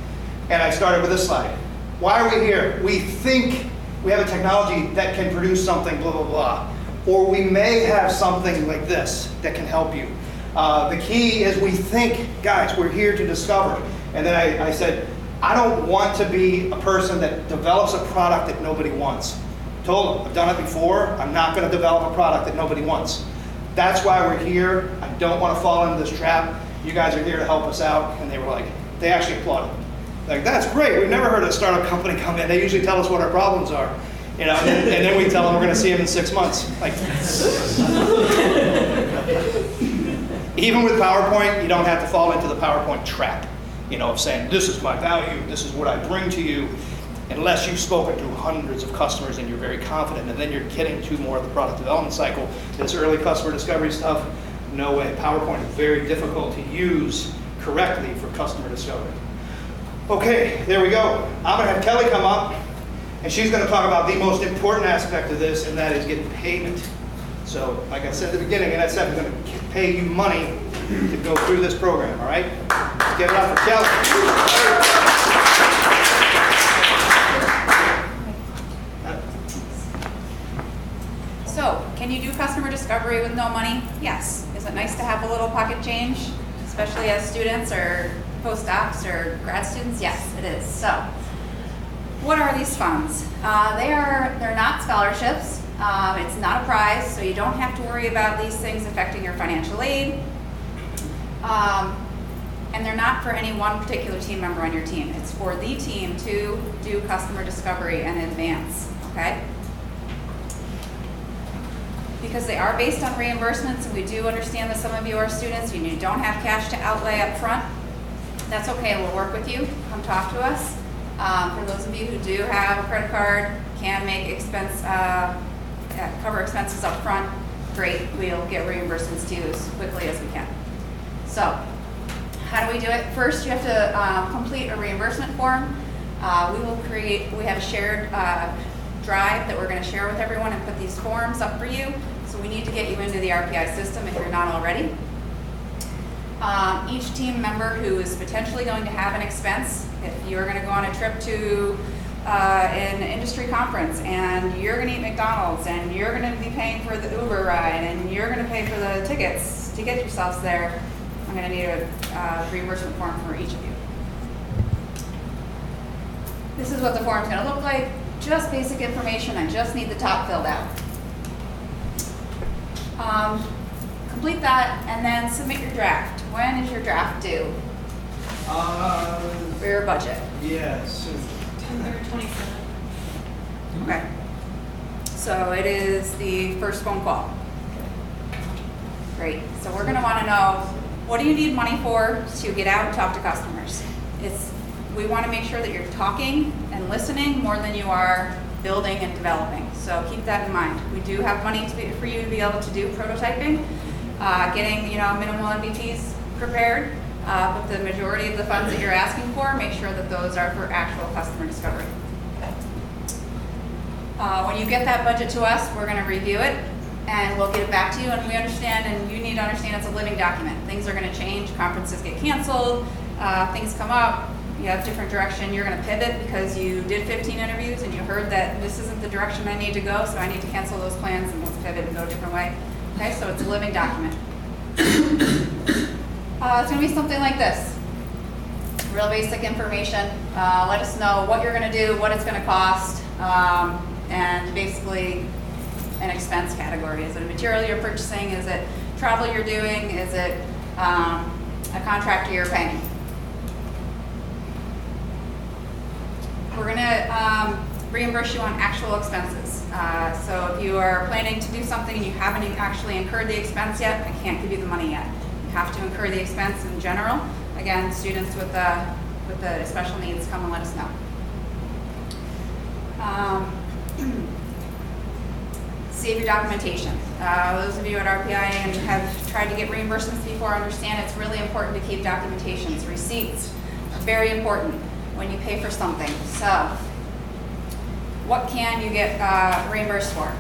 Speaker 1: and I started with this slide. Why are we here? We think we have a technology that can produce something, blah, blah, blah. Or we may have something like this that can help you. The key is we think, guys, we're here to discover. And then I said, I don't want to be a person that develops a product that nobody wants. Told them, I've done it before, I'm not gonna develop a product that nobody wants. That's why we're here. I don't wanna fall into this trap. You guys are here to help us out. And they were like, they actually applauded. Like, that's great, we've never heard a startup company come in. They usually tell us what our problems are. You know, and then we tell them we're gonna see them in 6 months. Like, even with PowerPoint, you don't have to fall into the PowerPoint trap, you know, of saying, this is my value, this is what I bring to you, unless you've spoken to hundreds of customers and you're very confident, and then you're getting to more of the product development cycle. This early customer discovery stuff, no way. PowerPoint is very difficult to use correctly for customer discovery. Okay, there we go. I'm gonna have Kelly come up, and she's gonna talk about the most important aspect of this, and that is getting payment. So, like I said at the beginning, and I said, I'm gonna pay you money to go through this program, all right? Let's give it up for Kelly.
Speaker 12: So, can you do customer discovery with no money? Yes. Is it nice to have a little pocket change, especially as students or postdocs or grad students? Yes, it is. So, what are these funds? They're not scholarships. It's not a prize, so you don't have to worry about these things affecting your financial aid. And they're not for any one particular team member on your team. It's for the team to do customer discovery and advance, okay? Because they are based on reimbursements, and we do understand that some of you are students and you don't have cash to outlay up front. That's okay, we'll work with you. Come talk to us. For those of you who do have a credit card, can make cover expenses up front, great. We'll get reimbursements to you as quickly as we can. So, how do we do it? First, you have to complete a reimbursement form. We have a shared drive that we're going to share with everyone and put these forms up for you. So we need to get you into the RPI system if you're not already. Each team member who is potentially going to have an expense, if you're going to go on a trip to an industry conference and you're going to eat McDonald's and you're going to be paying for the Uber ride and you're going to pay for the tickets to get yourselves there, I'm going to need a reimbursement form for each of you. This is what the form's going to look like. Just basic information. I just need the top filled out. Complete that and then submit your draft. When is your draft due? For your budget?
Speaker 1: Yes.
Speaker 12: 27. Okay. So it is the first phone call. Great. So we're going to want to know, what do you need money for to get out and talk to customers? We want to make sure that you're talking and listening more than you are building and developing. So keep that in mind. We do have money for you to be able to do prototyping, getting minimal MVPs prepared, but the majority of the funds that you're asking for, make sure that those are for actual customer discovery. When you get that budget to us, we're going to review it and we'll get it back to you, and we understand, and you need to understand it's a living document. Things are going to change, conferences get canceled, things come up, you have different direction, you're going to pivot because you did 15 interviews and you heard that this isn't the direction I need to go, so I need to cancel those plans and let's pivot and go a different way. Okay, so it's a living document. It's going to be something like this. Real basic information. Let us know what you're going to do, what it's going to cost, and basically an expense category. Is it a material you're purchasing? Is it travel you're doing? Is it a contractor you're paying? We're going to reimburse you on actual expenses. So if you are planning to do something and you haven't actually incurred the expense yet, I can't give you the money yet. You have to incur the expense in general. Again, students with the special needs, come and let us know. Save your documentation. Those of you at RPI and have tried to get reimbursements before understand it's really important to keep documentations. Receipts are very important when you pay for something. So, what can you get reimbursed for?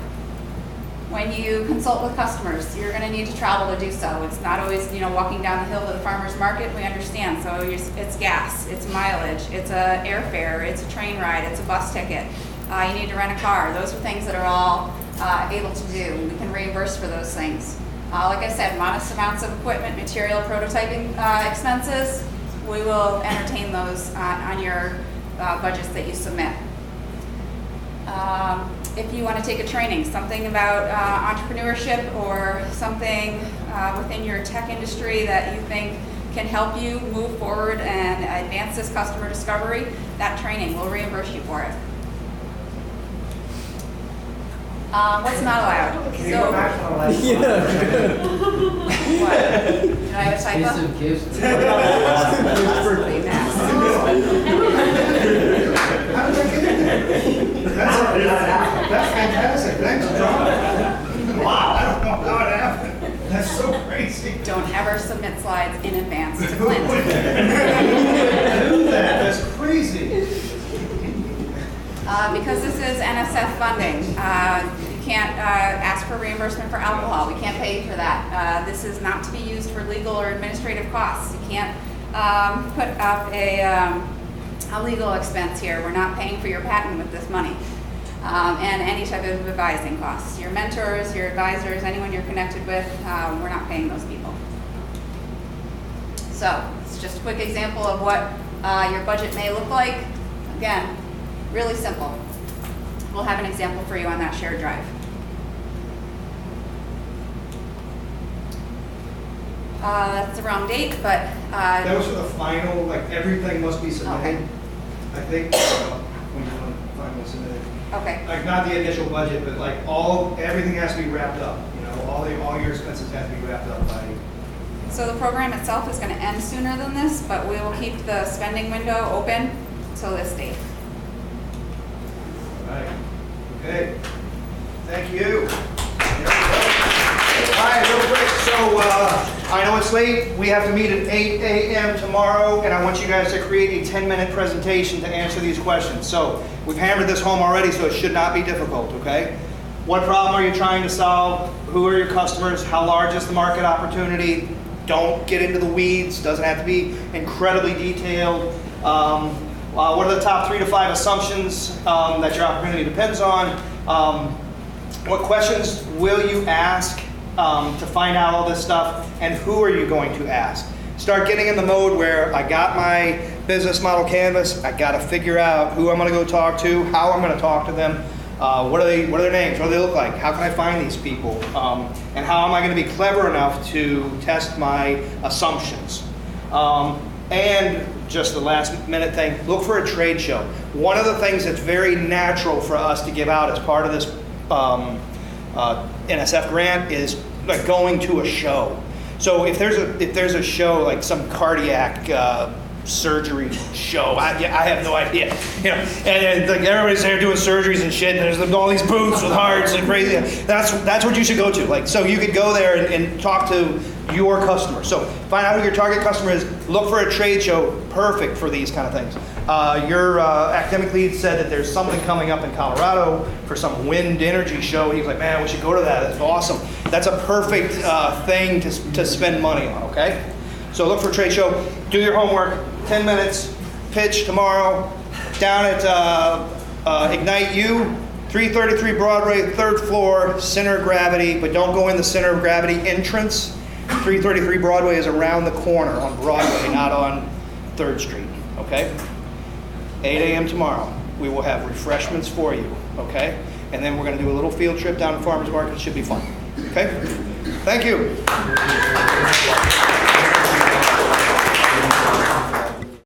Speaker 12: When you consult with customers, you're going to need to travel to do so. It's not always, walking down the hill to the farmer's market. We understand. So it's gas, it's mileage, it's a airfare, it's a train ride, it's a bus ticket. You need to rent a car. Those are things that are all able to do. We can reimburse for those things. Like I said, modest amounts of equipment, material, prototyping expenses, we will entertain those on your budgets that you submit. If you want to take a training, something about entrepreneurship or something within your tech industry that you think can help you move forward and advance this customer discovery, that training, we'll reimburse you for it. What's not allowed?
Speaker 10: Can you go back to the last slide?
Speaker 12: What? Did I have a typo?
Speaker 1: How did I get in there? That's fantastic. Thanks, John. Wow, I don't know how it happened. That's so crazy.
Speaker 12: Don't ever submit slides in advance to Clint.
Speaker 1: Do that. That's crazy.
Speaker 12: Because this is NSF funding, you can't ask for reimbursement for alcohol. We can't pay you for that. This is not to be used for legal or administrative costs. You can't put up a legal expense here. We're not paying for your patent with this money. And any type of advising costs. Your mentors, your advisors, anyone you're connected with, we're not paying those people. So it's just a quick example of what your budget may look like. Again, really simple. We'll have an example for you on that shared drive. That's the wrong date, but...
Speaker 1: that was for the final, like everything must be submitted.
Speaker 12: Okay.
Speaker 1: I think, when you want to finally submit it.
Speaker 12: Okay.
Speaker 1: Like not the initial budget, but like everything has to be wrapped up. You know, all your expenses have to be wrapped up by.
Speaker 12: So the program itself is going to end sooner than this, but we will keep the spending window open till this date.
Speaker 1: All right. Okay. Thank you. All right, real quick. So I know it's late. We have to meet at 8 a.m. tomorrow, and I want you guys to create a 10-minute presentation to answer these questions. So we've hammered this home already, so it should not be difficult, okay? What problem are you trying to solve? Who are your customers? How large is the market opportunity? Don't get into the weeds. Doesn't have to be incredibly detailed. What are the top 3 to 5 assumptions that your opportunity depends on? What questions will you ask to find out all this stuff, and who are you going to ask? Start getting in the mode where I got my business model canvas, I got to figure out who I'm going to go talk to, how I'm going to talk to them, what are their names, what do they look like, how can I find these people, and how am I going to be clever enough to test my assumptions. And just the last minute thing, look for a trade show. One of the things that's very natural for us to give out as part of this NSF grant is like going to a show. So if there's a show like some cardiac surgery show, I have no idea, you know, and like everybody's there doing surgeries and shit, and there's all these booths with hearts and crazy. That's what you should go to. Like, so you could go there and talk to your customer. So find out who your target customer is. Look for a trade show, perfect for these kind of things. Your academic lead said that there's something coming up in Colorado for some wind energy show. He was like, man, we should go to that. That's awesome. That's a perfect thing to spend money on, okay? So look for a trade show. Do your homework. 10 minutes. Pitch tomorrow down at Ignite U, 333 Broadway, 3rd floor, center of gravity, but don't go in the center of gravity entrance. 333 Broadway is around the corner on Broadway, not on 3rd Street, okay? 8 a.m. tomorrow. We will have refreshments for you, okay? And then we're going to do a little field trip down to Farmers Market. It should be fun, okay? Thank you.